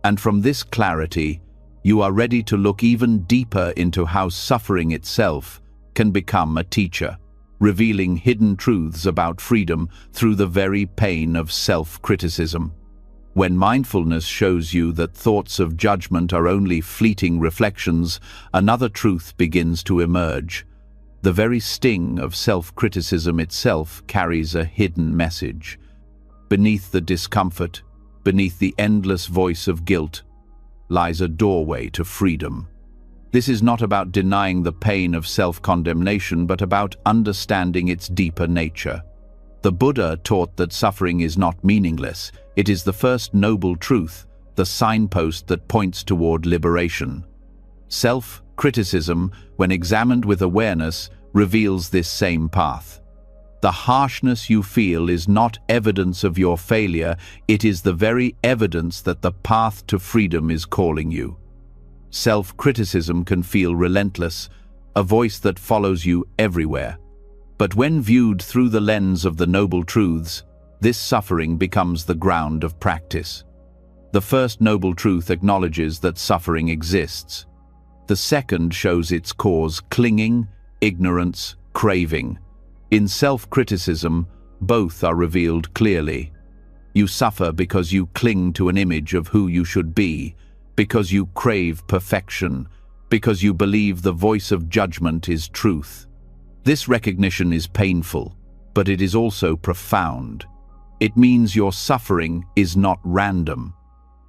And from this clarity, you are ready to look even deeper into how suffering itself can become a teacher, revealing hidden truths about freedom through the very pain of self-criticism. When mindfulness shows you that thoughts of judgment are only fleeting reflections, another truth begins to emerge. The very sting of self-criticism itself carries a hidden message. Beneath the discomfort, beneath the endless voice of guilt, lies a doorway to freedom. This is not about denying the pain of self-condemnation, but about understanding its deeper nature. The Buddha taught that suffering is not meaningless. It is the first noble truth, the signpost that points toward liberation. Self-criticism, when examined with awareness, reveals this same path. The harshness you feel is not evidence of your failure, it is the very evidence that the path to freedom is calling you. Self-criticism can feel relentless, a voice that follows you everywhere. But when viewed through the lens of the noble truths, this suffering becomes the ground of practice. The first noble truth acknowledges that suffering exists. The second shows its cause: clinging, ignorance, craving. In self-criticism, both are revealed clearly. You suffer because you cling to an image of who you should be, because you crave perfection, because you believe the voice of judgment is truth. This recognition is painful, but it is also profound. It means your suffering is not random.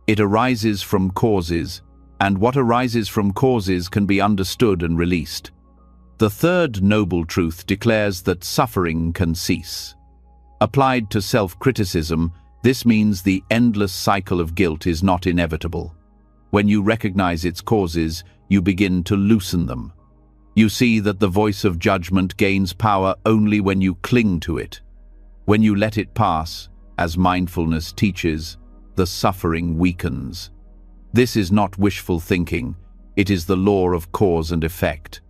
It arises from causes, and what arises from causes can be understood and released. The third noble truth declares that suffering can cease. Applied to self-criticism, this means the endless cycle of guilt is not inevitable. When you recognize its causes, you begin to loosen them. You see that the voice of judgment gains power only when you cling to it. When you let it pass, as mindfulness teaches, the suffering weakens. This is not wishful thinking, it is the law of cause and effect.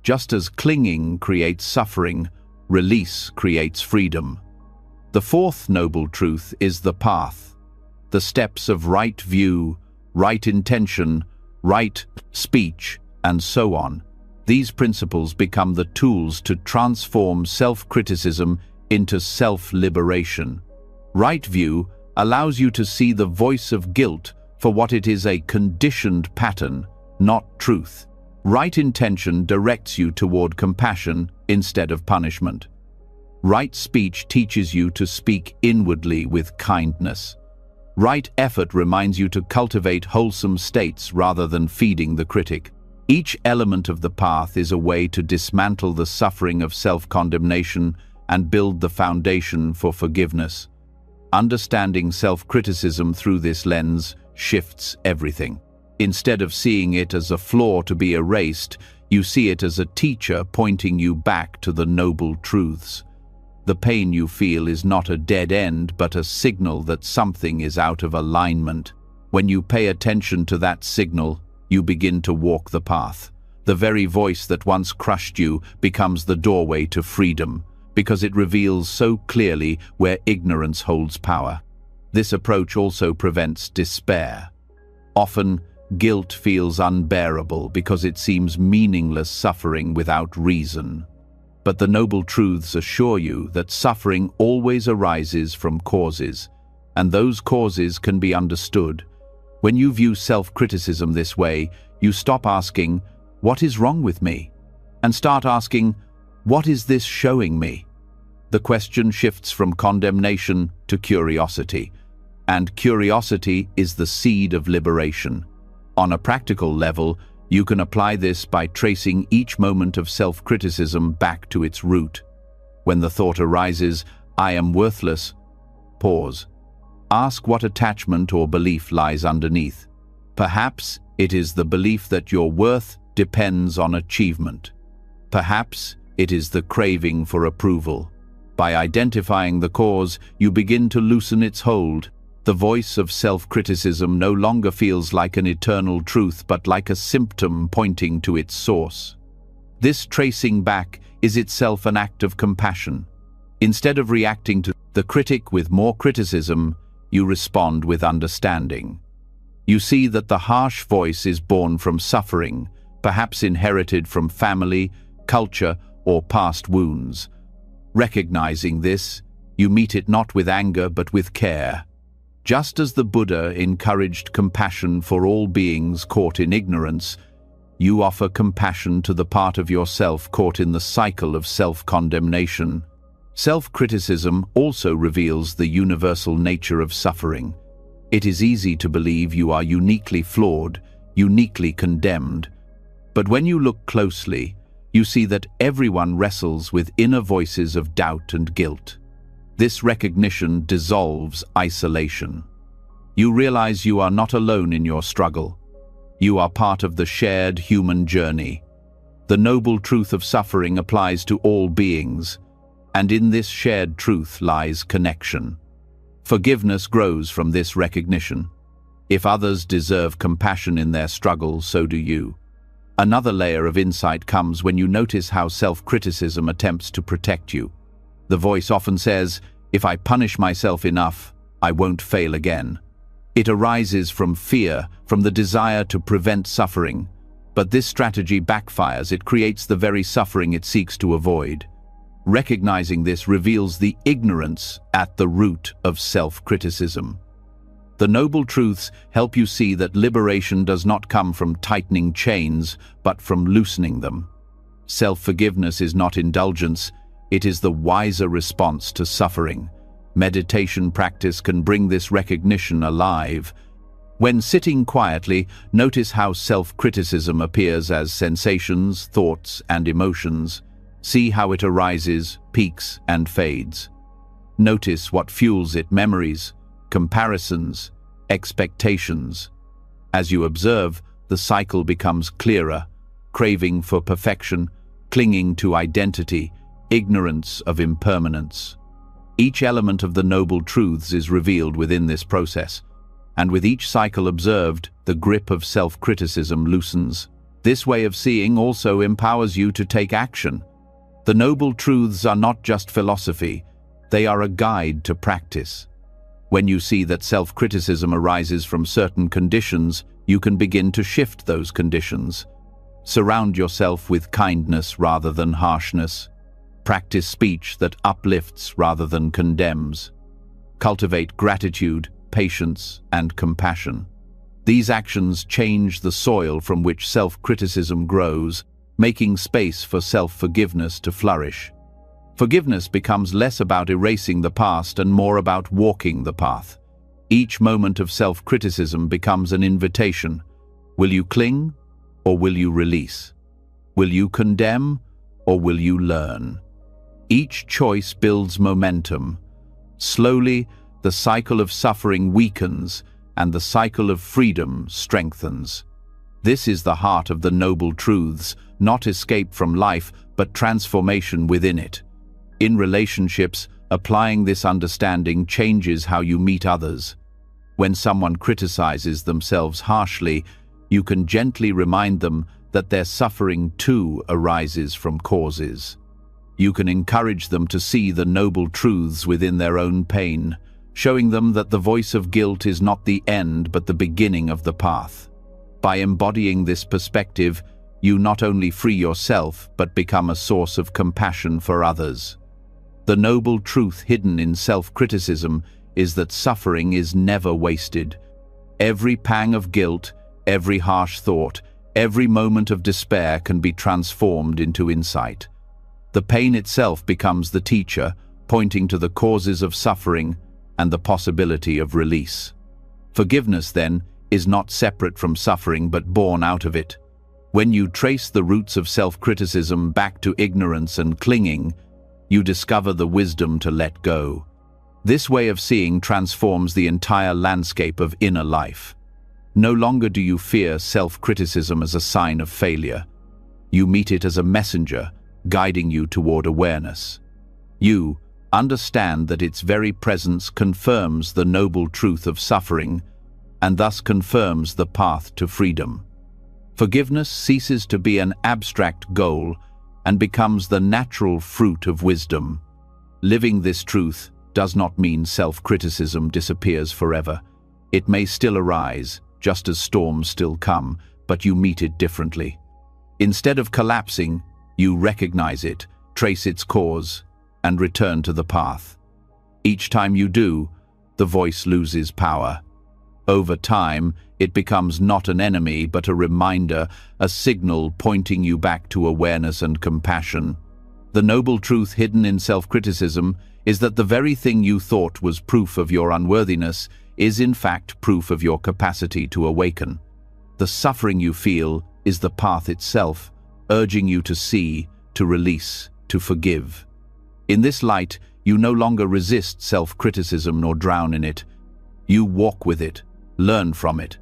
Just as clinging creates suffering, release creates freedom. The fourth noble truth is the path. The steps of right view, right intention, right speech, and so on. These principles become the tools to transform self-criticism into self-liberation. Right view allows you to see the voice of guilt for what it is: a conditioned pattern, not truth. Right intention directs you toward compassion instead of punishment. Right speech teaches you to speak inwardly with kindness. Right effort reminds you to cultivate wholesome states rather than feeding the critic. Each element of the path is a way to dismantle the suffering of self-condemnation and build the foundation for forgiveness. Understanding self-criticism through this lens shifts everything. Instead of seeing it as a flaw to be erased, you see it as a teacher pointing you back to the noble truths. The pain you feel is not a dead end, but a signal that something is out of alignment. When you pay attention to that signal, you begin to walk the path. The very voice that once crushed you becomes the doorway to freedom, because it reveals so clearly where ignorance holds power. This approach also prevents despair. Often, guilt feels unbearable because it seems meaningless suffering without reason. But the noble truths assure you that suffering always arises from causes, and those causes can be understood. When you view self-criticism this way, you stop asking, "What is wrong with me?" and start asking, "What is this showing me?" The question shifts from condemnation to curiosity, and curiosity is the seed of liberation. On a practical level, you can apply this by tracing each moment of self-criticism back to its root. When the thought arises, "I am worthless," pause. Ask what attachment or belief lies underneath. Perhaps it is the belief that your worth depends on achievement. Perhaps it is the craving for approval. By identifying the cause, you begin to loosen its hold. The voice of self-criticism no longer feels like an eternal truth, but like a symptom pointing to its source. This tracing back is itself an act of compassion. Instead of reacting to the critic with more criticism, you respond with understanding. You see that the harsh voice is born from suffering, perhaps inherited from family, culture, or past wounds. Recognizing this, you meet it not with anger but with care. Just as the Buddha encouraged compassion for all beings caught in ignorance, you offer compassion to the part of yourself caught in the cycle of self-condemnation. Self-criticism also reveals the universal nature of suffering. It is easy to believe you are uniquely flawed, uniquely condemned. But when you look closely, you see that everyone wrestles with inner voices of doubt and guilt. This recognition dissolves isolation. You realize you are not alone in your struggle. You are part of the shared human journey. The noble truth of suffering applies to all beings, and in this shared truth lies connection. Forgiveness grows from this recognition. If others deserve compassion in their struggle, so do you. Another layer of insight comes when you notice how self-criticism attempts to protect you. The voice often says, "If I punish myself enough, I won't fail again." It arises from fear, from the desire to prevent suffering. But this strategy backfires. It creates the very suffering it seeks to avoid. Recognizing this reveals the ignorance at the root of self-criticism. The Noble Truths help you see that liberation does not come from tightening chains, but from loosening them. Self-forgiveness is not indulgence, it is the wiser response to suffering. Meditation practice can bring this recognition alive. When sitting quietly, notice how self-criticism appears as sensations, thoughts, and emotions. See how it arises, peaks, and fades. Notice what fuels it: memories, comparisons, expectations. As you observe, the cycle becomes clearer: craving for perfection, clinging to identity, ignorance of impermanence. Each element of the Noble Truths is revealed within this process, and with each cycle observed, the grip of self-criticism loosens. This way of seeing also empowers you to take action. The Noble Truths are not just philosophy, they are a guide to practice. When you see that self-criticism arises from certain conditions, you can begin to shift those conditions. Surround yourself with kindness rather than harshness. Practice speech that uplifts rather than condemns. Cultivate gratitude, patience, and compassion. These actions change the soil from which self-criticism grows, making space for self-forgiveness to flourish. Forgiveness becomes less about erasing the past and more about walking the path. Each moment of self-criticism becomes an invitation. Will you cling, or will you release? Will you condemn, or will you learn? Each choice builds momentum. Slowly, the cycle of suffering weakens, and the cycle of freedom strengthens. This is the heart of the Noble Truths, not escape from life, but transformation within it. In relationships, applying this understanding changes how you meet others. When someone criticizes themselves harshly, you can gently remind them that their suffering too arises from causes. You can encourage them to see the Noble Truths within their own pain, showing them that the voice of guilt is not the end but the beginning of the path. By embodying this perspective, you not only free yourself but become a source of compassion for others. The noble truth hidden in self-criticism is that suffering is never wasted. Every pang of guilt, every harsh thought, every moment of despair can be transformed into insight. The pain itself becomes the teacher, pointing to the causes of suffering and the possibility of release. Forgiveness, then, is not separate from suffering but born out of it. When you trace the roots of self-criticism back to ignorance and clinging, you discover the wisdom to let go. This way of seeing transforms the entire landscape of inner life. No longer do you fear self-criticism as a sign of failure. You meet it as a messenger, guiding you toward awareness. You understand that its very presence confirms the noble truth of suffering, and thus confirms the path to freedom. Forgiveness ceases to be an abstract goal and becomes the natural fruit of wisdom. Living this truth does not mean self-criticism disappears forever. It may still arise, just as storms still come, but you meet it differently. Instead of collapsing, you recognize it, trace its cause, and return to the path. Each time you do, the voice loses power. Over time, it becomes not an enemy but a reminder, a signal pointing you back to awareness and compassion. The noble truth hidden in self-criticism is that the very thing you thought was proof of your unworthiness is in fact proof of your capacity to awaken. The suffering you feel is the path itself, urging you to see, to release, to forgive. In this light, you no longer resist self-criticism nor drown in it. You walk with it, learn from it,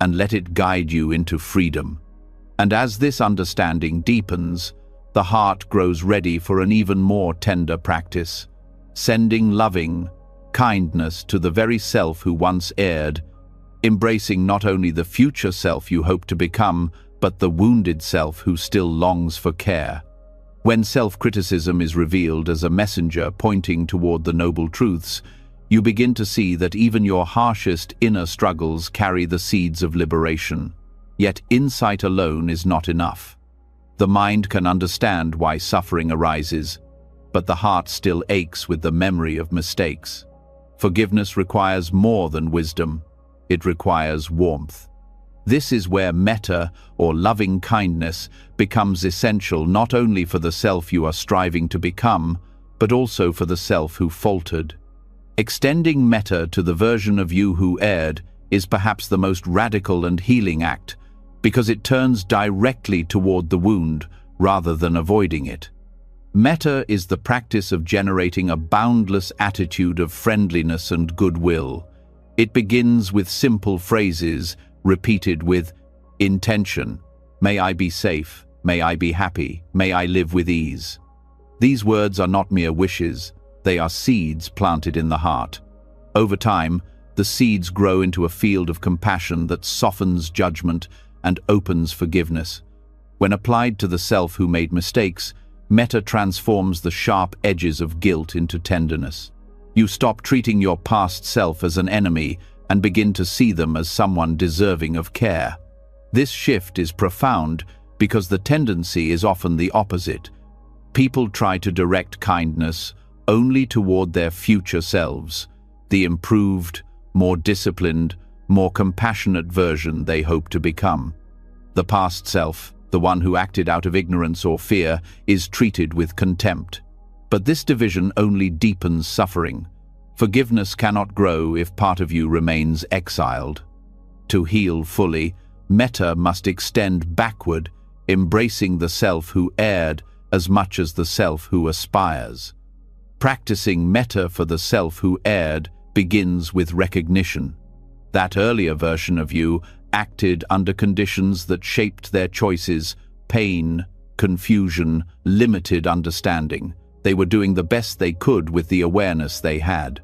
and let it guide you into freedom. And as this understanding deepens, the heart grows ready for an even more tender practice, sending loving kindness to the very self who once erred, embracing not only the future self you hope to become, but the wounded self who still longs for care. When self-criticism is revealed as a messenger pointing toward the noble truths, You begin to see that even your harshest inner struggles carry the seeds of liberation. Yet insight alone is not enough. The mind can understand why suffering arises, but the heart still aches with the memory of mistakes. Forgiveness requires more than wisdom. It requires warmth. This is where metta, or loving kindness, becomes essential not only for the self you are striving to become, but also for the self who faltered. Extending metta to the version of you who erred is perhaps the most radical and healing act, because it turns directly toward the wound rather than avoiding it. Metta is the practice of generating a boundless attitude of friendliness and goodwill. It begins with simple phrases, repeated with intention. May I be safe, may I be happy, may I live with ease. These words are not mere wishes, they are seeds planted in the heart. Over time, the seeds grow into a field of compassion that softens judgment and opens forgiveness. When applied to the self who made mistakes, metta transforms the sharp edges of guilt into tenderness. You stop treating your past self as an enemy and begin to see them as someone deserving of care. This shift is profound because the tendency is often the opposite. People try to direct kindness only toward their future selves, the improved, more disciplined, more compassionate version they hope to become. The past self, the one who acted out of ignorance or fear, is treated with contempt. But this division only deepens suffering. Forgiveness cannot grow if part of you remains exiled. To heal fully, metta must extend backward, embracing the self who erred as much as the self who aspires. Practicing metta for the self who erred begins with recognition. That earlier version of you acted under conditions that shaped their choices, pain, confusion, limited understanding. They were doing the best they could with the awareness they had.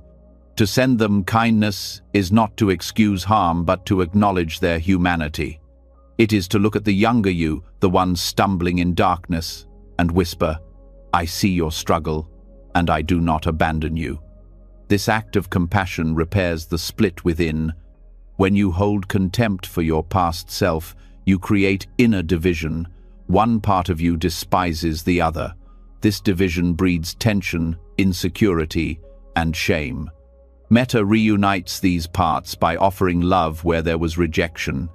To send them kindness is not to excuse harm, but to acknowledge their humanity. It is to look at the younger you, the one stumbling in darkness, and whisper, "I see your struggle, and I do not abandon you." This act of compassion repairs the split within. When you hold contempt for your past self, you create inner division. One part of you despises the other. This division breeds tension, insecurity, and shame. Metta reunites these parts by offering love where there was rejection.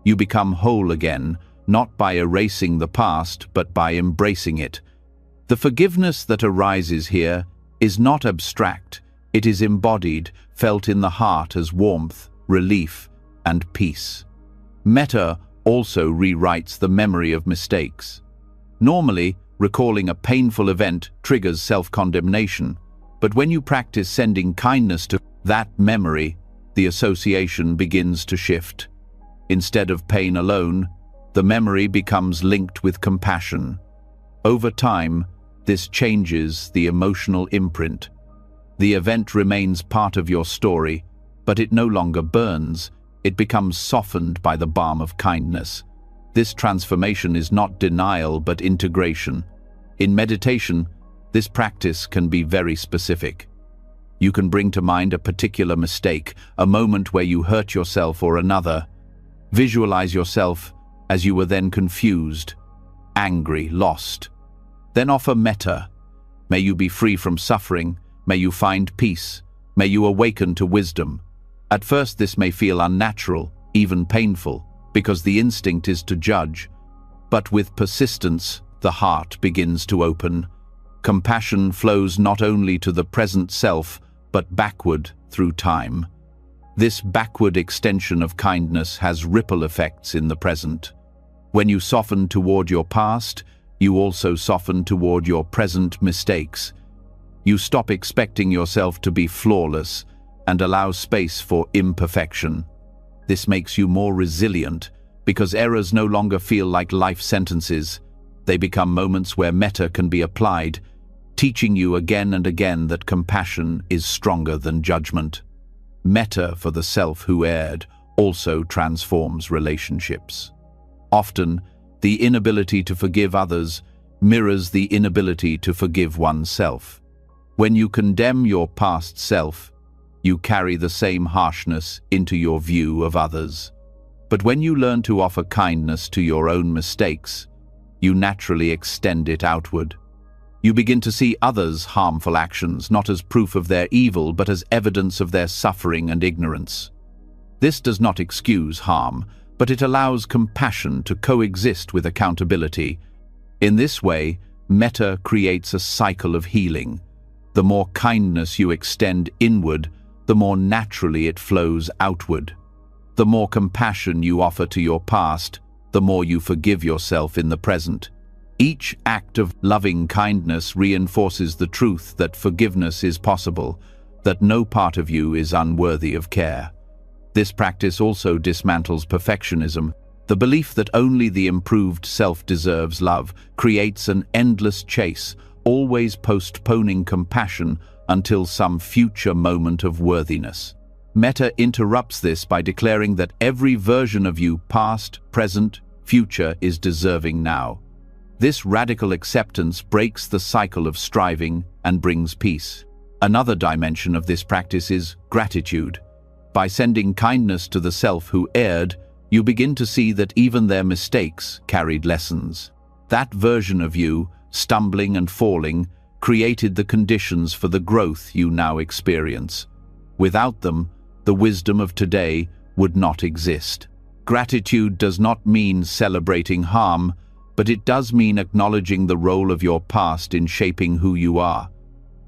You become whole again, not by erasing the past, but by embracing it. The forgiveness that arises here is not abstract. It is embodied, felt in the heart as warmth, relief, and peace. Metta also rewrites the memory of mistakes. Normally, recalling a painful event triggers self-condemnation, but when you practice sending kindness to that memory, the association begins to shift. Instead of pain alone, the memory becomes linked with compassion. Over time, this changes the emotional imprint. The event remains part of your story, but it no longer burns. It becomes softened by the balm of kindness. This transformation is not denial, but integration. In meditation, this practice can be very specific. You can bring to mind a particular mistake, a moment where you hurt yourself or another. Visualize yourself as you were then confused, angry, lost. Then offer metta. May you be free from suffering. May you find peace. May you awaken to wisdom. At first, this may feel unnatural, even painful, because the instinct is to judge. But with persistence, the heart begins to open. Compassion flows not only to the present self, but backward through time. This backward extension of kindness has ripple effects in the present. When you soften toward your past, you also soften toward your present mistakes. You stop expecting yourself to be flawless and allow space for imperfection. This makes you more resilient because errors no longer feel like life sentences. They become moments where metta can be applied, teaching you again and again that compassion is stronger than judgment. Metta for the self who erred also transforms relationships. Often, the inability to forgive others mirrors the inability to forgive oneself. When you condemn your past self, you carry the same harshness into your view of others. But when you learn to offer kindness to your own mistakes, you naturally extend it outward. You begin to see others' harmful actions not as proof of their evil, but as evidence of their suffering and ignorance. This does not excuse harm, but it allows compassion to coexist with accountability. In this way, metta creates a cycle of healing. The more kindness you extend inward, the more naturally it flows outward. The more compassion you offer to your past, the more you forgive yourself in the present. Each act of loving kindness reinforces the truth that forgiveness is possible, that no part of you is unworthy of care. This practice also dismantles perfectionism. The belief that only the improved self deserves love creates an endless chase, always postponing compassion until some future moment of worthiness. Metta interrupts this by declaring that every version of you, past, present, future, is deserving now. This radical acceptance breaks the cycle of striving and brings peace. Another dimension of this practice is gratitude. By sending kindness to the self who erred, you begin to see that even their mistakes carried lessons. That version of you, stumbling and falling, created the conditions for the growth you now experience. Without them, the wisdom of today would not exist. Gratitude does not mean celebrating harm, but it does mean acknowledging the role of your past in shaping who you are.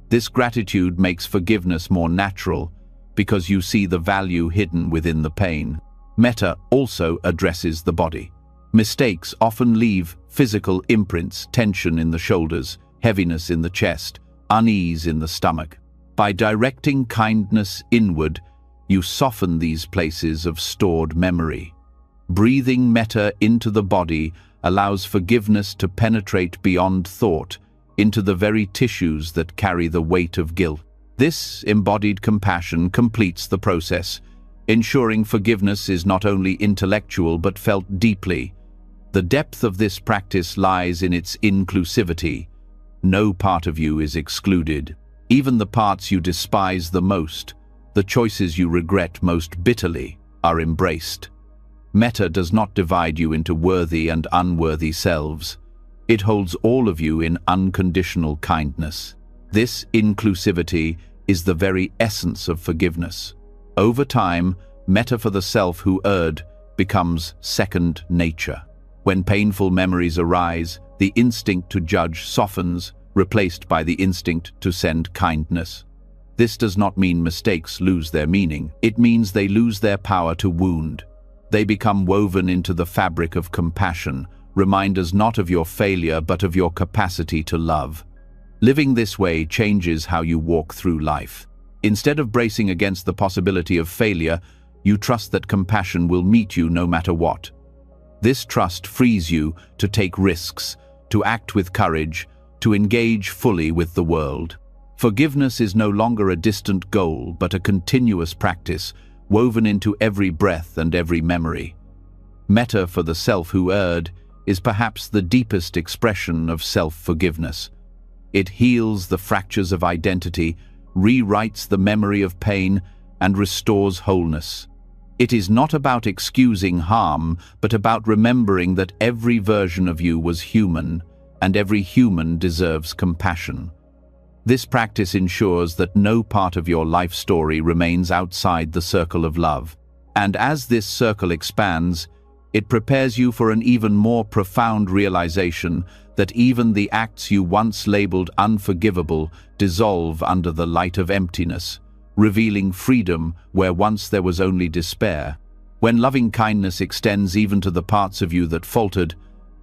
This gratitude makes forgiveness more natural, because you see the value hidden within the pain. Metta also addresses the body. Mistakes often leave physical imprints, tension in the shoulders, heaviness in the chest, unease in the stomach. By directing kindness inward, you soften these places of stored memory. Breathing metta into the body allows forgiveness to penetrate beyond thought, into the very tissues that carry the weight of guilt. This embodied compassion completes the process, ensuring forgiveness is not only intellectual but felt deeply. The depth of this practice lies in its inclusivity. No part of you is excluded. Even the parts you despise the most, the choices you regret most bitterly, are embraced. Metta does not divide you into worthy and unworthy selves. It holds all of you in unconditional kindness. This inclusivity is the very essence of forgiveness. Over time, metta for the self who erred becomes second nature. When painful memories arise, the instinct to judge softens, replaced by the instinct to send kindness. This does not mean mistakes lose their meaning. It means they lose their power to wound. They become woven into the fabric of compassion, reminders not of your failure but of your capacity to love. Living this way changes how you walk through life. Instead of bracing against the possibility of failure, you trust that compassion will meet you no matter what. This trust frees you to take risks, to act with courage, to engage fully with the world. Forgiveness is no longer a distant goal, but a continuous practice, woven into every breath and every memory. Metta for the self who erred is perhaps the deepest expression of self-forgiveness. It heals the fractures of identity, rewrites the memory of pain, and restores wholeness. It is not about excusing harm, but about remembering that every version of you was human, and every human deserves compassion. This practice ensures that no part of your life story remains outside the circle of love. And as this circle expands, it prepares you for an even more profound realization that even the acts you once labeled unforgivable dissolve under the light of emptiness, revealing freedom where once there was only despair. When loving kindness extends even to the parts of you that faltered,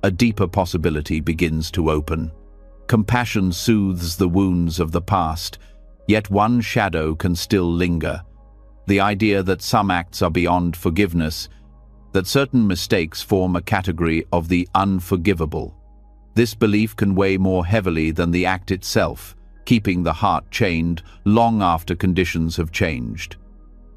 a deeper possibility begins to open. Compassion soothes the wounds of the past, yet one shadow can still linger. The idea that some acts are beyond forgiveness, that certain mistakes form a category of the unforgivable. This belief can weigh more heavily than the act itself, keeping the heart chained long after conditions have changed.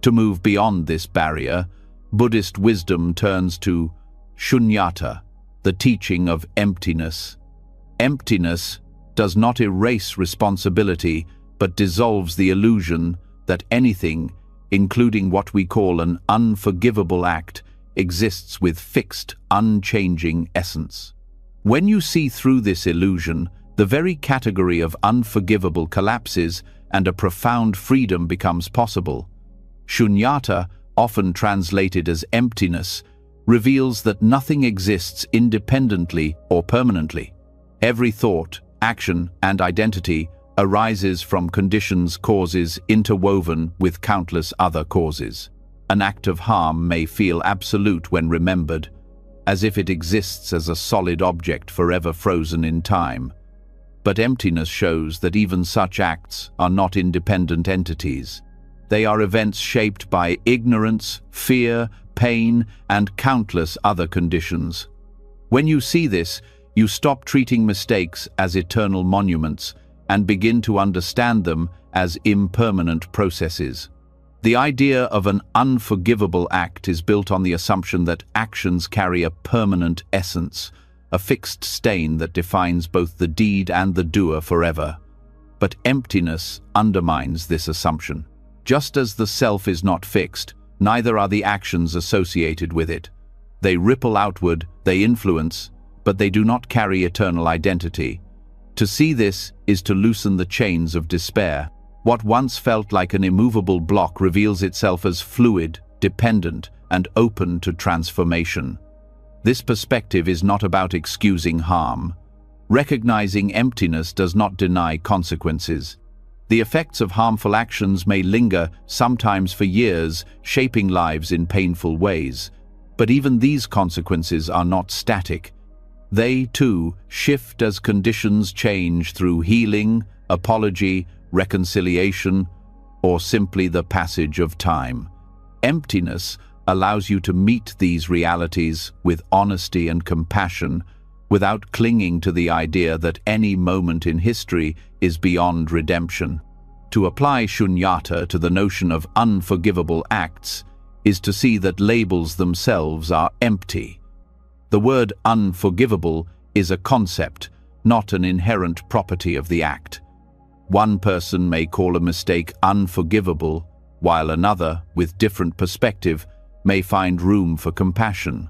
To move beyond this barrier, Buddhist wisdom turns to shunyata, the teaching of emptiness. Emptiness does not erase responsibility, but dissolves the illusion that anything, including what we call an unforgivable act, exists with fixed, unchanging essence. When you see through this illusion, the very category of unforgivable collapses and a profound freedom becomes possible. Shunyata, often translated as emptiness, reveals that nothing exists independently or permanently. Every thought, action, and identity arises from conditions, causes interwoven with countless other causes. An act of harm may feel absolute when remembered, as if it exists as a solid object forever frozen in time. But emptiness shows that even such acts are not independent entities. They are events shaped by ignorance, fear, pain, and countless other conditions. When you see this, you stop treating mistakes as eternal monuments and begin to understand them as impermanent processes. The idea of an unforgivable act is built on the assumption that actions carry a permanent essence, a fixed stain that defines both the deed and the doer forever. But emptiness undermines this assumption. Just as the self is not fixed, neither are the actions associated with it. They ripple outward, they influence, but they do not carry eternal identity. To see this is to loosen the chains of despair. What once felt like an immovable block reveals itself as fluid, dependent, and open to transformation. This perspective is not about excusing harm. Recognizing emptiness does not deny consequences. The effects of harmful actions may linger, sometimes for years, shaping lives in painful ways. But even these consequences are not static. They, too, shift as conditions change through healing, apology, reconciliation, or simply the passage of time. Emptiness allows you to meet these realities with honesty and compassion, without clinging to the idea that any moment in history is beyond redemption. To apply shunyata to the notion of unforgivable acts is to see that labels themselves are empty. The word unforgivable is a concept, not an inherent property of the act. One person may call a mistake unforgivable, while another, with different perspective, may find room for compassion.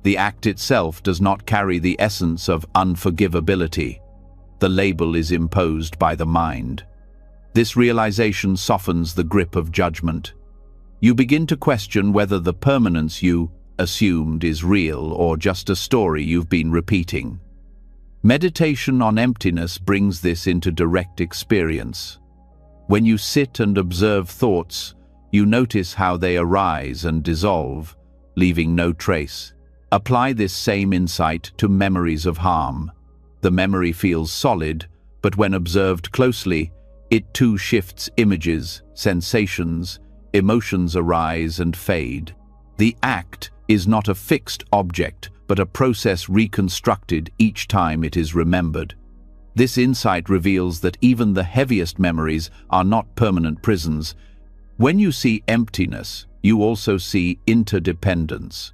The act itself does not carry the essence of unforgivability. The label is imposed by the mind. This realization softens the grip of judgment. You begin to question whether the permanence you assumed is real or just a story you've been repeating. Meditation on emptiness brings this into direct experience. When you sit and observe thoughts, you notice how they arise and dissolve, leaving no trace. Apply this same insight to memories of harm. The memory feels solid, but when observed closely, it too shifts images, sensations, emotions arise and fade. The act is not a fixed object, but a process reconstructed each time it is remembered. This insight reveals that even the heaviest memories are not permanent prisons. When you see emptiness, you also see interdependence.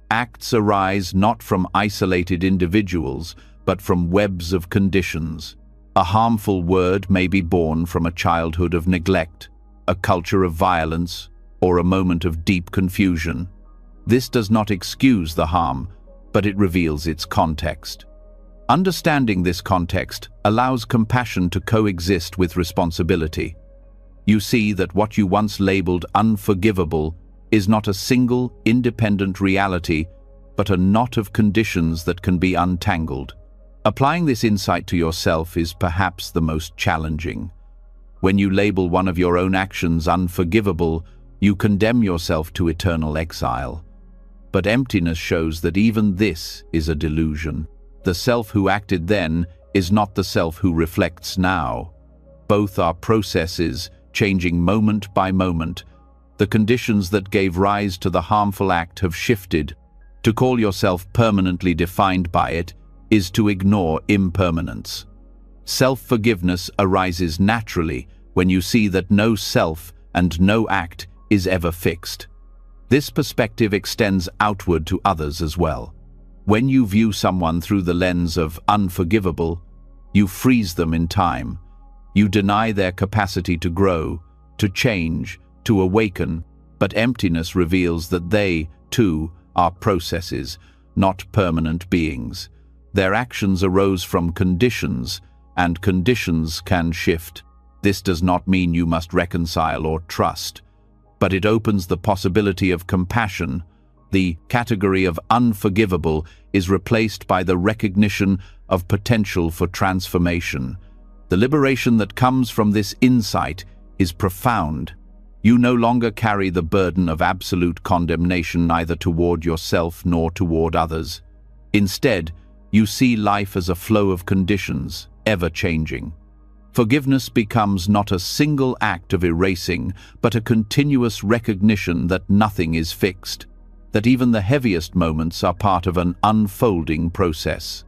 Acts arise not from isolated individuals, but from webs of conditions. A harmful word may be born from a childhood of neglect, a culture of violence, or a moment of deep confusion. This does not excuse the harm, but it reveals its context. Understanding this context allows compassion to coexist with responsibility. You see that what you once labeled unforgivable is not a single, independent reality, but a knot of conditions that can be untangled. Applying this insight to yourself is perhaps the most challenging. When you label one of your own actions unforgivable, you condemn yourself to eternal exile. But emptiness shows that even this is a delusion. The self who acted then is not the self who reflects now. Both are processes, changing moment by moment. The conditions that gave rise to the harmful act have shifted. To call yourself permanently defined by it is to ignore impermanence. Self-forgiveness arises naturally when you see that no self and no act is ever fixed. This perspective extends outward to others as well. When you view someone through the lens of unforgivable, you freeze them in time. You deny their capacity to grow, to change, to awaken, but emptiness reveals that they, too, are processes, not permanent beings. Their actions arose from conditions, and conditions can shift. This does not mean you must reconcile or trust, but it opens the possibility of compassion. The category of unforgivable is replaced by the recognition of potential for transformation. The liberation that comes from this insight is profound. You no longer carry the burden of absolute condemnation neither toward yourself nor toward others. Instead, you see life as a flow of conditions, ever changing. Forgiveness becomes not a single act of erasing, but a continuous recognition that nothing is fixed, that even the heaviest moments are part of an unfolding process.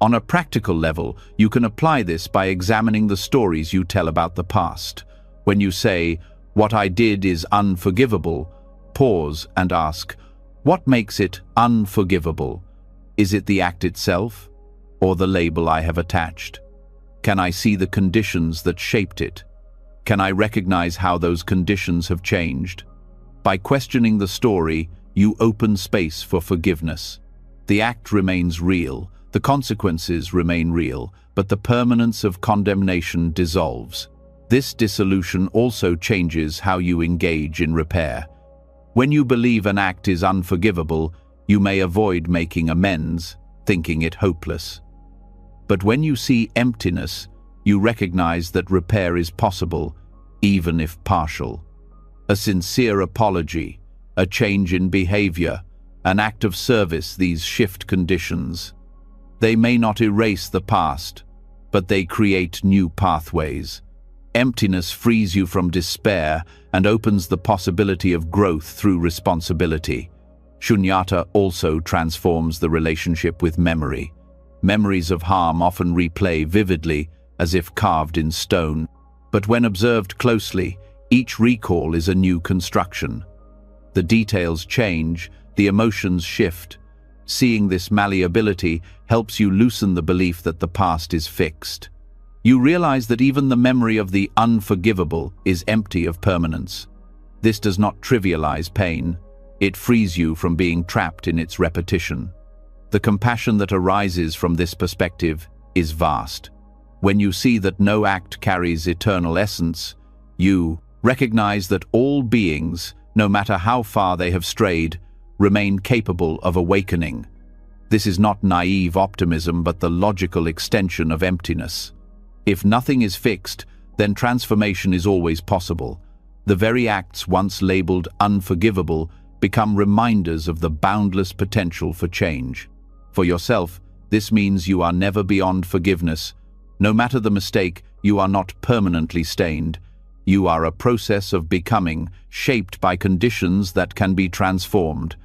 On a practical level, you can apply this by examining the stories you tell about the past. When you say, "What I did is unforgivable," pause and ask, what makes it unforgivable? Is it the act itself, or the label I have attached? Can I see the conditions that shaped it? Can I recognize how those conditions have changed? By questioning the story, you open space for forgiveness. The act remains real, the consequences remain real, but the permanence of condemnation dissolves. This dissolution also changes how you engage in repair. When you believe an act is unforgivable, you may avoid making amends, thinking it hopeless. But when you see emptiness, you recognize that repair is possible, even if partial. A sincere apology, a change in behavior, an act of service, these shift conditions. They may not erase the past, but they create new pathways. Emptiness frees you from despair and opens the possibility of growth through responsibility. Shunyata also transforms the relationship with memory. Memories of harm often replay vividly, as if carved in stone. But when observed closely, each recall is a new construction. The details change, the emotions shift. Seeing this malleability helps you loosen the belief that the past is fixed. You realize that even the memory of the unforgivable is empty of permanence. This does not trivialize pain. It frees you from being trapped in its repetition. The compassion that arises from this perspective is vast. When you see that no act carries eternal essence, you recognize that all beings, no matter how far they have strayed, remain capable of awakening. This is not naive optimism, but the logical extension of emptiness. If nothing is fixed, then transformation is always possible. The very acts once labeled unforgivable become reminders of the boundless potential for change. For yourself, this means you are never beyond forgiveness. No matter the mistake, you are not permanently stained. You are a process of becoming, shaped by conditions that can be transformed.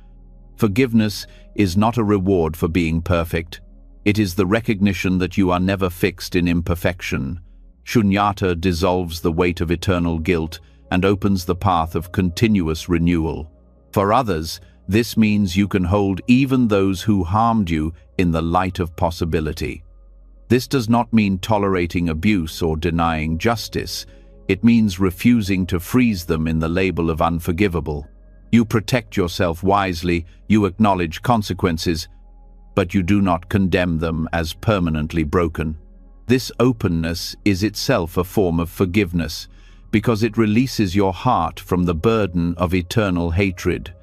Forgiveness is not a reward for being perfect. It is the recognition that you are never fixed in imperfection. Shunyata dissolves the weight of eternal guilt and opens the path of continuous renewal. For others, this means you can hold even those who harmed you in the light of possibility. This does not mean tolerating abuse or denying justice. It means refusing to freeze them in the label of unforgivable. You protect yourself wisely, you acknowledge consequences, but you do not condemn them as permanently broken. This openness is itself a form of forgiveness, because it releases your heart from the burden of eternal hatred.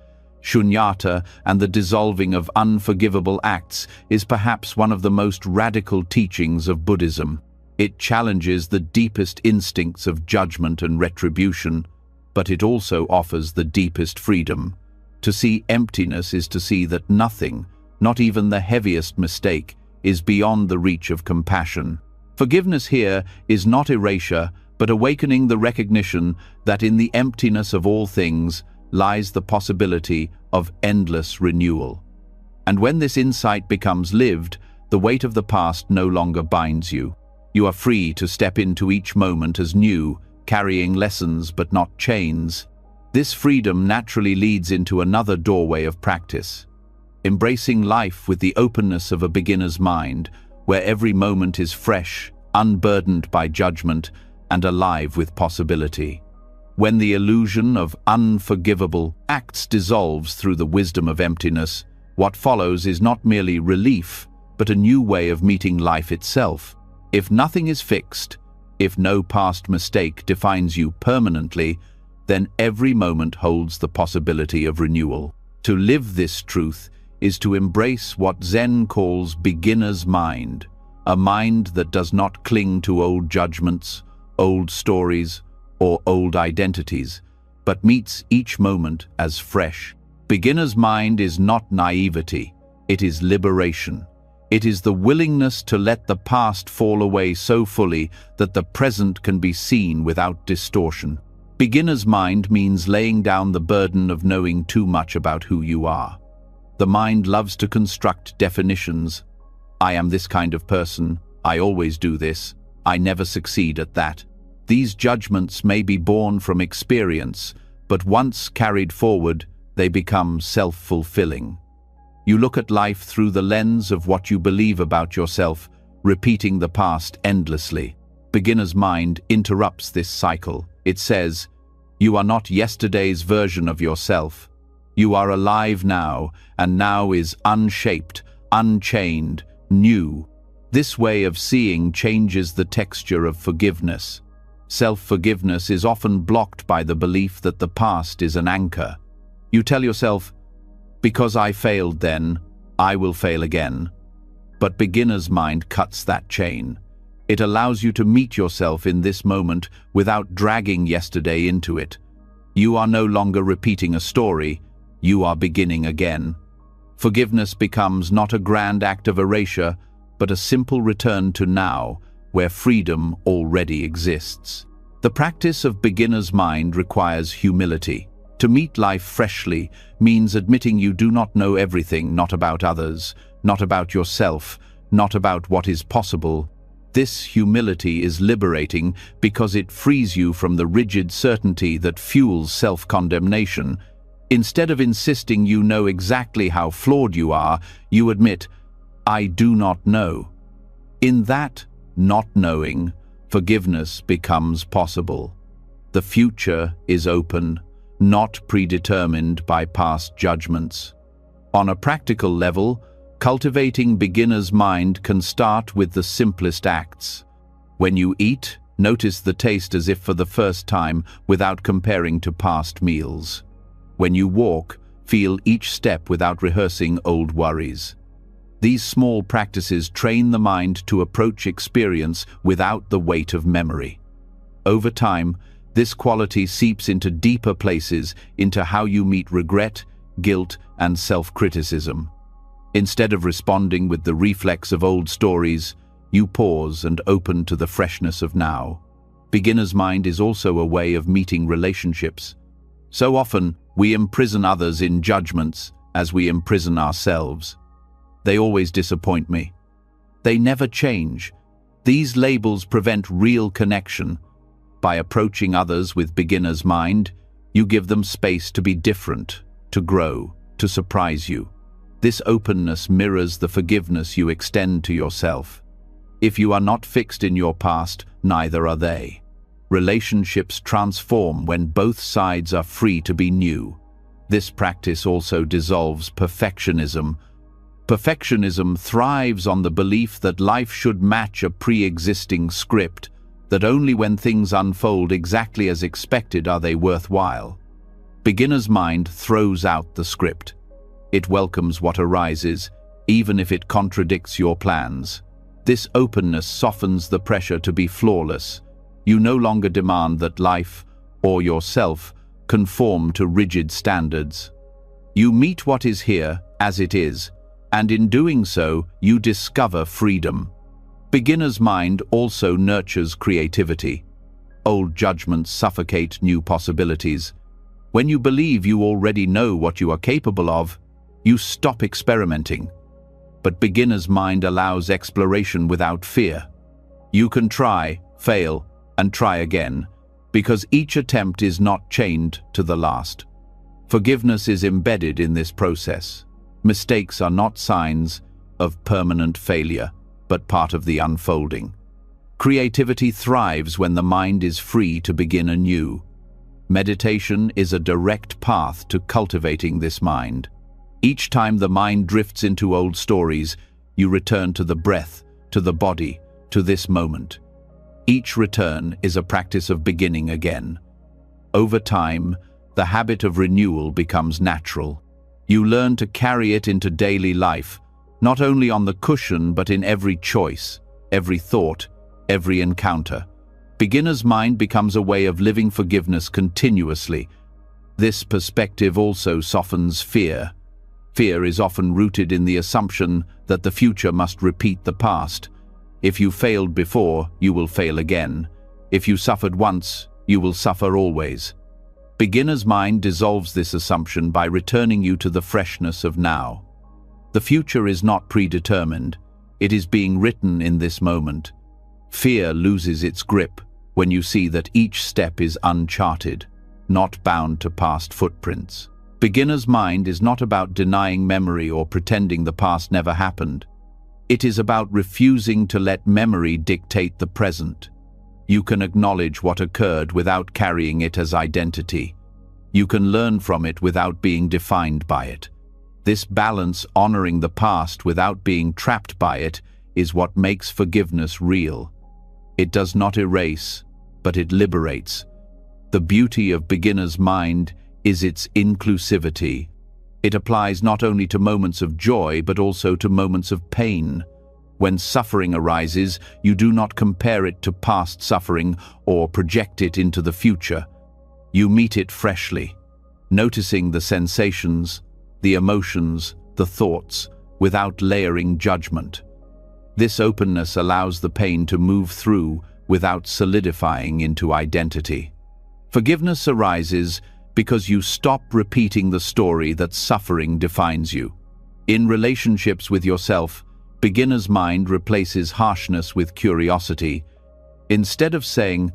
Shunyata and the dissolving of unforgivable acts is perhaps one of the most radical teachings of Buddhism. It challenges the deepest instincts of judgment and retribution, but it also offers the deepest freedom. To see emptiness is to see that nothing, not even the heaviest mistake, is beyond the reach of compassion. Forgiveness here is not erasure, but awakening the recognition that in the emptiness of all things lies the possibility of endless renewal. And when this insight becomes lived, the weight of the past no longer binds you. You are free to step into each moment as new, carrying lessons but not chains. This freedom naturally leads into another doorway of practice. Embracing life with the openness of a beginner's mind, where every moment is fresh, unburdened by judgment, and alive with possibility. When the illusion of unforgivable acts dissolves through the wisdom of emptiness, what follows is not merely relief, but a new way of meeting life itself. If nothing is fixed, if no past mistake defines you permanently, then every moment holds the possibility of renewal. To live this truth is to embrace what Zen calls beginner's mind, a mind that does not cling to old judgments, old stories, or old identities, but meets each moment as fresh. Beginner's mind is not naivety, it is liberation. It is the willingness to let the past fall away so fully that the present can be seen without distortion. Beginner's mind means laying down the burden of knowing too much about who you are. The mind loves to construct definitions. I am this kind of person, I always do this, I never succeed at that. These judgments may be born from experience, but once carried forward, they become self-fulfilling. You look at life through the lens of what you believe about yourself, repeating the past endlessly. Beginner's mind interrupts this cycle. It says, you are not yesterday's version of yourself. You are alive now, and now is unshaped, unchained, new. This way of seeing changes the texture of forgiveness. Self-forgiveness is often blocked by the belief that the past is an anchor. You tell yourself, because I failed then, I will fail again. But beginner's mind cuts that chain. It allows you to meet yourself in this moment without dragging yesterday into it. You are no longer repeating a story, you are beginning again. Forgiveness becomes not a grand act of erasure, but a simple return to now, where freedom already exists. The practice of beginner's mind requires humility. To meet life freshly means admitting you do not know everything, not about others, not about yourself, not about what is possible. This humility is liberating because it frees you from the rigid certainty that fuels self-condemnation. Instead of insisting you know exactly how flawed you are, you admit, I do not know. In that not knowing, forgiveness becomes possible. The future is open, not predetermined by past judgments. On a practical level, cultivating beginner's mind can start with the simplest acts. When you eat, notice the taste as if for the first time without comparing to past meals. When you walk, feel each step without rehearsing old worries. These small practices train the mind to approach experience without the weight of memory. Over time, this quality seeps into deeper places, into how you meet regret, guilt, and self-criticism. Instead of responding with the reflex of old stories, you pause and open to the freshness of now. Beginner's mind is also a way of meeting relationships. So often, we imprison others in judgments as we imprison ourselves. They always disappoint me. They never change. These labels prevent real connection. By approaching others with beginner's mind, you give them space to be different, to grow, to surprise you. This openness mirrors the forgiveness you extend to yourself. If you are not fixed in your past, neither are they. Relationships transform when both sides are free to be new. This practice also dissolves perfectionism. Perfectionism thrives on the belief that life should match a pre-existing script, that only when things unfold exactly as expected are they worthwhile. Beginner's mind throws out the script. It welcomes what arises, even if it contradicts your plans. This openness softens the pressure to be flawless. You no longer demand that life, or yourself, conform to rigid standards. You meet what is here as it is, and in doing so, you discover freedom. Beginner's mind also nurtures creativity. Old judgments suffocate new possibilities. When you believe you already know what you are capable of, you stop experimenting. But beginner's mind allows exploration without fear. You can try, fail, and try again, because each attempt is not chained to the last. Forgiveness is embedded in this process. Mistakes are not signs of permanent failure, but part of the unfolding. Creativity thrives when the mind is free to begin anew. Meditation is a direct path to cultivating this mind. Each time the mind drifts into old stories, you return to the breath, to the body, to this moment. Each return is a practice of beginning again. Over time, the habit of renewal becomes natural. You learn to carry it into daily life, not only on the cushion but in every choice, every thought, every encounter. Beginner's mind becomes a way of living forgiveness continuously. This perspective also softens fear. Fear is often rooted in the assumption that the future must repeat the past. If you failed before, you will fail again. If you suffered once, you will suffer always. Beginner's mind dissolves this assumption by returning you to the freshness of now. The future is not predetermined. It is being written in this moment. Fear loses its grip when you see that each step is uncharted, not bound to past footprints. Beginner's mind is not about denying memory or pretending the past never happened. It is about refusing to let memory dictate the present. You can acknowledge what occurred without carrying it as identity. You can learn from it without being defined by it. This balance, honoring the past without being trapped by it, is what makes forgiveness real. It does not erase, but it liberates. The beauty of beginner's mind is its inclusivity. It applies not only to moments of joy, but also to moments of pain. When suffering arises, you do not compare it to past suffering or project it into the future. You meet it freshly, noticing the sensations, the emotions, the thoughts, without layering judgment. This openness allows the pain to move through without solidifying into identity. Forgiveness arises because you stop repeating the story that suffering defines you. In relationships with yourself, beginner's mind replaces harshness with curiosity. Instead of saying,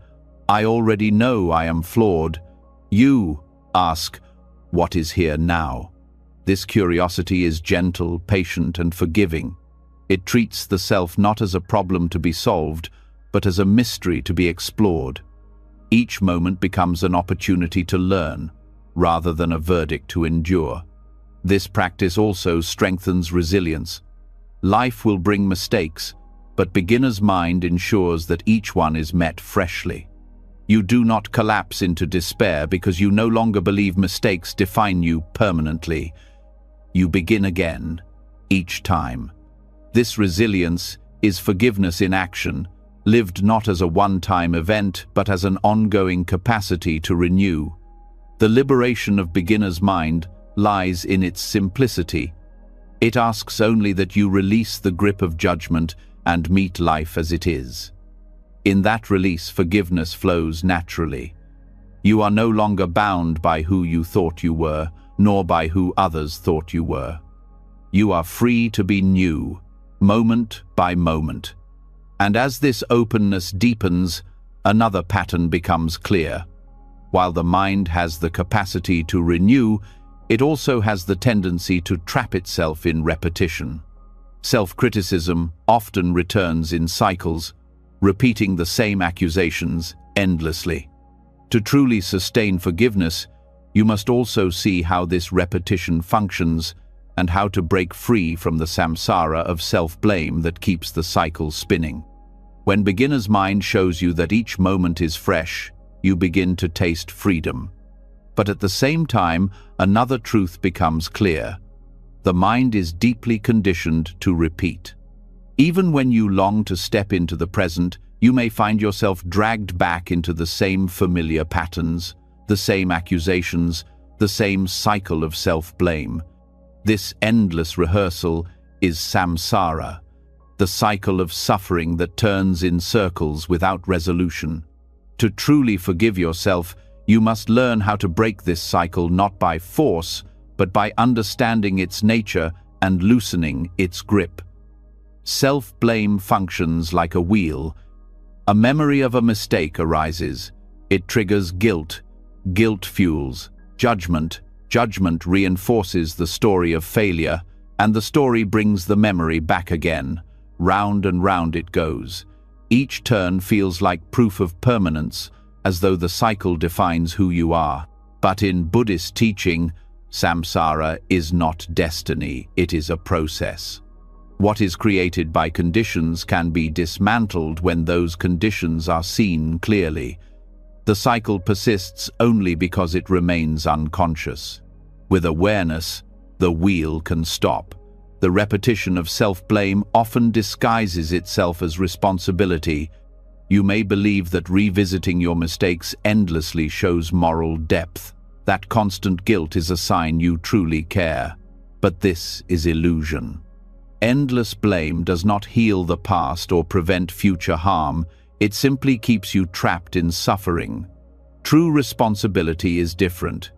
"I already know I am flawed," you ask, "What is here now?" This curiosity is gentle, patient, and forgiving. It treats the self not as a problem to be solved, but as a mystery to be explored. Each moment becomes an opportunity to learn, rather than a verdict to endure. This practice also strengthens resilience. Life will bring mistakes, but beginner's mind ensures that each one is met freshly. You do not collapse into despair because you no longer believe mistakes define you permanently. You begin again, each time. This resilience is forgiveness in action, lived not as a one-time event, but as an ongoing capacity to renew. The liberation of beginner's mind lies in its simplicity. It asks only that you release the grip of judgment and meet life as it is. In that release, forgiveness flows naturally. You are no longer bound by who you thought you were, nor by who others thought you were. You are free to be new, moment by moment. And as this openness deepens, another pattern becomes clear. While the mind has the capacity to renew, it also has the tendency to trap itself in repetition. Self-criticism often returns in cycles, repeating the same accusations endlessly. To truly sustain forgiveness, you must also see how this repetition functions and how to break free from the samsara of self-blame that keeps the cycle spinning. When beginner's mind shows you that each moment is fresh, you begin to taste freedom. But at the same time, another truth becomes clear. The mind is deeply conditioned to repeat. Even when you long to step into the present, you may find yourself dragged back into the same familiar patterns, the same accusations, the same cycle of self-blame. This endless rehearsal is samsara, the cycle of suffering that turns in circles without resolution. To truly forgive yourself, you must learn how to break this cycle not by force, but by understanding its nature and loosening its grip. Self-blame functions like a wheel. A memory of a mistake arises. It triggers guilt. Guilt fuels judgment. Judgment reinforces the story of failure, and the story brings the memory back again. Round and round it goes. Each turn feels like proof of permanence, as though the cycle defines who you are. But in Buddhist teaching, samsara is not destiny, it is a process. What is created by conditions can be dismantled when those conditions are seen clearly. The cycle persists only because it remains unconscious. With awareness, the wheel can stop. The repetition of self-blame often disguises itself as responsibility. You may believe that revisiting your mistakes endlessly shows moral depth. That constant guilt is a sign you truly care. But this is illusion. Endless blame does not heal the past or prevent future harm. It simply keeps you trapped in suffering. True responsibility is different.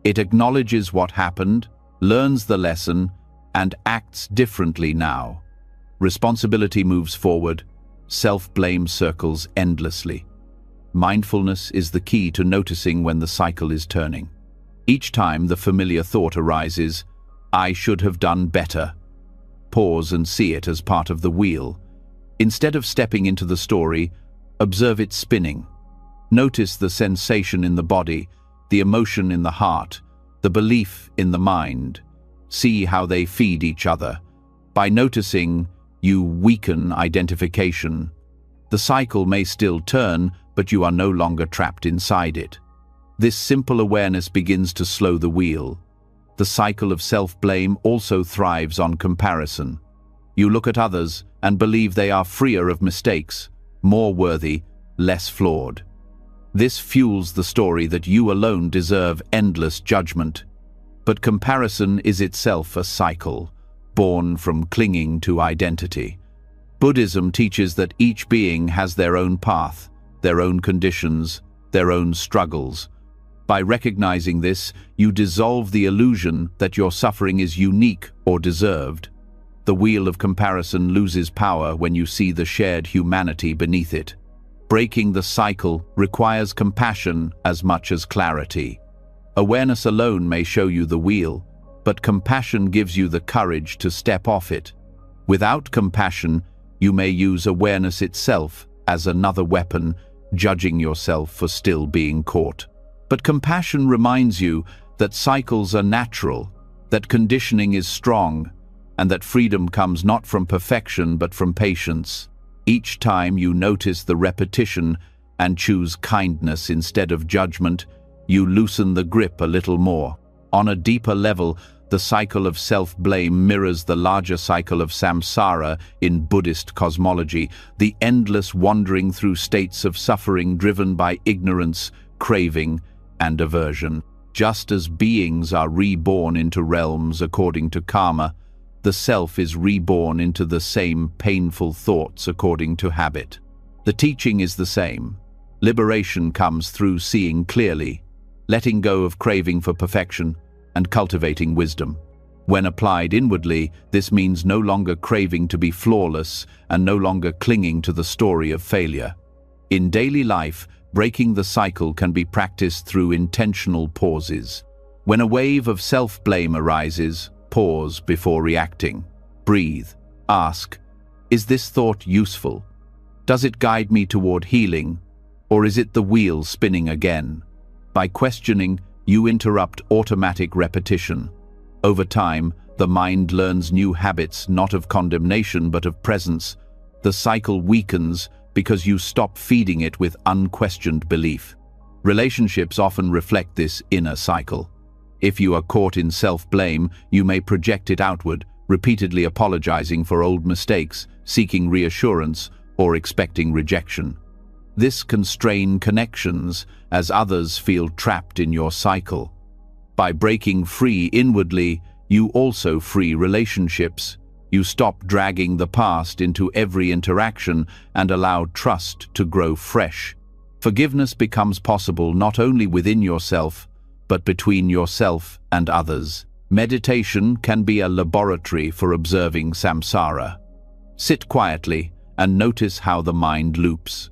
It acknowledges what happened, learns the lesson, and acts differently now. Responsibility moves forward. Self-blame circles endlessly. Mindfulness is the key to noticing when the cycle is turning. Each time the familiar thought arises, "I should have done better." Pause and see it as part of the wheel. Instead of stepping into the story, observe it spinning. Notice the sensation in the body, the emotion in the heart, the belief in the mind. See how they feed each other. By noticing, you weaken identification. The cycle may still turn, but you are no longer trapped inside it. This simple awareness begins to slow the wheel. The cycle of self-blame also thrives on comparison. You look at others and believe they are freer of mistakes, more worthy, less flawed. This fuels the story that you alone deserve endless judgment. But comparison is itself a cycle, born from clinging to identity. Buddhism teaches that each being has their own path, their own conditions, their own struggles. By recognizing this, you dissolve the illusion that your suffering is unique or deserved. The wheel of comparison loses power when you see the shared humanity beneath it. Breaking the cycle requires compassion as much as clarity. Awareness alone may show you the wheel, but compassion gives you the courage to step off it. Without compassion, you may use awareness itself as another weapon, judging yourself for still being caught. But compassion reminds you that cycles are natural, that conditioning is strong, and that freedom comes not from perfection but from patience. Each time you notice the repetition and choose kindness instead of judgment, you loosen the grip a little more. On a deeper level, the cycle of self-blame mirrors the larger cycle of samsara in Buddhist cosmology, the endless wandering through states of suffering driven by ignorance, craving, and aversion. Just as beings are reborn into realms according to karma, the self is reborn into the same painful thoughts according to habit. The teaching is the same. Liberation comes through seeing clearly, letting go of craving for perfection, and cultivating wisdom. When applied inwardly, this means no longer craving to be flawless and no longer clinging to the story of failure. In daily life, breaking the cycle can be practiced through intentional pauses. When a wave of self-blame arises, pause before reacting. Breathe. Ask, is this thought useful? Does it guide me toward healing? Or is it the wheel spinning again? By questioning, you interrupt automatic repetition. Over time, the mind learns new habits not of condemnation but of presence. The cycle weakens because you stop feeding it with unquestioned belief. Relationships often reflect this inner cycle. If you are caught in self-blame, you may project it outward, repeatedly apologizing for old mistakes, seeking reassurance, or expecting rejection. This can strain connections as others feel trapped in your cycle. By breaking free inwardly, you also free relationships. You stop dragging the past into every interaction and allow trust to grow fresh. Forgiveness becomes possible not only within yourself, but between yourself and others. Meditation can be a laboratory for observing samsara. Sit quietly and notice how the mind loops.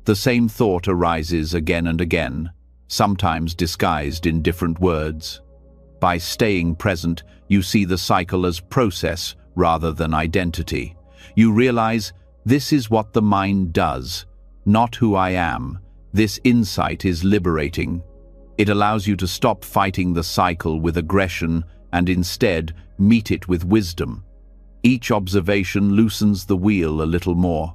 The same thought arises again and again, sometimes disguised in different words. By staying present, you see the cycle as process rather than identity. You realize this is what the mind does, not who I am, This insight is liberating. It allows you to stop fighting the cycle with aggression and instead meet it with wisdom. Each observation loosens the wheel a little more.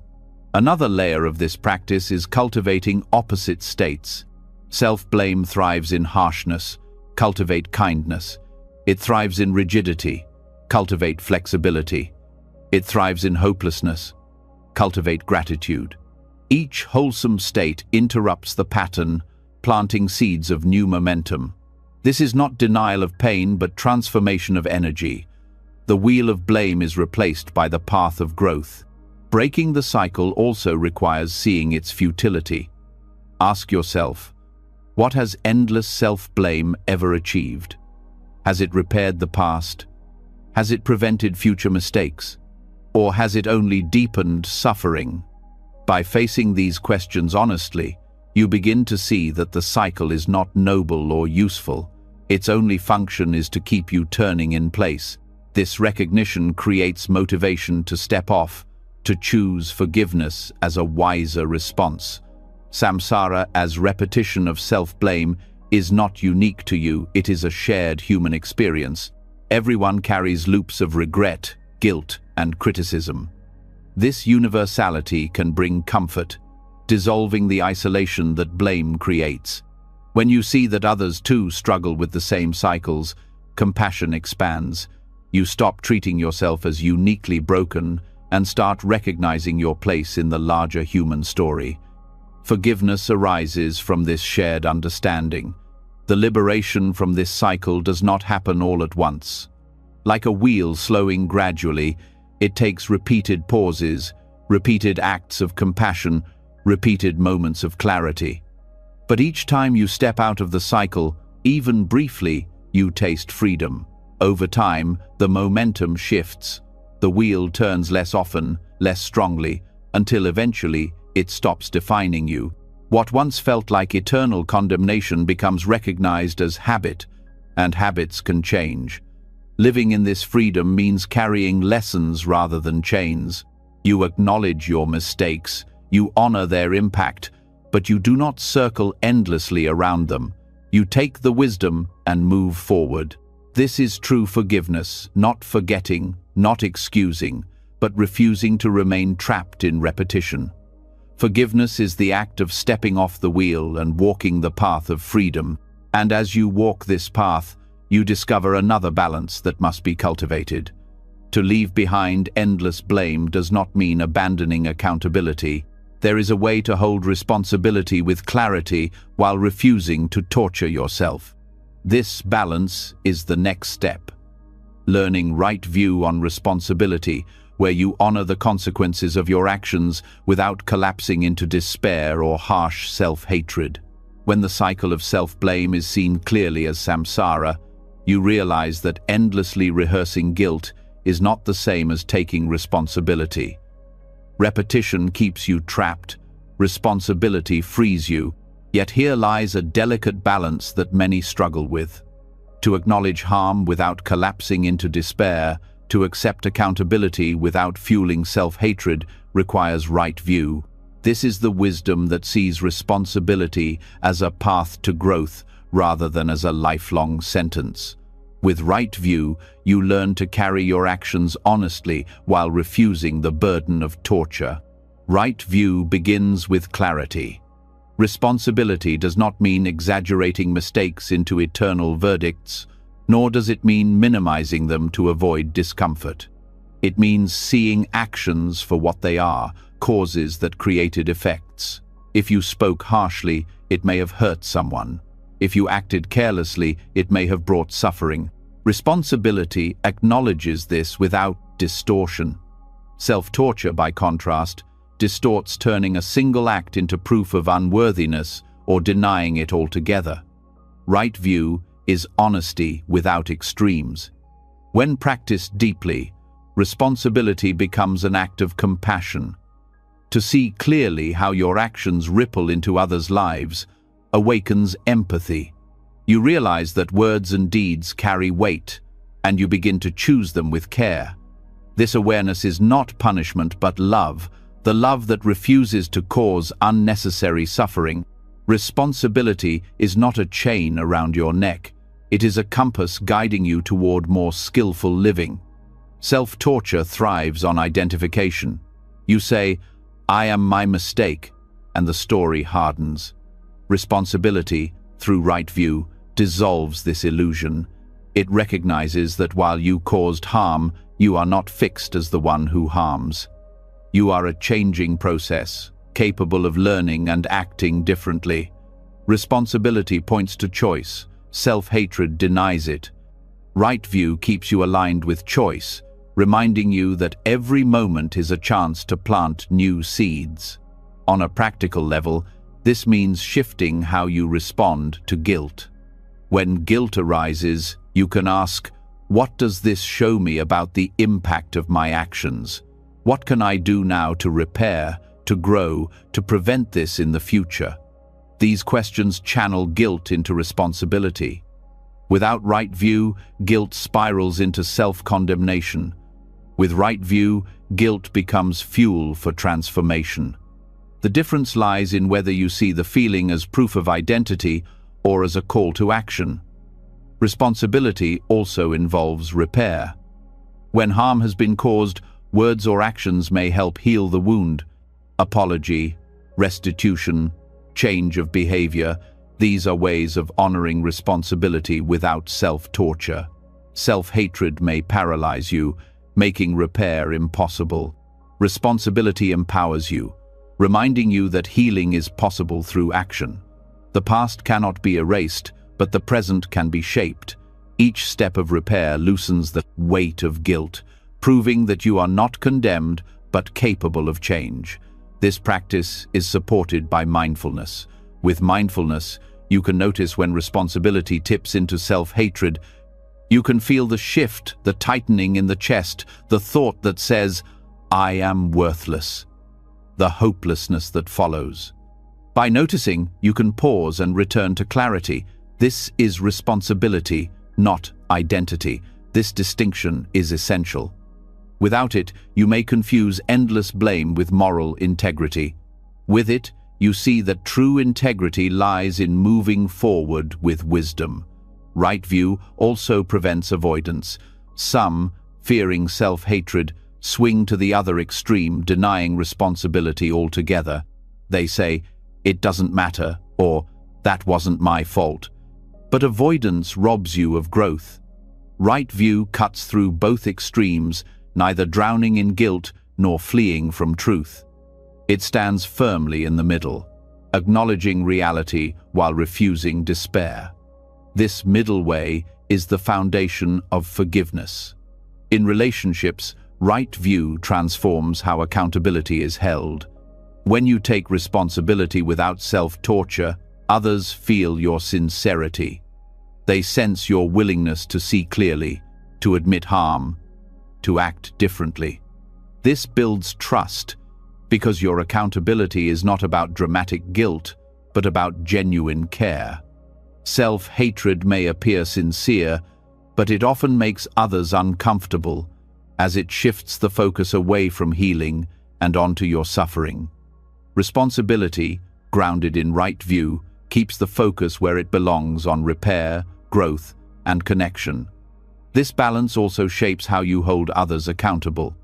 Another layer of this practice is cultivating opposite states. Self-blame thrives in harshness. Cultivate kindness. It thrives in rigidity. Cultivate flexibility. It thrives in hopelessness. Cultivate gratitude. Each wholesome state interrupts the pattern, planting seeds of new momentum. This is not denial of pain, but transformation of energy. The wheel of blame is replaced by the path of growth. Breaking the cycle also requires seeing its futility. Ask yourself, what has endless self-blame ever achieved? Has it repaired the past? Has it prevented future mistakes? Or has it only deepened suffering? By facing these questions honestly, you begin to see that the cycle is not noble or useful. Its only function is to keep you turning in place. This recognition creates motivation to step off, to choose forgiveness as a wiser response. Samsara as repetition of self-blame is not unique to you, it is a shared human experience. Everyone carries loops of regret, guilt, and criticism. This universality can bring comfort, dissolving the isolation that blame creates. When you see that others too struggle with the same cycles, compassion expands. You stop treating yourself as uniquely broken and start recognizing your place in the larger human story. Forgiveness arises from this shared understanding. The liberation from this cycle does not happen all at once. Like a wheel slowing gradually, it takes repeated pauses, repeated acts of compassion, repeated moments of clarity. But each time you step out of the cycle, even briefly, you taste freedom. Over time, the momentum shifts. The wheel turns less often, less strongly, until eventually it stops defining you. What once felt like eternal condemnation becomes recognized as habit, and habits can change. Living in this freedom means carrying lessons rather than chains. You acknowledge your mistakes, you honor their impact, but you do not circle endlessly around them. You take the wisdom and move forward. This is true forgiveness, not forgetting, not excusing, but refusing to remain trapped in repetition. Forgiveness is the act of stepping off the wheel and walking the path of freedom. And as you walk this path, you discover another balance that must be cultivated. To leave behind endless blame does not mean abandoning accountability. There is a way to hold responsibility with clarity while refusing to torture yourself. This balance is the next step. Learning right view on responsibility, where you honor the consequences of your actions without collapsing into despair or harsh self-hatred. When the cycle of self-blame is seen clearly as samsara, you realize that endlessly rehearsing guilt is not the same as taking responsibility. Repetition keeps you trapped, responsibility frees you, yet here lies a delicate balance that many struggle with. To acknowledge harm without collapsing into despair, to accept accountability without fueling self-hatred requires right view. This is the wisdom that sees responsibility as a path to growth rather than as a lifelong sentence. With right view, you learn to carry your actions honestly while refusing the burden of torture. Right view begins with clarity. Responsibility does not mean exaggerating mistakes into eternal verdicts, nor does it mean minimizing them to avoid discomfort. It means seeing actions for what they are, causes that created effects. If you spoke harshly, it may have hurt someone. If you acted carelessly, it may have brought suffering. Responsibility acknowledges this without distortion. Self-torture, by contrast, distorts, turning a single act into proof of unworthiness or denying it altogether. Right view is honesty without extremes. When practiced deeply, responsibility becomes an act of compassion. To see clearly how your actions ripple into others' lives awakens empathy. You realize that words and deeds carry weight, and you begin to choose them with care. This awareness is not punishment but love, the love that refuses to cause unnecessary suffering. Responsibility is not a chain around your neck. It is a compass guiding you toward more skillful living. Self-torture thrives on identification. You say, "I am my mistake," and the story hardens. Responsibility, through right view, dissolves this illusion. It recognizes that while you caused harm, you are not fixed as the one who harms. You are a changing process, capable of learning and acting differently. Responsibility points to choice. Self-hatred denies it. Right view keeps you aligned with choice, reminding you that every moment is a chance to plant new seeds. On a practical level, this means shifting how you respond to guilt. When guilt arises, you can ask, "What does this show me about the impact of my actions? What can I do now to repair, to grow, to prevent this in the future?" These questions channel guilt into responsibility. Without right view, guilt spirals into self-condemnation. With right view, guilt becomes fuel for transformation. The difference lies in whether you see the feeling as proof of identity or as a call to action. Responsibility also involves repair. When harm has been caused, words or actions may help heal the wound. Apology, restitution, change of behavior, these are ways of honoring responsibility without self-torture. Self-hatred may paralyze you, making repair impossible. Responsibility empowers you, reminding you that healing is possible through action. The past cannot be erased, but the present can be shaped. Each step of repair loosens the weight of guilt, proving that you are not condemned, but capable of change. This practice is supported by mindfulness. With mindfulness, you can notice when responsibility tips into self-hatred. You can feel the shift, the tightening in the chest, the thought that says, "I am worthless," the hopelessness that follows. By noticing, you can pause and return to clarity. This is responsibility, not identity. This distinction is essential. Without it, you may confuse endless blame with moral integrity. With it, you see that true integrity lies in moving forward with wisdom. Right view also prevents avoidance. Some, fearing self-hatred, swing to the other extreme, denying responsibility altogether. They say, "It doesn't matter," or "That wasn't my fault." But avoidance robs you of growth. Right view cuts through both extremes, neither drowning in guilt nor fleeing from truth. It stands firmly in the middle, acknowledging reality while refusing despair. This middle way is the foundation of forgiveness. In relationships, right view transforms how accountability is held. When you take responsibility without self-torture, others feel your sincerity. They sense your willingness to see clearly, to admit harm, to act differently. This builds trust, because your accountability is not about dramatic guilt, but about genuine care. Self-hatred may appear sincere, but it often makes others uncomfortable, as it shifts the focus away from healing and onto your suffering. Responsibility, grounded in right view, keeps the focus where it belongs, on repair, growth, and connection. This balance also shapes how you hold others accountable.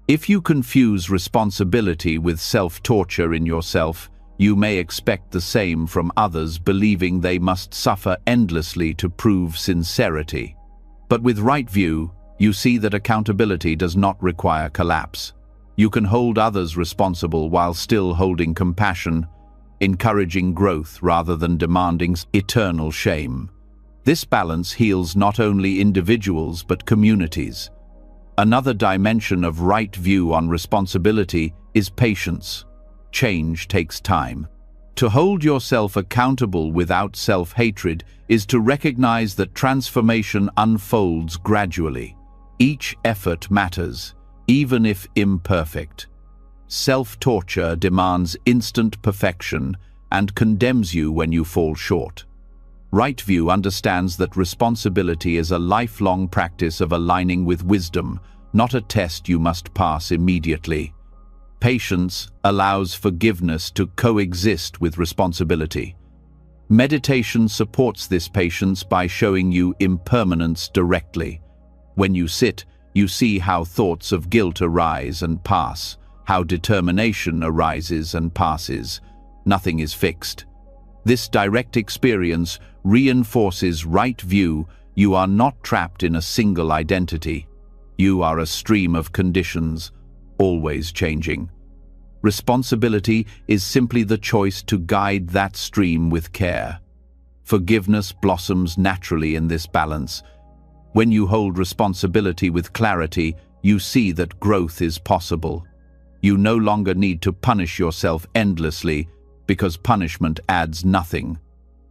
If you confuse responsibility with self-torture in yourself, you may expect the same from others, believing they must suffer endlessly to prove sincerity. But with right view, you see that accountability does not require collapse. You can hold others responsible while still holding compassion, encouraging growth rather than demanding eternal shame. This balance heals not only individuals but communities. Another dimension of right view on responsibility is patience. Change takes time. To hold yourself accountable without self-hatred is to recognize that transformation unfolds gradually. Each effort matters, even if imperfect. Self-torture demands instant perfection and condemns you when you fall short. Right view understands that responsibility is a lifelong practice of aligning with wisdom, not a test you must pass immediately. Patience allows forgiveness to coexist with responsibility. Meditation supports this patience by showing you impermanence directly. When you sit, you see how thoughts of guilt arise and pass, how determination arises and passes. Nothing is fixed. This direct experience reinforces right view. You are not trapped in a single identity. You are a stream of conditions, always changing. Responsibility is simply the choice to guide that stream with care. Forgiveness blossoms naturally in this balance. When you hold responsibility with clarity, you see that growth is possible. You no longer need to punish yourself endlessly, because punishment adds nothing.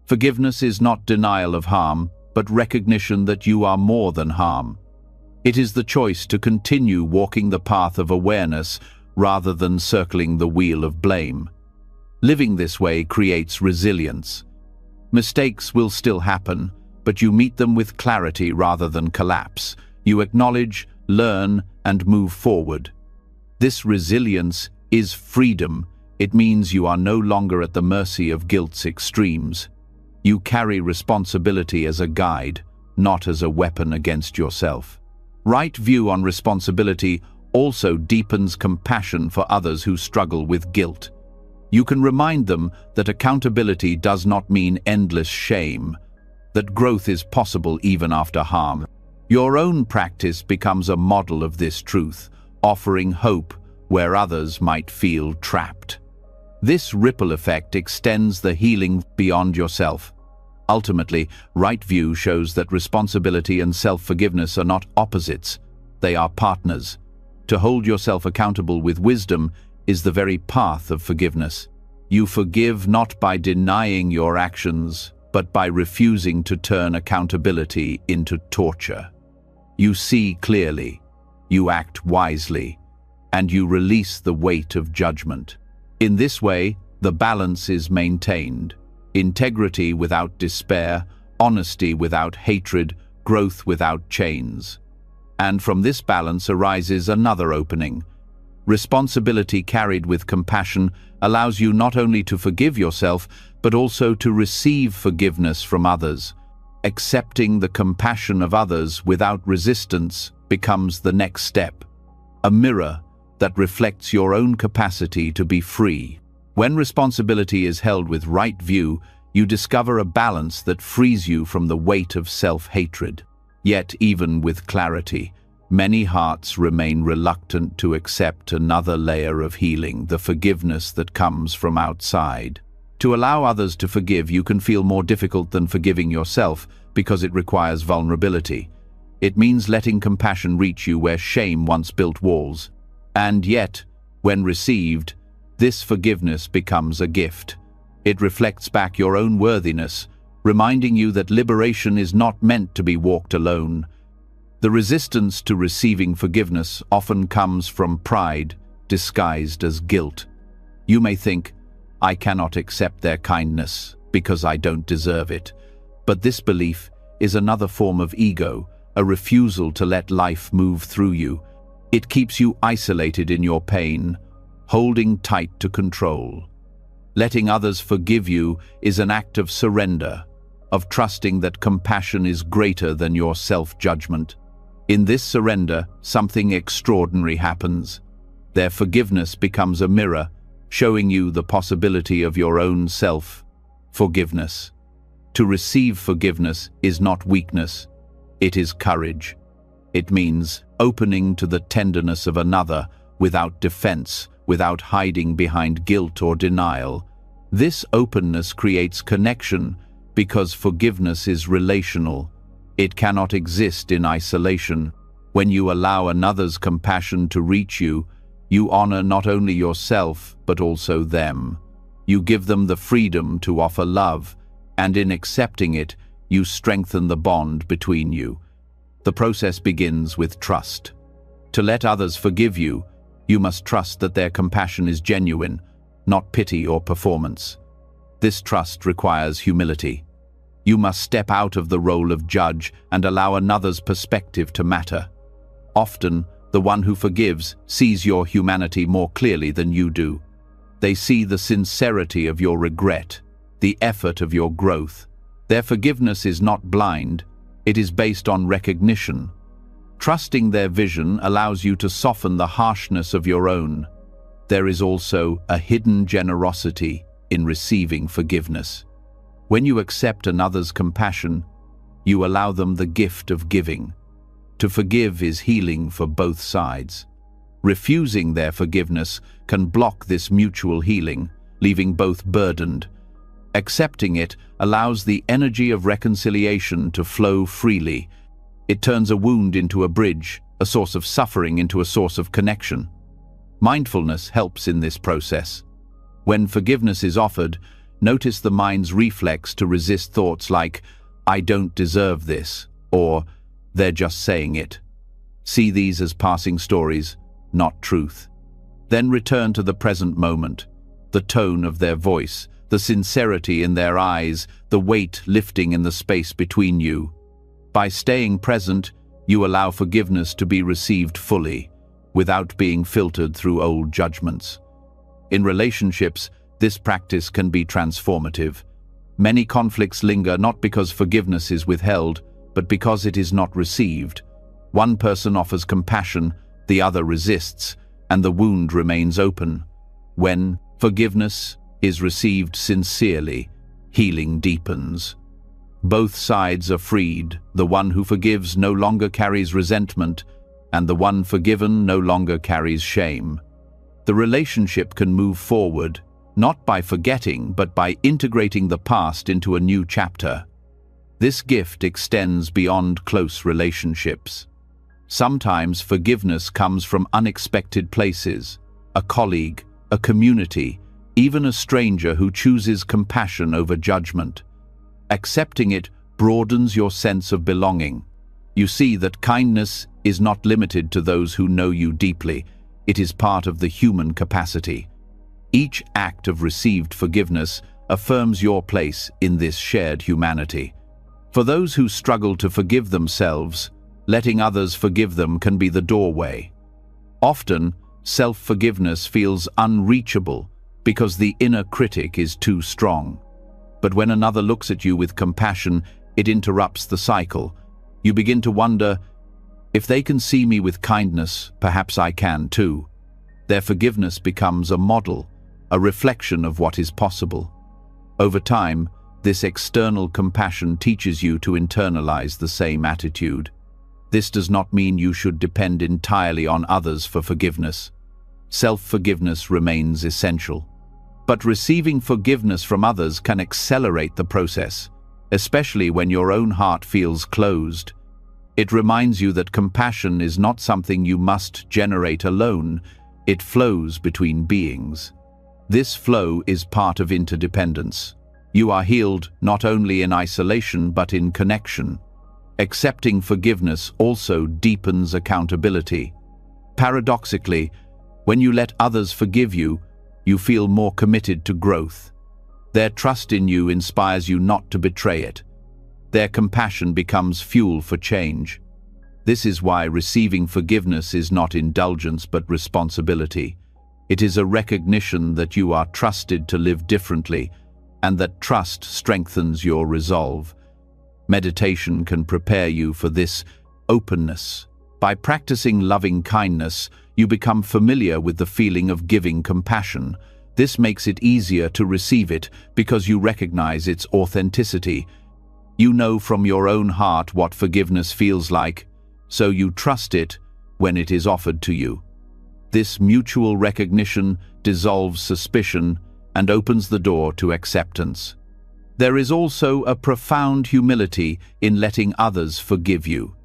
Forgiveness is not denial of harm, but recognition that you are more than harm. It is the choice to continue walking the path of awareness rather than circling the wheel of blame. Living this way creates resilience. Mistakes will still happen, but you meet them with clarity rather than collapse. You acknowledge, learn, and move forward. This resilience is freedom. It means you are no longer at the mercy of guilt's extremes. You carry responsibility as a guide, not as a weapon against yourself. Right view on responsibility also deepens compassion for others who struggle with guilt. You can remind them that accountability does not mean endless shame, that growth is possible even after harm. Your own practice becomes a model of this truth, offering hope where others might feel trapped. This ripple effect extends the healing beyond yourself. Ultimately, right view shows that responsibility and self-forgiveness are not opposites, they are partners. To hold yourself accountable with wisdom is the very path of forgiveness. You forgive not by denying your actions, but by refusing to turn accountability into torture. You see clearly, you act wisely, and you release the weight of judgment. In this way, the balance is maintained. Integrity without despair, honesty without hatred, growth without chains. And from this balance arises another opening. Responsibility carried with compassion allows you not only to forgive yourself, but also to receive forgiveness from others. Accepting the compassion of others without resistance becomes the next step, a mirror that reflects your own capacity to be free. When responsibility is held with right view, you discover a balance that frees you from the weight of self-hatred. Yet, even with clarity, many hearts remain reluctant to accept another layer of healing, the forgiveness that comes from outside. To allow others to forgive you can feel more difficult than forgiving yourself because it requires vulnerability. It means letting compassion reach you where shame once built walls. And yet, when received, this forgiveness becomes a gift. It reflects back your own worthiness, reminding you that liberation is not meant to be walked alone. The resistance to receiving forgiveness often comes from pride, disguised as guilt. You may think, I cannot accept their kindness because I don't deserve it. But this belief is another form of ego, a refusal to let life move through you. It keeps you isolated in your pain, holding tight to control. Letting others forgive you is an act of surrender, of trusting that compassion is greater than your self-judgment. In this surrender, something extraordinary happens. Their forgiveness becomes a mirror, showing you the possibility of your own self-forgiveness. To receive forgiveness is not weakness, it is courage. It means opening to the tenderness of another without defense, without hiding behind guilt or denial. This openness creates connection because forgiveness is relational. It cannot exist in isolation. When you allow another's compassion to reach you, you honor not only yourself, but also them. You give them the freedom to offer love, and in accepting it, you strengthen the bond between you. The process begins with trust. To let others forgive you, you must trust that their compassion is genuine, not pity or performance. This trust requires humility. You must step out of the role of judge and allow another's perspective to matter. Often, the one who forgives sees your humanity more clearly than you do. They see the sincerity of your regret, the effort of your growth. Their forgiveness is not blind, it is based on recognition. Trusting their vision allows you to soften the harshness of your own. There is also a hidden generosity in receiving forgiveness. When you accept another's compassion, you allow them the gift of giving. To forgive is healing for both sides. Refusing their forgiveness can block this mutual healing, leaving both burdened. Accepting it allows the energy of reconciliation to flow freely. It turns a wound into a bridge, a source of suffering into a source of connection. Mindfulness helps in this process. When forgiveness is offered, notice the mind's reflex to resist thoughts like, "I don't deserve this," or "they're just saying it." See these as passing stories, not truth. Then return to the present moment, the tone of their voice, the sincerity in their eyes, the weight lifting in the space between you. By staying present, you allow forgiveness to be received fully, without being filtered through old judgments. In relationships, this practice can be transformative. Many conflicts linger not because forgiveness is withheld, but because it is not received. One person offers compassion, the other resists, and the wound remains open. When forgiveness is received sincerely, healing deepens. Both sides are freed. The one who forgives no longer carries resentment, and the one forgiven no longer carries shame. The relationship can move forward, not by forgetting, but by integrating the past into a new chapter. This gift extends beyond close relationships. Sometimes forgiveness comes from unexpected places, a colleague, a community, even a stranger who chooses compassion over judgment. Accepting it broadens your sense of belonging. You see that kindness is not limited to those who know you deeply. It is part of the human capacity. Each act of received forgiveness affirms your place in this shared humanity. For those who struggle to forgive themselves, letting others forgive them can be the doorway. Often, self-forgiveness feels unreachable because the inner critic is too strong. But when another looks at you with compassion, it interrupts the cycle. You begin to wonder, if they can see me with kindness, perhaps I can too. Their forgiveness becomes a model, a reflection of what is possible. Over time, this external compassion teaches you to internalize the same attitude. This does not mean you should depend entirely on others for forgiveness. Self-forgiveness remains essential. But receiving forgiveness from others can accelerate the process, especially when your own heart feels closed. It reminds you that compassion is not something you must generate alone. It flows between beings. This flow is part of interdependence. You are healed not only in isolation but in connection. Accepting forgiveness also deepens accountability. Paradoxically, when you let others forgive you, you feel more committed to growth. Their trust in you inspires you not to betray it. Their compassion becomes fuel for change. This is why receiving forgiveness is not indulgence but responsibility. It is a recognition that you are trusted to live differently, and that trust strengthens your resolve. Meditation can prepare you for this openness. By practicing loving kindness, you become familiar with the feeling of giving compassion. This makes it easier to receive it because you recognize its authenticity. You know from your own heart what forgiveness feels like, so you trust it when it is offered to you. This mutual recognition dissolves suspicion and opens the door to acceptance. There is also a profound humility in letting others forgive you.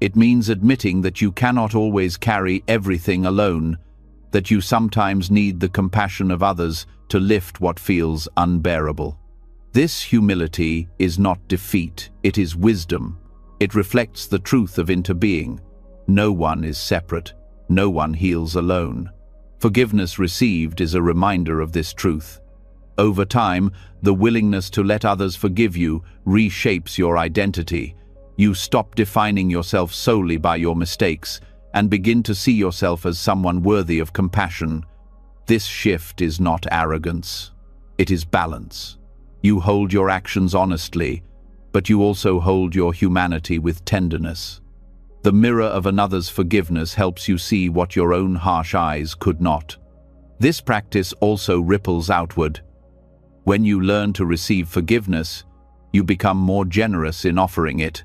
It means admitting that you cannot always carry everything alone, that you sometimes need the compassion of others to lift what feels unbearable. This humility is not defeat, it is wisdom. It reflects the truth of interbeing. No one is separate, no one heals alone. Forgiveness received is a reminder of this truth. Over time, the willingness to let others forgive you reshapes your identity. You stop defining yourself solely by your mistakes and begin to see yourself as someone worthy of compassion. This shift is not arrogance, it is balance. You hold your actions honestly, but you also hold your humanity with tenderness. The mirror of another's forgiveness helps you see what your own harsh eyes could not. This practice also ripples outward. When you learn to receive forgiveness, you become more generous in offering it.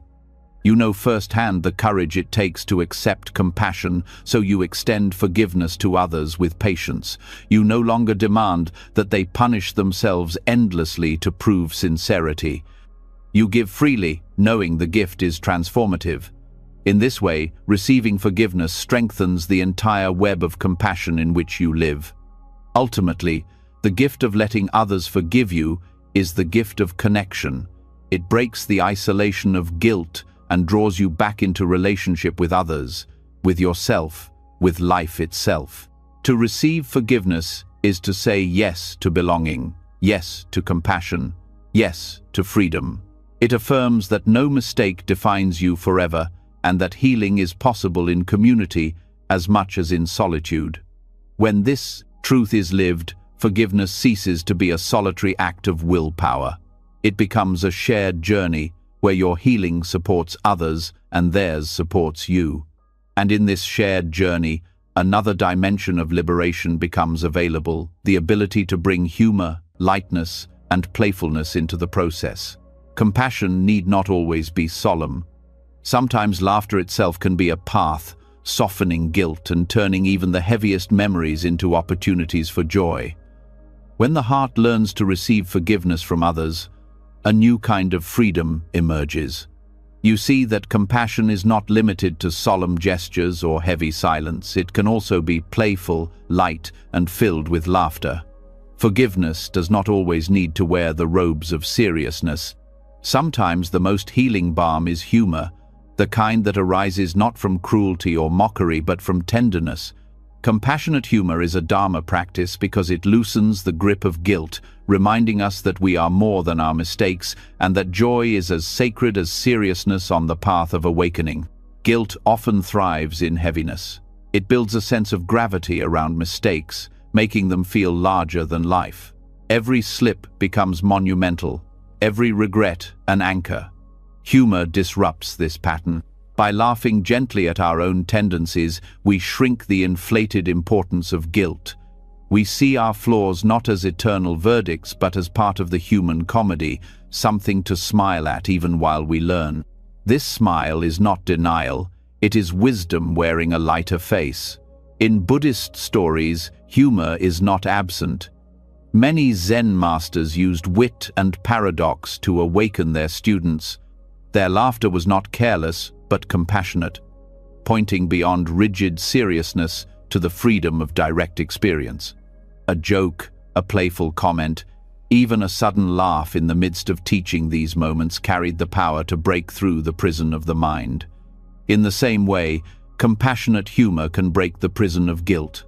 You know firsthand the courage it takes to accept compassion, so you extend forgiveness to others with patience. You no longer demand that they punish themselves endlessly to prove sincerity. You give freely, knowing the gift is transformative. In this way, receiving forgiveness strengthens the entire web of compassion in which you live. Ultimately, the gift of letting others forgive you is the gift of connection. It breaks the isolation of guilt and draws you back into relationship with others, with yourself, with life itself. To receive forgiveness is to say yes to belonging, yes to compassion, yes to freedom. It affirms that no mistake defines you forever and that healing is possible in community as much as in solitude. When this truth is lived, forgiveness ceases to be a solitary act of willpower. It becomes a shared journey where your healing supports others and theirs supports you. And in this shared journey, another dimension of liberation becomes available, the ability to bring humor, lightness, and playfulness into the process. Compassion need not always be solemn. Sometimes laughter itself can be a path, softening guilt and turning even the heaviest memories into opportunities for joy. When the heart learns to receive forgiveness from others, a new kind of freedom emerges. You see that compassion is not limited to solemn gestures or heavy silence. It can also be playful, light, and filled with laughter. Forgiveness does not always need to wear the robes of seriousness. Sometimes the most healing balm is humor, the kind that arises not from cruelty or mockery but from tenderness. Compassionate humor is a Dharma practice because it loosens the grip of guilt, reminding us that we are more than our mistakes and that joy is as sacred as seriousness on the path of awakening. Guilt often thrives in heaviness. It builds a sense of gravity around mistakes, making them feel larger than life. Every slip becomes monumental, every regret an anchor. Humor disrupts this pattern. By laughing gently at our own tendencies, we shrink the inflated importance of guilt. We see our flaws not as eternal verdicts, but as part of the human comedy, something to smile at even while we learn. This smile is not denial, it is wisdom wearing a lighter face. In Buddhist stories, humor is not absent. Many Zen masters used wit and paradox to awaken their students. Their laughter was not careless, but compassionate, pointing beyond rigid seriousness to the freedom of direct experience. A joke, a playful comment, even a sudden laugh in the midst of teaching these moments carried the power to break through the prison of the mind. In the same way, compassionate humor can break the prison of guilt.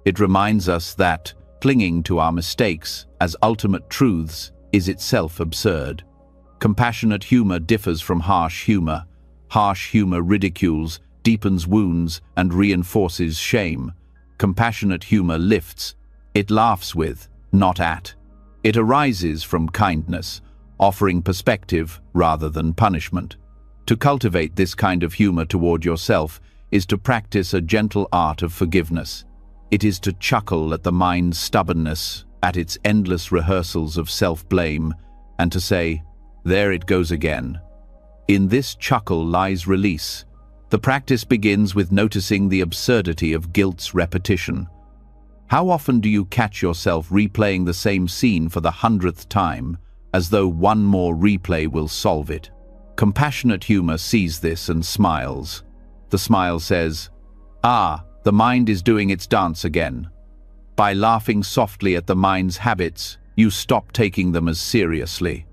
It reminds us that clinging to our mistakes as ultimate truths is itself absurd. Compassionate humor differs from harsh humor. Harsh humor ridicules, deepens wounds, and reinforces shame. Compassionate humor lifts. It laughs with, not at. It arises from kindness, offering perspective rather than punishment. To cultivate this kind of humor toward yourself is to practice a gentle art of forgiveness. It is to chuckle at the mind's stubbornness, at its endless rehearsals of self-blame, and to say, "There it goes again." In this chuckle lies release. The practice begins with noticing the absurdity of guilt's repetition. How often do you catch yourself replaying the same scene for the 100th time, as though one more replay will solve it? Compassionate humor sees this and smiles. The smile says, "Ah, the mind is doing its dance again." By laughing softly at the mind's habits, you stop taking them as seriously.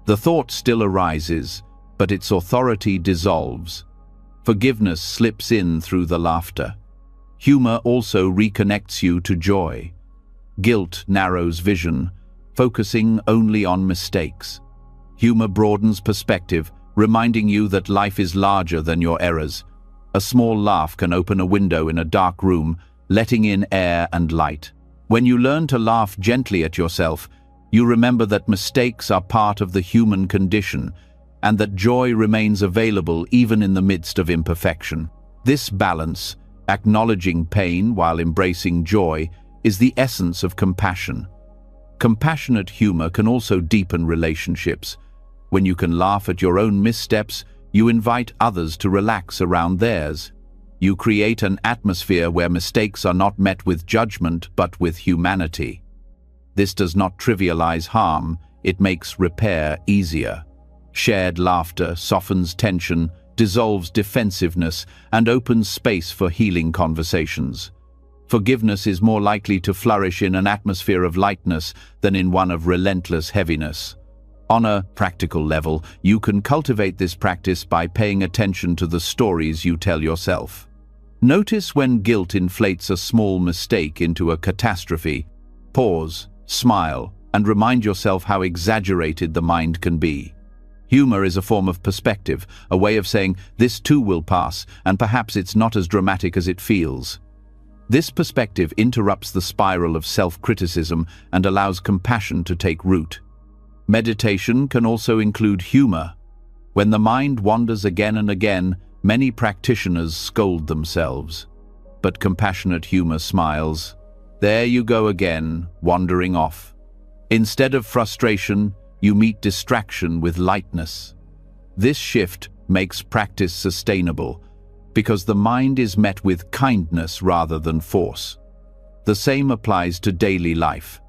The thought still arises, but its authority dissolves. Forgiveness slips in through the laughter. Humor also reconnects you to joy. Guilt narrows vision, focusing only on mistakes. Humor broadens perspective, reminding you that life is larger than your errors. A small laugh can open a window in a dark room, letting in air and light. When you learn to laugh gently at yourself, You remember that mistakes are part of the human condition and that joy remains available even in the midst of imperfection. This balance, acknowledging pain while embracing joy, is the essence of compassion. Compassionate humor can also deepen relationships. When you can laugh at your own missteps, you invite others to relax around theirs. You create an atmosphere where mistakes are not met with judgment but with humanity. This does not trivialize harm, it makes repair easier. Shared laughter softens tension, dissolves defensiveness, and opens space for healing conversations. Forgiveness is more likely to flourish in an atmosphere of lightness than in one of relentless heaviness. On a practical level, you can cultivate this practice by paying attention to the stories you tell yourself. Notice when guilt inflates a small mistake into a catastrophe. Pause, smile, and remind yourself how exaggerated the mind can be. Humor is a form of perspective, a way of saying, this too will pass, and perhaps it's not as dramatic as it feels. This perspective interrupts the spiral of self-criticism and allows compassion to take root. Meditation can also include humor. When the mind wanders again and again, many practitioners scold themselves. But compassionate humor smiles. There you go again, wandering off. Instead of frustration, you meet distraction with lightness. This shift makes practice sustainable because the mind is met with kindness rather than force. The same applies to daily life.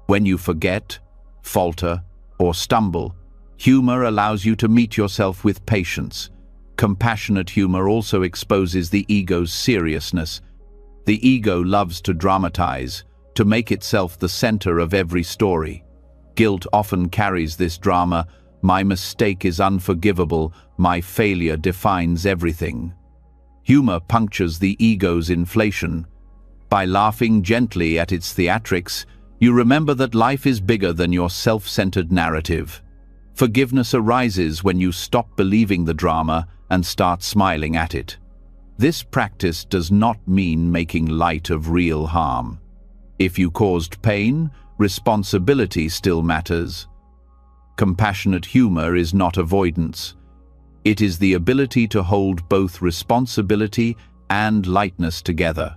When you forget, falter, or stumble, humor allows you to meet yourself with patience. Compassionate humor also exposes the ego's seriousness. The ego loves to dramatize, to make itself the center of every story. Guilt often carries this drama. My mistake is unforgivable. My failure defines everything. Humor punctures the ego's inflation. By laughing gently at its theatrics, you remember that life is bigger than your self-centered narrative. Forgiveness arises when you stop believing the drama and start smiling at it. This practice does not mean making light of real harm. If you caused pain, responsibility still matters. Compassionate humor is not avoidance. It is the ability to hold both responsibility and lightness together.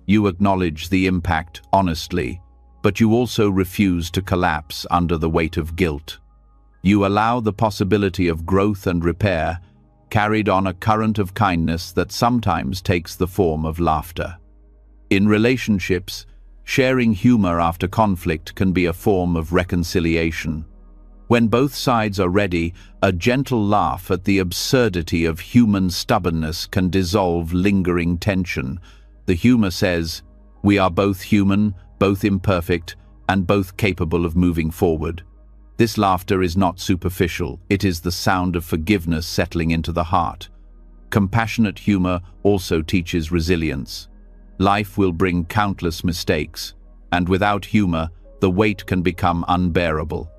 You acknowledge the impact honestly, but you also refuse to collapse under the weight of guilt. You allow the possibility of growth and repair, carried on a current of kindness that sometimes takes the form of laughter. In relationships, sharing humor after conflict can be a form of reconciliation. When both sides are ready, a gentle laugh at the absurdity of human stubbornness can dissolve lingering tension. The humor says, we are both human, both imperfect, and both capable of moving forward. This laughter is not superficial, it is the sound of forgiveness settling into the heart. Compassionate humor also teaches resilience. Life will bring countless mistakes, and without humor, the weight can become unbearable.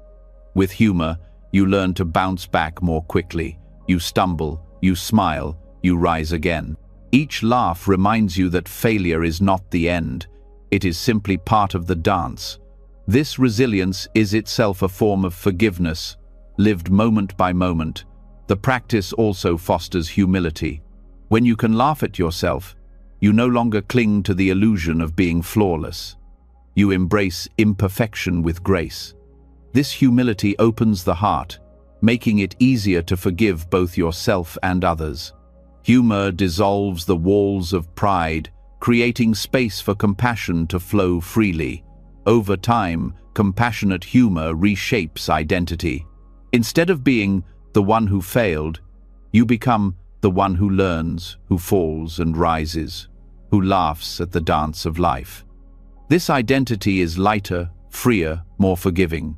With humor, you learn to bounce back more quickly. You stumble, you smile, you rise again. Each laugh reminds you that failure is not the end. It is simply part of the dance. This resilience is itself a form of forgiveness, lived moment by moment. The practice also fosters humility. When you can laugh at yourself, you no longer cling to the illusion of being flawless. You embrace imperfection with grace. This humility opens the heart, making it easier to forgive both yourself and others. Humor dissolves the walls of pride, creating space for compassion to flow freely. Over time, compassionate humor reshapes identity. Instead of being the one who failed, you become the one who learns, who falls and rises, who laughs at the dance of life. This identity is lighter, freer, more forgiving.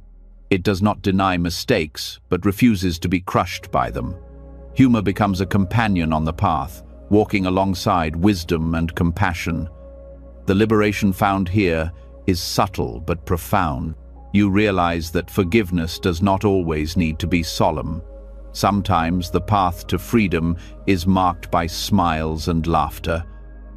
It does not deny mistakes, but refuses to be crushed by them. Humor becomes a companion on the path, walking alongside wisdom and compassion. The liberation found here is subtle but profound. You realize that forgiveness does not always need to be solemn. Sometimes the path to freedom is marked by smiles and laughter,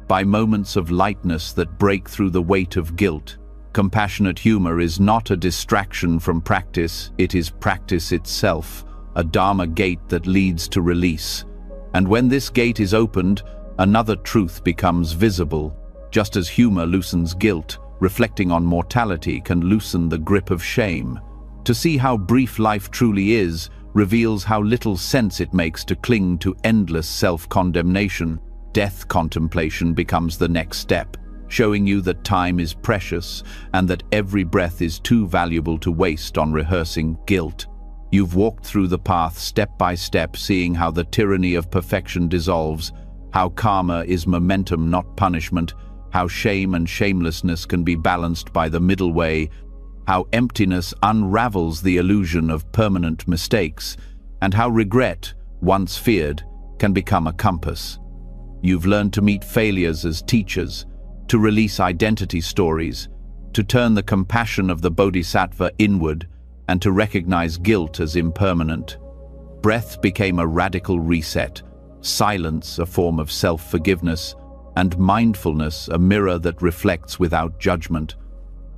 by moments of lightness that break through the weight of guilt. Compassionate humor is not a distraction from practice, it is practice itself, a Dharma gate that leads to release. And when this gate is opened, another truth becomes visible. Just as humor loosens guilt, reflecting on mortality can loosen the grip of shame. To see how brief life truly is reveals how little sense it makes to cling to endless self-condemnation. Death contemplation becomes the next step, showing you that time is precious and that every breath is too valuable to waste on rehearsing guilt. You've walked through the path step by step, seeing how the tyranny of perfection dissolves, how karma is momentum, not punishment, how shame and shamelessness can be balanced by the middle way, how emptiness unravels the illusion of permanent mistakes, and how regret, once feared, can become a compass. You've learned to meet failures as teachers, to release identity stories, to turn the compassion of the Bodhisattva inward, and to recognize guilt as impermanent. Breath became a radical reset, silence a form of self-forgiveness, and mindfulness a mirror that reflects without judgment.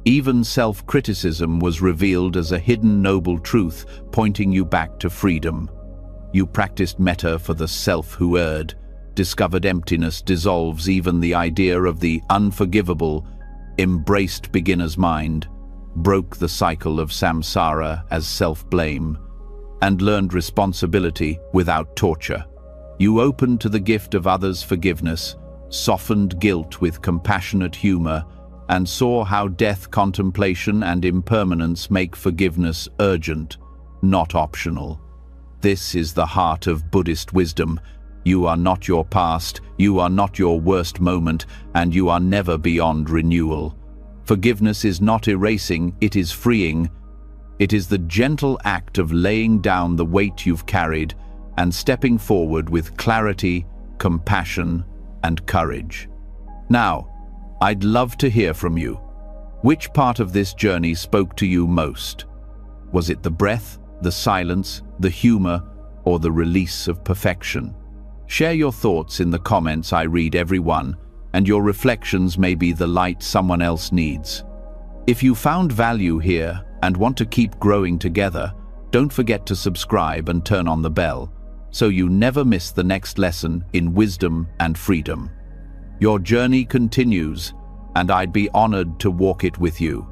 Even self-criticism was revealed as a hidden noble truth, pointing you back to freedom. You practiced metta for the self who erred, discovered emptiness dissolves even the idea of the unforgivable, embraced beginner's mind, broke the cycle of samsara as self-blame, and learned responsibility without torture. You opened to the gift of others' forgiveness, softened guilt with compassionate humor, and saw how death contemplation and impermanence make forgiveness urgent, not optional. This is the heart of Buddhist wisdom. You are not your past, you are not your worst moment, and you are never beyond renewal. Forgiveness is not erasing, it is freeing. It is the gentle act of laying down the weight you've carried and stepping forward with clarity, compassion, and courage. Now, I'd love to hear from you. Which part of this journey spoke to you most? Was it the breath, the silence, the humor, or the release of perfection? Share your thoughts in the comments. I read every one, and your reflections may be the light someone else needs. If you found value here and want to keep growing together, don't forget to subscribe and turn on the bell, so you never miss the next lesson in wisdom and freedom. Your journey continues, and I'd be honored to walk it with you.